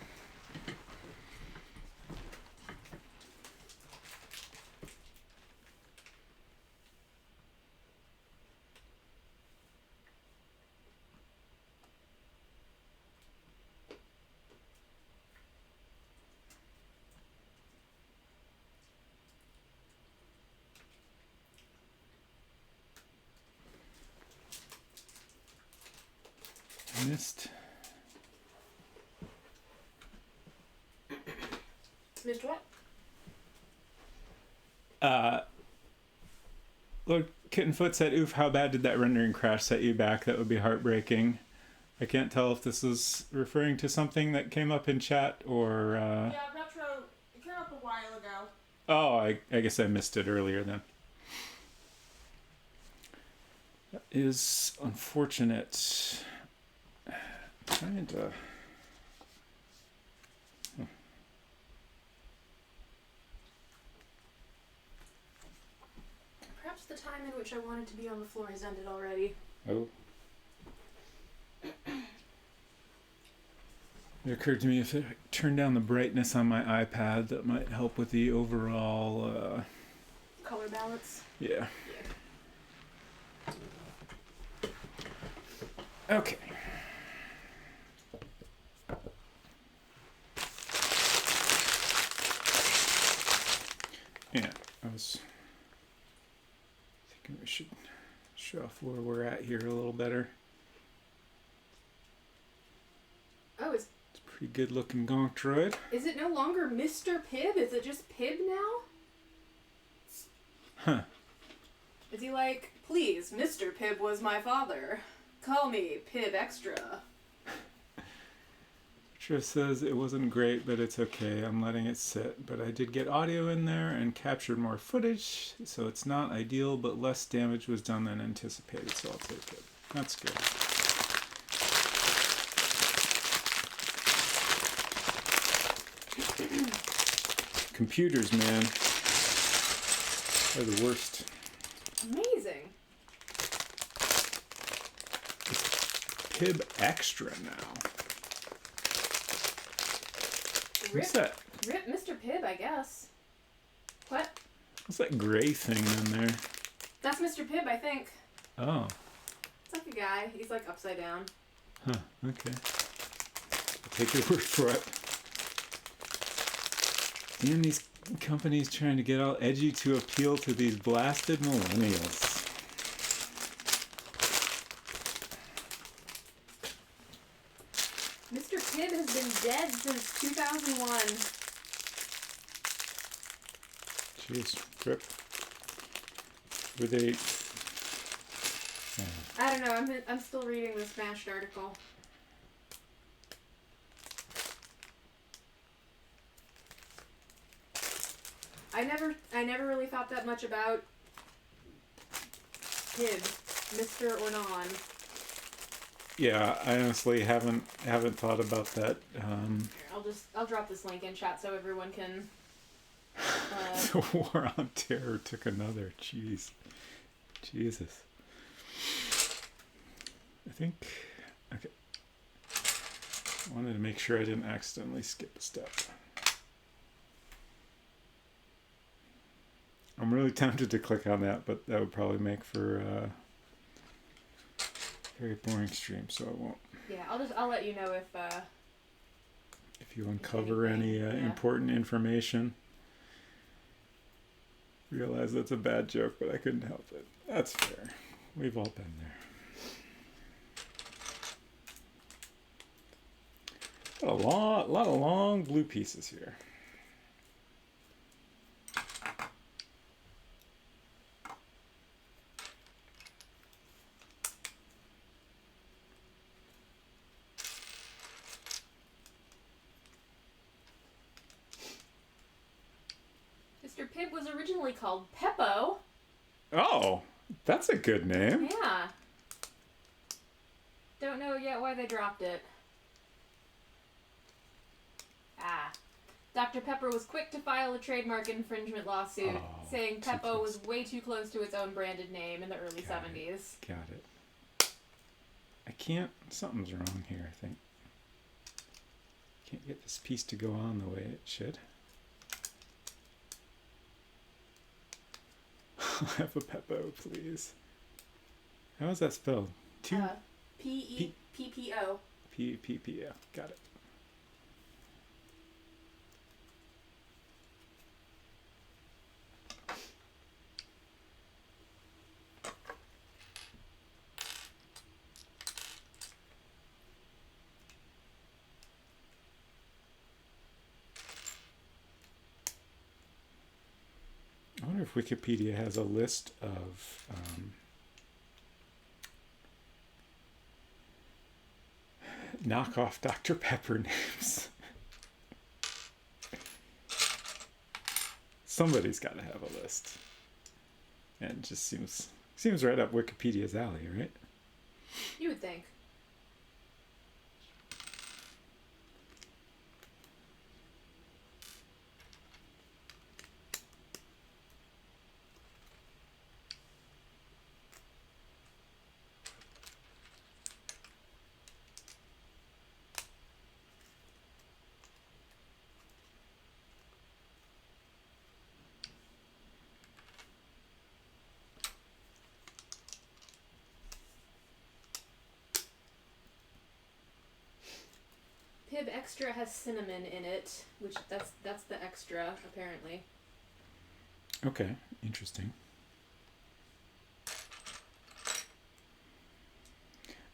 Missed. Missed what? Look, Kittenfoot said, oof, how bad did that rendering crash set you back? That would be heartbreaking. I can't tell if this is referring to something that came up in chat or... Yeah, Retro, it came up a while ago. Oh, I guess I missed it earlier then. That is unfortunate. Trying to... Perhaps the time in which I wanted to be on the floor has ended already. Oh. It occurred to me if I turn down the brightness on my iPad, that might help with the overall... Color balance? Yeah. Okay. Yeah, I was thinking we should show off where we're at here a little better. Oh, It's a pretty good looking gonk droid. is it no longer Mr. Pib? Is it just Pib now? Huh. Is he like, please, Mr. Pib was my father. Call me Pib Extra. Trish says it wasn't great, but it's okay. I'm letting it sit. But I did get audio in there and captured more footage, so it's not ideal, but less damage was done than anticipated, so I'll take it. That's good. Computers, man, are the worst. Amazing. Pib Extra now. What's that? Rip Mr. Pib, I guess. What? What's that gray thing in there? That's Mr. Pib, I think. Oh. It's like a guy. He's like upside down. Huh. Okay. I'll take your word for it. Damn, these companies trying to get all edgy to appeal to these blasted millennials. Mr. Pib has been dead since 2001. Jeez, rip. Were they... I don't know. I'm still reading the Smashed article. I never really thought that much about Pib, Mr. or non. Yeah, I honestly haven't thought about that. I'll drop this link in chat so everyone can. The War on Terror took another. Jeez. Jesus. I think... Okay. I wanted to make sure I didn't accidentally skip a step. I'm really tempted to click on that, but that would probably make for a very boring stream, so I won't. Yeah, I'll let you know if If you uncover any important information. Realize that's a bad joke, but I couldn't help it. That's fair. We've all been there. Got a lot of long blue pieces here. Mr. Pib was originally called Peppo. Oh, That's a good name. Yeah. Don't know yet why they dropped it. Ah. Dr. Pepper was quick to file a trademark infringement lawsuit, saying too Peppo close. was way too close to its own branded name in the early Got 70s. Got it. I can't. Something's wrong here, I think. Can't get this piece to go on the way it should. I'll have a Peppo, please. How is that spelled? P-E-P-P-O. P-P-P-O. Got it. I wonder if Wikipedia has a list of knockoff Dr. Pepper names. Somebody's got to have a list. And it just seems right up Wikipedia's alley, right? You would think. Pib Extra has cinnamon in it, which that's the extra, apparently. Okay, interesting.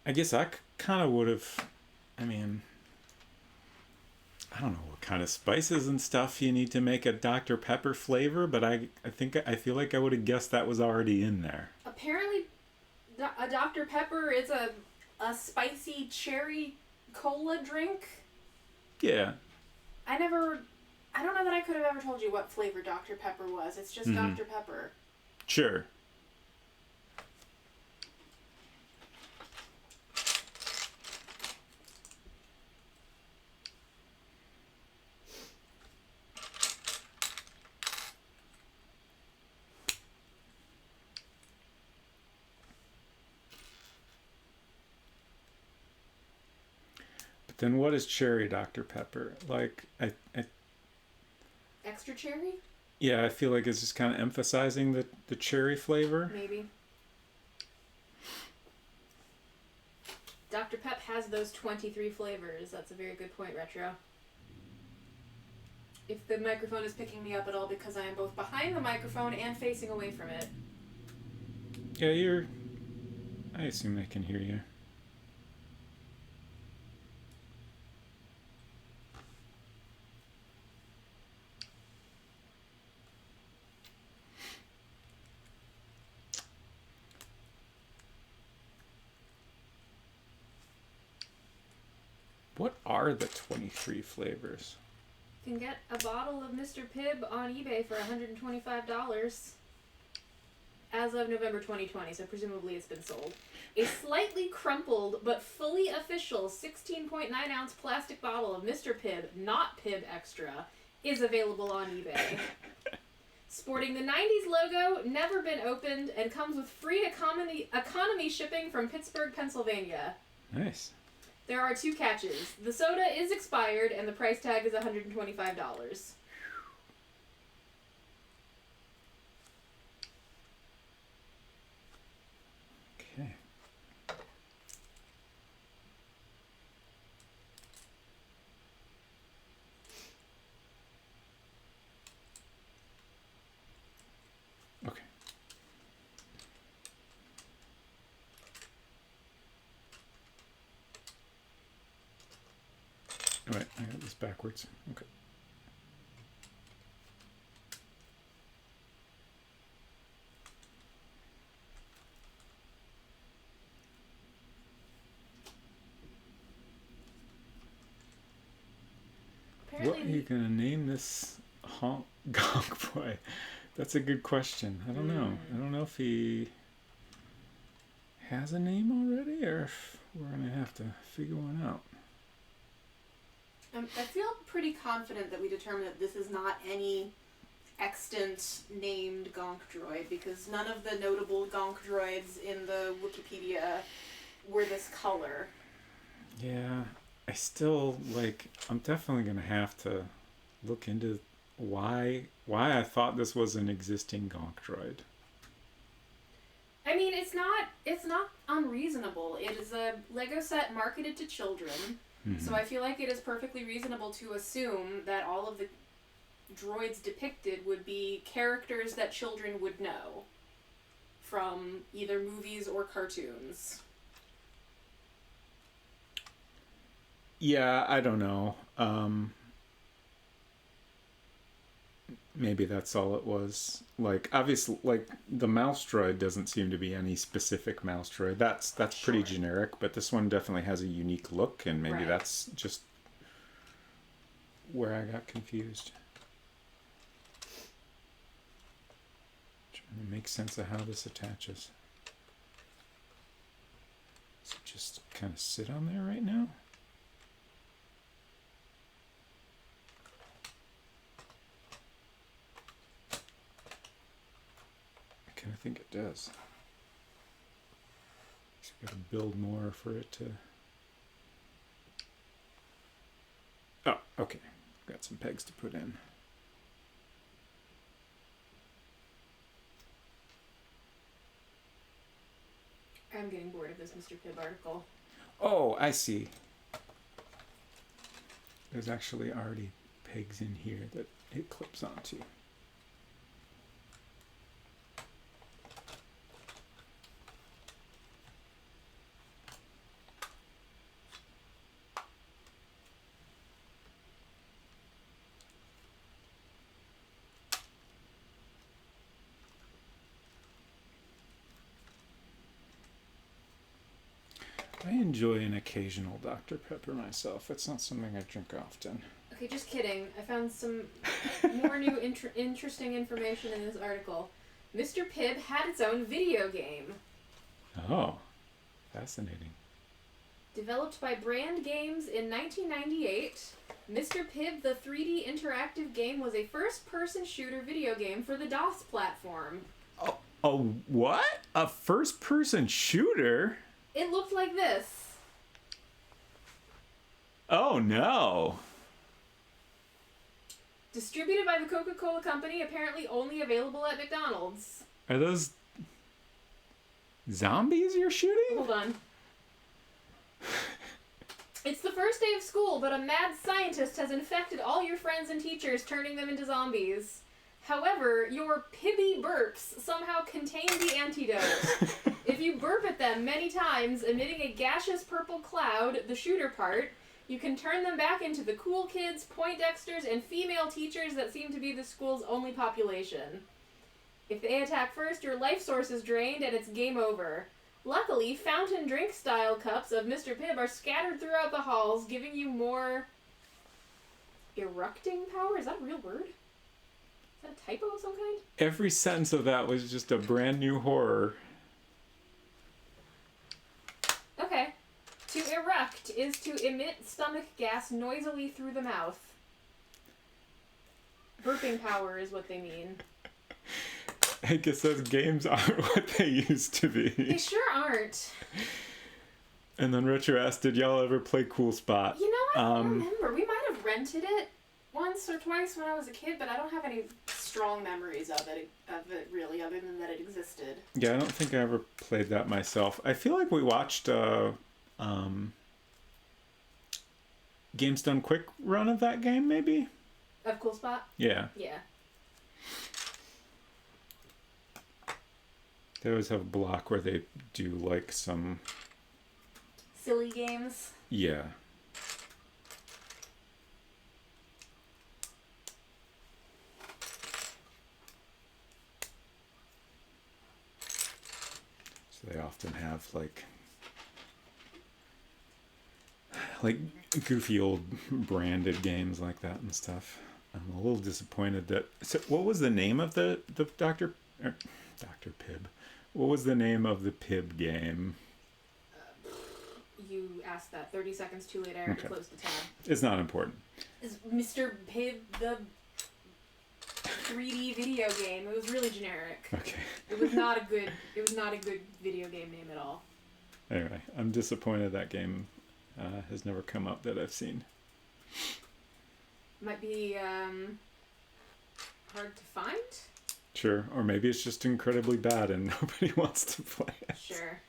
I guess I kind of would have, I mean, I don't know what kind of spices and stuff you need to make a Dr. Pepper flavor, but I feel like I would have guessed that was already in there. Apparently, a Dr. Pepper is a spicy cherry cola drink. Yeah. I don't know that I could have ever told you what flavor Dr. Pepper was. It's just Dr. Pepper. Sure. Then what is cherry Dr. Pepper? Like, I Extra cherry? yeah, I feel like it's just kind of emphasizing the cherry flavor. Maybe. Dr. Pep has those 23 flavors. That's a very good point, Retro. If the microphone is picking me up at all because I am both behind the microphone and facing away from it. Yeah, I assume I can hear you. What are the 23 flavors? You can get a bottle of Mr. Pibb on eBay for $125 as of November 2020, so presumably it's been sold. A slightly crumpled but fully official 16.9-ounce plastic bottle of Mr. Pibb, not Pibb Extra, is available on eBay. Sporting the 90s logo, never been opened, and comes with free economy shipping from Pittsburgh, Pennsylvania. Nice. There are 2 catches. The soda is expired, and the price tag is $125. Okay. Okay. All right, I got this backwards. Okay. Apparently, What are you gonna name this gonk boy? That's a good question. I don't know. I don't know if he. has a name already, or if we're gonna have to figure one out. I feel pretty confident that we determined that this is not any extant named gonk droid, because none of the notable gonk droids in the Wikipedia were this color. Yeah, I still I'm definitely gonna have to look into why I thought this was an existing gonk droid. I mean, it's not unreasonable. It is a Lego set marketed to children, so I feel like it is perfectly reasonable to assume that all of the droids depicted would be characters that children would know from either movies or cartoons. Yeah, I don't know. Maybe that's all it was. Obviously, the mouse droid doesn't seem to be any specific mouse droid. That's pretty generic, but this one definitely has a unique look, and maybe that's just where I got confused. Trying to make sense of how this attaches. Does it just kind of sit on there right now? I think it does. Just got to build more for it to... Oh, okay. Got some pegs to put in. I'm getting bored of this Mr. Pibb article. Oh, I see. There's actually already pegs in here that it clips onto. I enjoy an occasional Dr. Pepper myself. It's not something I drink often. Okay, just kidding. I found some more new interesting information in this article. Mr. Pibb had its own video game. Oh, fascinating. Developed by Brand Games in 1998, Mr. Pibb, the 3D interactive game, was a first-person shooter video game for the DOS platform. Oh, what? A first-person shooter? It looked like this. Oh, no. Distributed by the Coca-Cola Company, apparently only available at McDonald's. Are those zombies you're shooting? Hold on. It's the first day of school, but a mad scientist has infected all your friends and teachers, turning them into zombies. However, your Pibby burps somehow contain the antidote. If you burp at them many times, emitting a gaseous purple cloud, the shooter part, you can turn them back into the cool kids, Poindexters, and female teachers that seem to be the school's only population. If they attack first, your life source is drained and it's game over. Luckily, fountain drink-style cups of Mr. Pibb are scattered throughout the halls, giving you more eructing power? Is that a real word? Is that a typo of some kind? Every sentence of that was just a brand new horror. Okay. To eruct is to emit stomach gas noisily through the mouth. Burping power is what they mean. I guess those games aren't what they used to be. They sure aren't. And then Retro asked, did y'all ever play Cool Spot? You know, I don't remember. We might have rented it once or twice when I was a kid, but I don't have any strong memories of it really, other than that it existed. Yeah, I don't think I ever played that myself. I feel like we watched Games Done Quick run of that game, maybe? Of Cool Spot? Yeah. Yeah. They always have a block where they do some... Silly games. Yeah. So they often have like goofy old branded games like that and stuff. I'm a little disappointed that... So what was the name of the Dr. Pibb? What was the name of the Pib game? You asked that 30 seconds too late. I already Okay. closed the tab. It's not important. Is Mr. Pib the 3D video game? It was really generic. Okay. It was not a good video game name at all. Anyway, I'm disappointed that game has never come up that I've seen. Might be hard to find. Sure. Or maybe it's just incredibly bad and nobody wants to play it. Sure.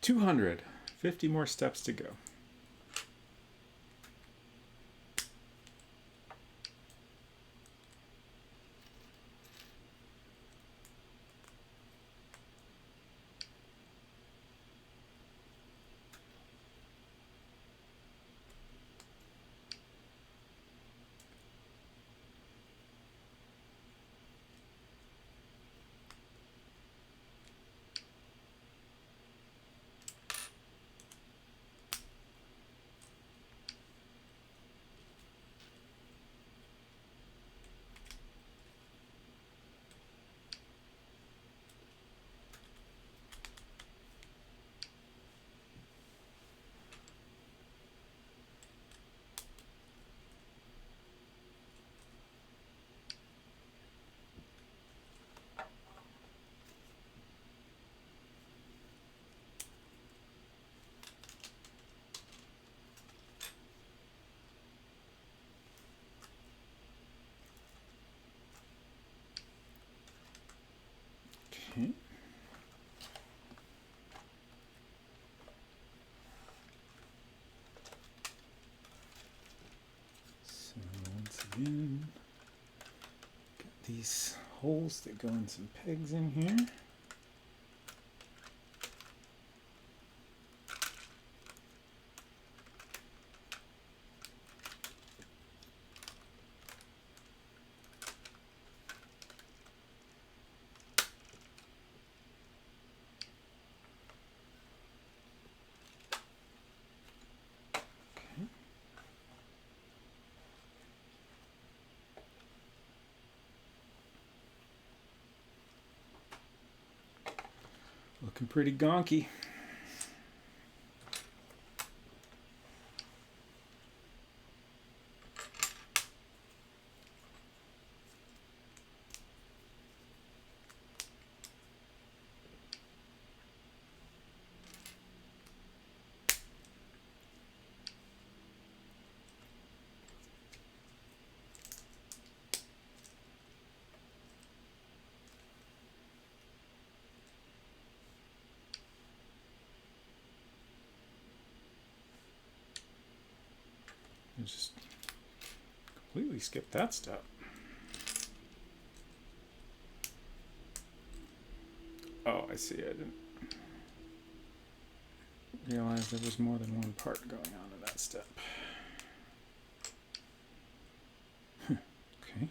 $250 more steps to go. Okay. So once again, got these holes that go in some pegs in here. Looking pretty gonky. I just completely skipped that step. Oh, I see. I didn't realize there was more than one part going on in that step. Okay.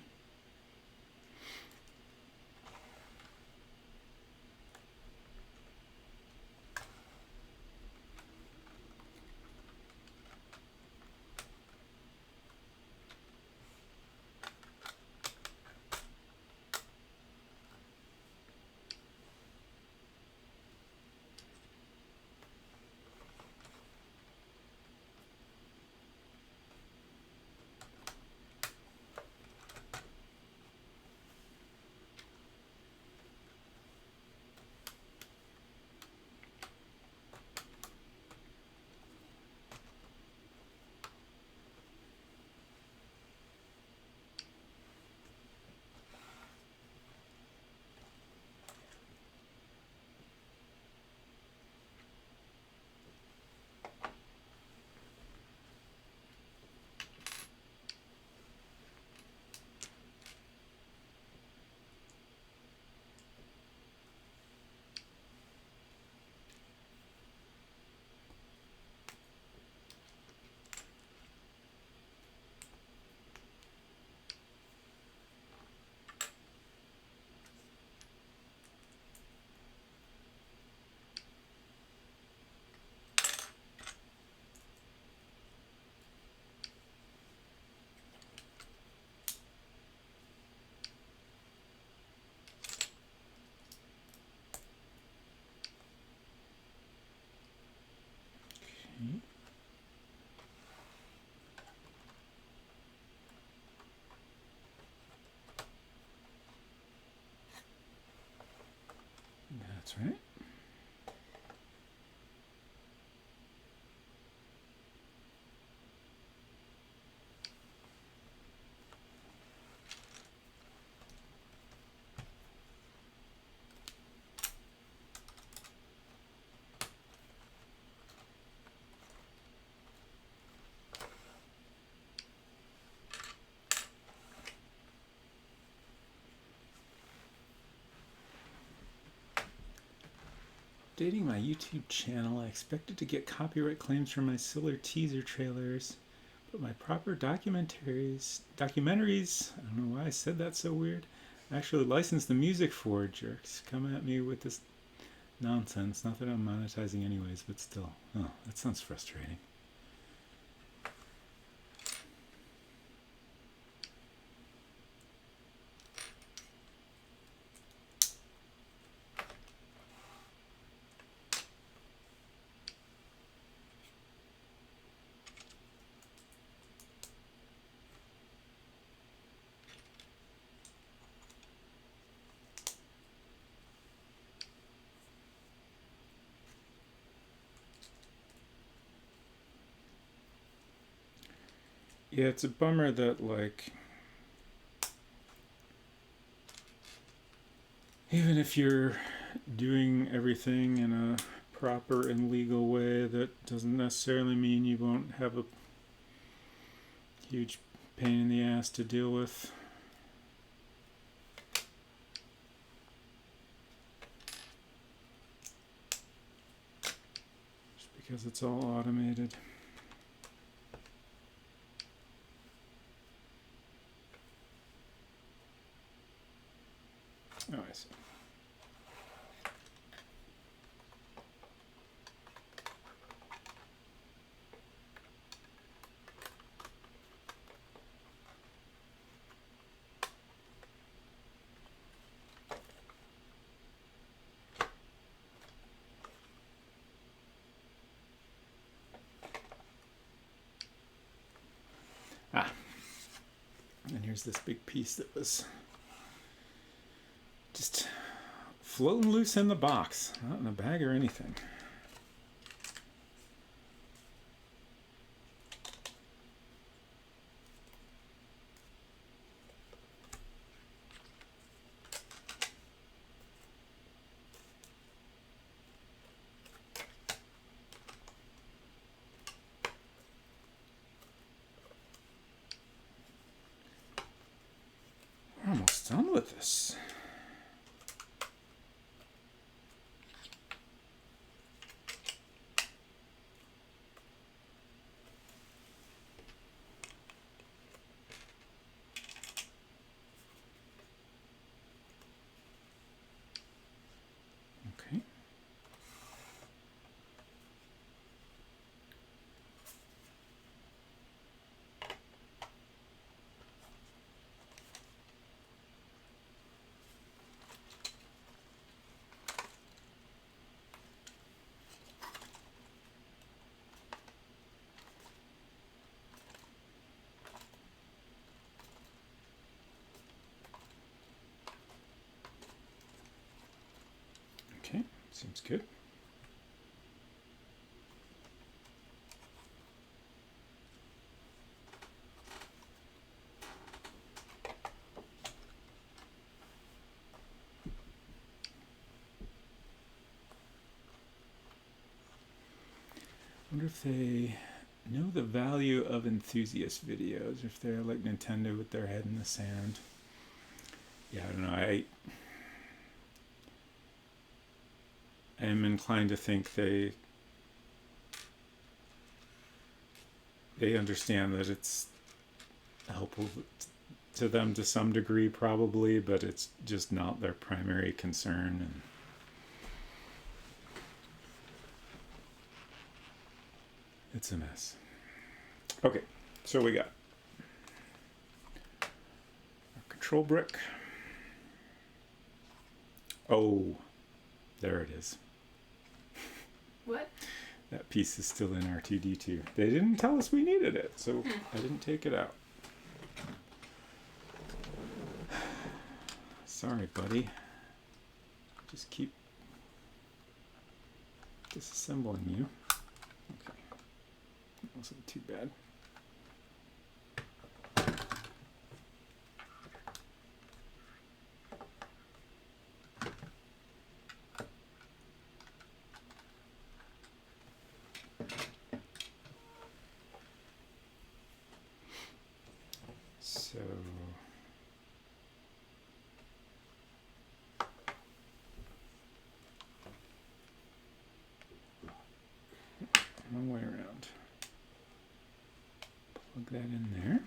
That's right. Updating my YouTube channel. I expected to get copyright claims from my Siller teaser trailers, but my proper documentaries, I don't know why I said that so weird, actually licensed the music for. Jerks come at me with this nonsense. Not that I'm monetizing anyways, but still. Oh, that sounds frustrating. Yeah, it's a bummer that, like, even if you're doing everything in a proper and legal way, that doesn't necessarily mean you won't have a huge pain in the ass to deal with. Just because it's all automated. Oh, I see. Ah, and here's this big piece that was just floating loose in the box, not in a bag or anything. We're almost done with this. Okay. Okay, seems good. I wonder if they know the value of enthusiast videos, if they're like Nintendo with their head in the sand. Yeah, I don't know. I am inclined to think they understand that it's helpful to them to some degree, probably, but it's just not their primary concern. And it's a mess. Okay, so we got our control brick. Oh, there it is. What? That piece is still in R2D2. They didn't tell us we needed it, so I didn't take it out. Sorry, buddy. Just keep disassembling you. Okay. That wasn't too bad. So long way around. Plug that in there.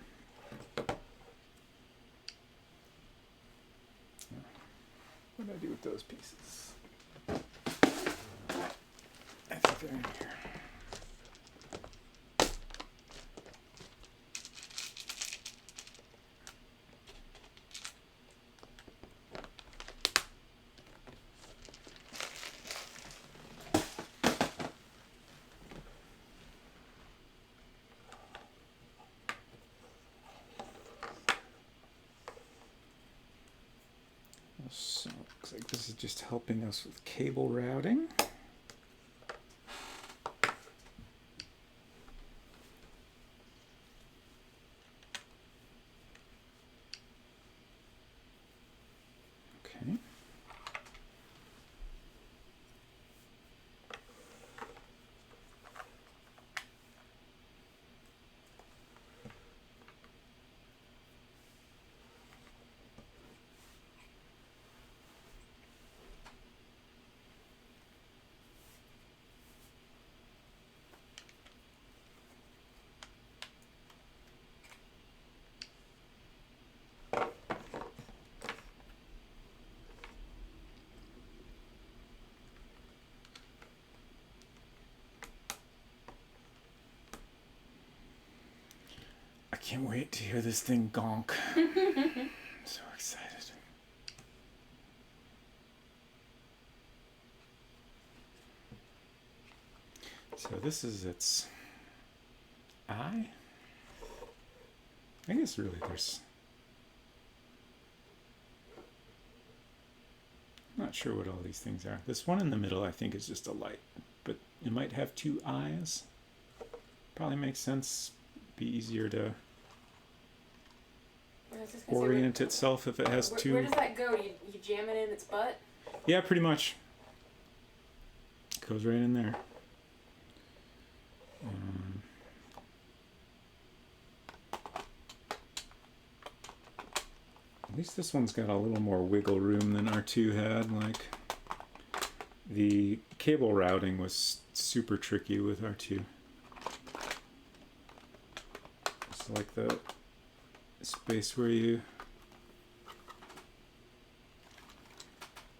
What did I do with those pieces? I think they're in here. So looks like this is just helping us with cable routing. Okay. I can't wait to hear this thing gonk. I'm so excited. So this is its eye. I guess really there's... I'm not sure what all these things are. This one in the middle I think is just a light, but it might have two eyes. Probably makes sense. Be easier to orient itself if it has two. Where does that go? You jam it in its butt? Yeah, pretty much. Goes right in there. At least this one's got a little more wiggle room than R2 had. Like, the cable routing was super tricky with R2. It's like the space where you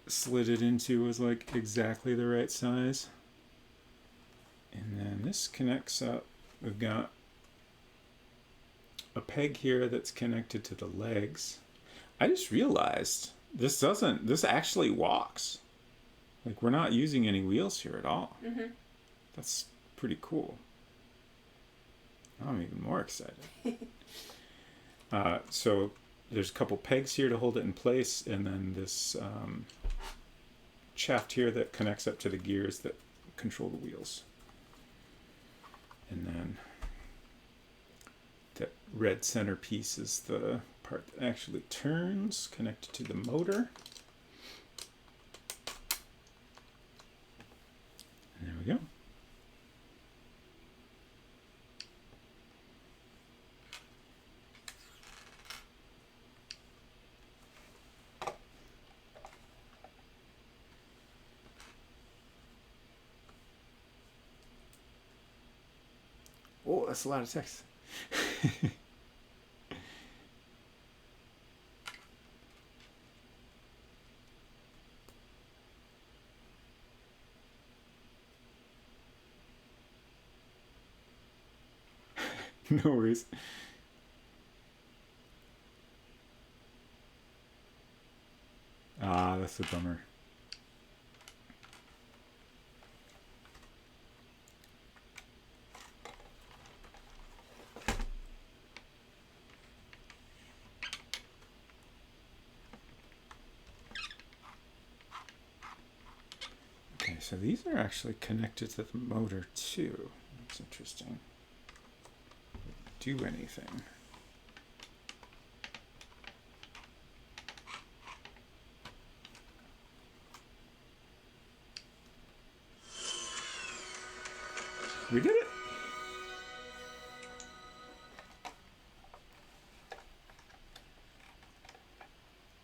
slid it into was like exactly the right size. And then this connects up. We've got a peg here that's connected to the legs. I just realized this actually walks. Like, we're not using any wheels here at all. Mm-hmm. That's pretty cool. I'm even more excited. So there's a couple pegs here to hold it in place, and then this shaft here that connects up to the gears that control the wheels. And then that red center piece is the part that actually turns, connected to the motor. And there we go. Oh, that's a lot of text. No worries. Ah, that's a bummer. So these are actually connected to the motor too. That's interesting. Do anything. We did it.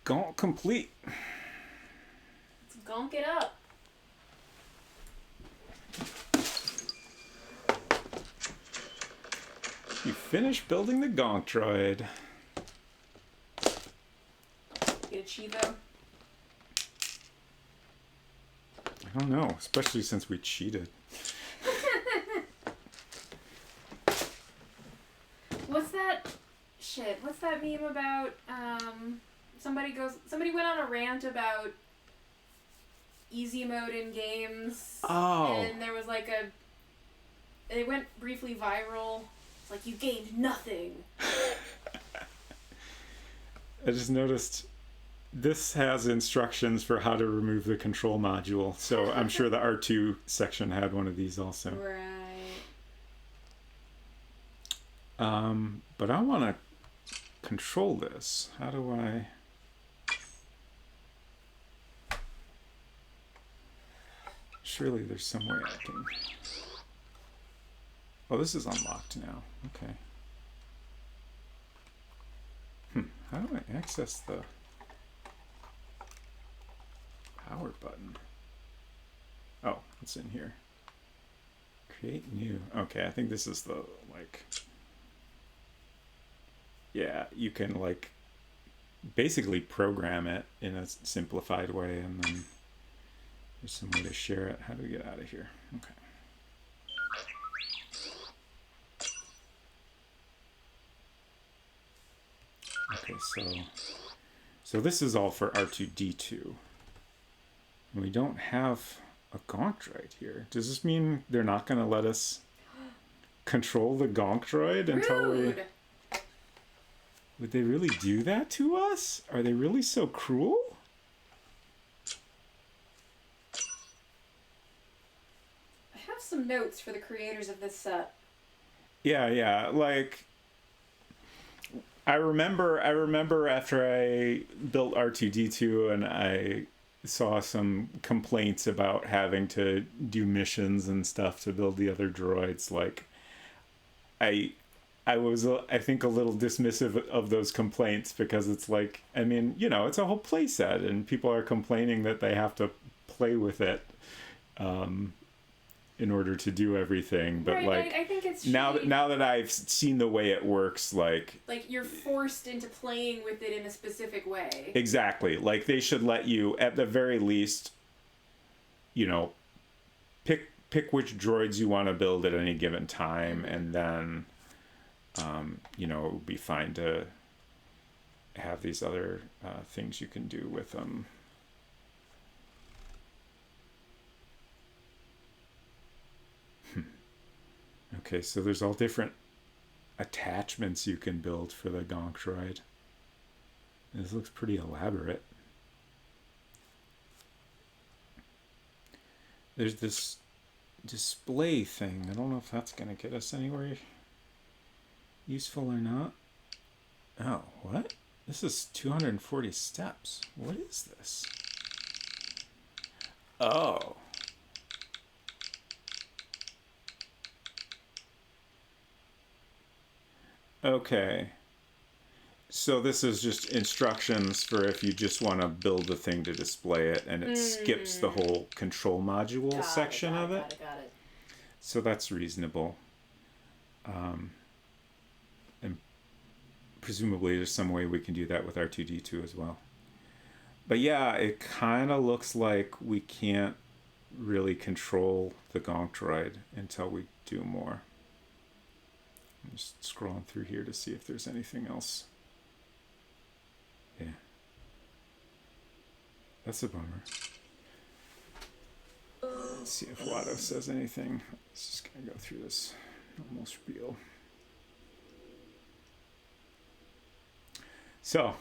Gonk complete. Let's gonk it up. You finished building the gonk droid. Get a Chivo. I don't know, especially since we cheated. What's that meme about? Somebody went on a rant about easy mode in games. Oh. And there was like it went briefly viral. It's like, you gained nothing. I just noticed this has instructions for how to remove the control module. So I'm sure the R2 section had one of these also. Right. But I want to control this. How do I... Surely there's some way I can... Oh, this is unlocked now. Okay. How do I access the power button? Oh, it's in here. Create new. Okay, I think this is the, like... Yeah, you can, like, basically program it in a simplified way, and then there's some way to share it. How do we get out of here? Okay. Okay, so this is all for R2-D2. And we don't have a gonk droid here. Does this mean they're not going to let us control the gonk droid until we... Would they really do that to us? Are they really so cruel? I have some notes for the creators of this set. Yeah, like... I remember after I built R2-D2 and I saw some complaints about having to do missions and stuff to build the other droids. Like, I was, I think, a little dismissive of those complaints because it's like, I mean, you know, it's a whole play set and people are complaining that they have to play with it in order to do everything. But, right, like, I think it's now that I've seen the way it works, like you're forced into playing with it in a specific way. Exactly. Like, they should let you, at the very least, you know, pick which droids you want to build at any given time, and then, you know, it would be fine to have these other things you can do with them. Okay, so there's all different attachments you can build for the gonk droid. This looks pretty elaborate. There's this display thing. I don't know if that's going to get us anywhere useful or not. Oh, what? This is 240 steps. What is this? Oh. Okay. So this is just instructions for if you just want to build a thing to display it, and it skips the whole control module section of it. Got it. So that's reasonable. And presumably there's some way we can do that with R2-D2 as well. But yeah, it kind of looks like we can't really control the gonk droid until we do more. I'm just scrolling through here to see if there's anything else. Yeah. That's a bummer. Let's see if Watto says anything. Let's just gonna go through this normal spiel. So,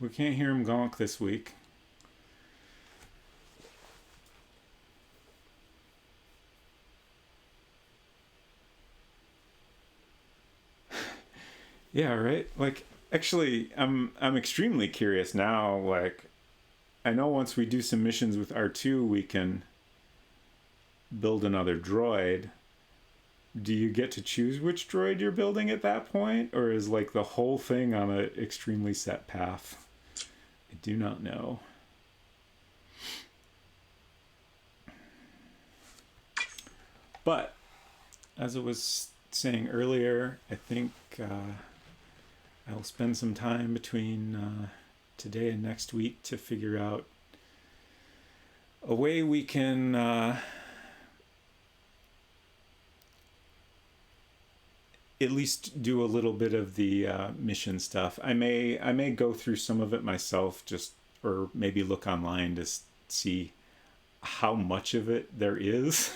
we can't hear him gonk this week. Yeah, right? Like, actually, I'm extremely curious now. Like, I know once we do some missions with R2, we can build another droid. Do you get to choose which droid you're building at that point? Or is, like, the whole thing on an extremely set path? I do not know. But, as I was saying earlier, I think I'll spend some time between today and next week to figure out a way we can at least do a little bit of the mission stuff. I may go through some of it myself, just or maybe look online to see how much of it there is.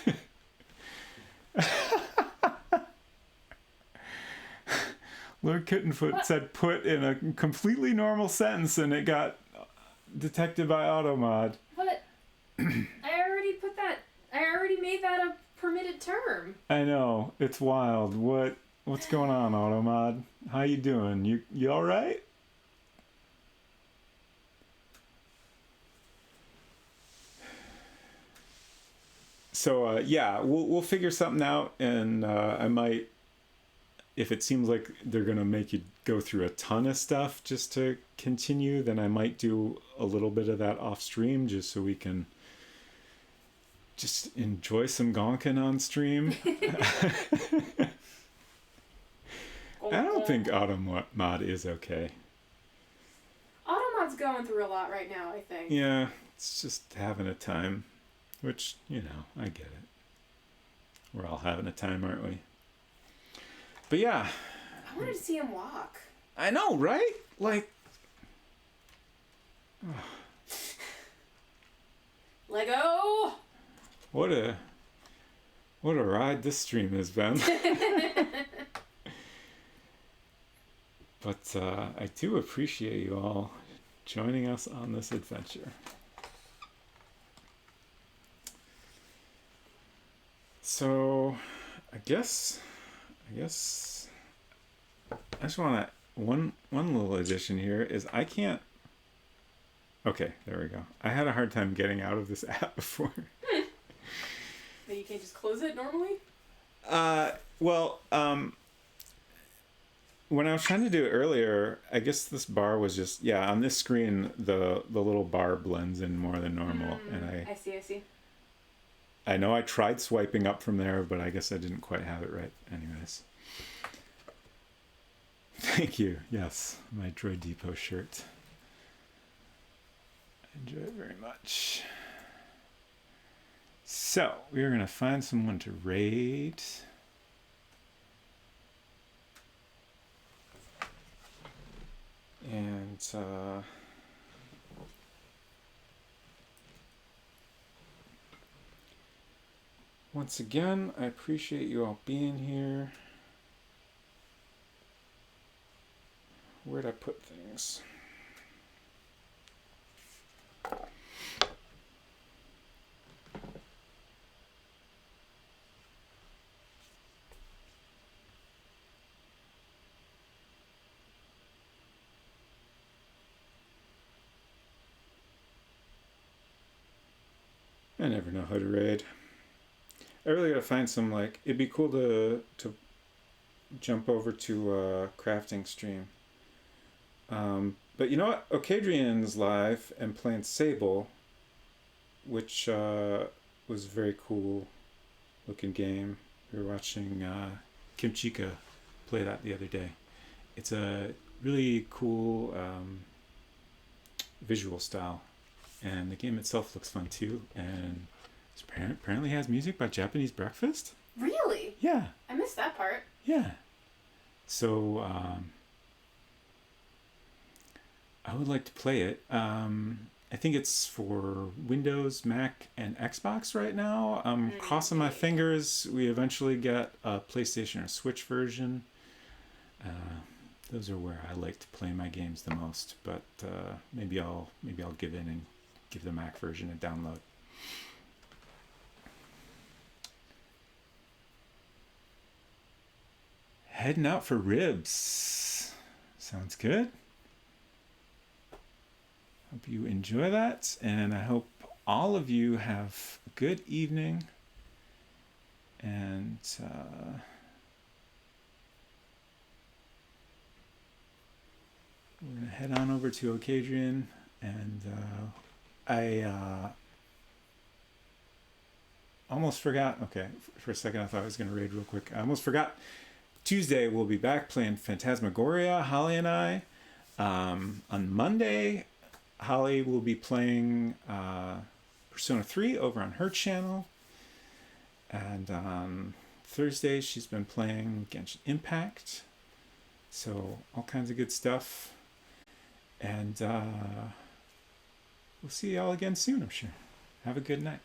Lord Kittenfoot said "put" in a completely normal sentence, and it got detected by Automod. But I already made that a permitted term. I know, it's wild. What's going on, Automod? How you doing? You all right? So yeah, we'll figure something out, and I might, if it seems like they're gonna make you go through a ton of stuff just to continue, then I might do a little bit of that off stream just so we can just enjoy some gonking on stream. I don't think Automod is okay. Automod's going through a lot right now, I think. Yeah, it's just having a time, which, I get it. We're all having a time, aren't we? But yeah. I wanted to see him walk. I know, right? Like... Lego! What a ride this stream has been. But I do appreciate you all joining us on this adventure. So, I guess I just want to one little addition here is I can't. Okay, there we go. I had a hard time getting out of this app before. But you can't just close it normally? When I was trying to do it earlier, I guess this bar was just, on this screen, the little bar blends in more than normal. And I see. I know I tried swiping up from there, but I guess I didn't quite have it right. Anyways. Thank you. Yes, my Droid Depot shirt. I enjoy it very much. So, we are going to find someone to raid. And once again, I appreciate you all being here. Where'd I put things? I never know how to raid. I really gotta find some, it'd be cool to jump over to a crafting stream. But you know what? Ocadrian's live and playing Sable, which was a very cool looking game. We were watching Kim Chica play that the other day. It's a really cool visual style. And the game itself looks fun too, and apparently has music by Japanese Breakfast. Really? Yeah. I missed that part. Yeah. So I would like to play it. I think it's for Windows, Mac, and Xbox right now. I'm crossing my fingers we eventually get a PlayStation or Switch version. Those are where I like to play my games the most, but maybe I'll give in and give the Mac version a download. Heading out for ribs. Sounds good. Hope you enjoy that, and I hope all of you have a good evening. And we're gonna head on over to Ocadrian, and I almost forgot. Okay, for a second I thought I was gonna raid real quick. I almost forgot. Tuesday we'll be back playing Phantasmagoria, Holly and I. On Monday, Holly will be playing Persona 3 over on her channel. And on Thursday, she's been playing Genshin Impact. So all kinds of good stuff. And we'll see you all again soon, I'm sure. Have a good night.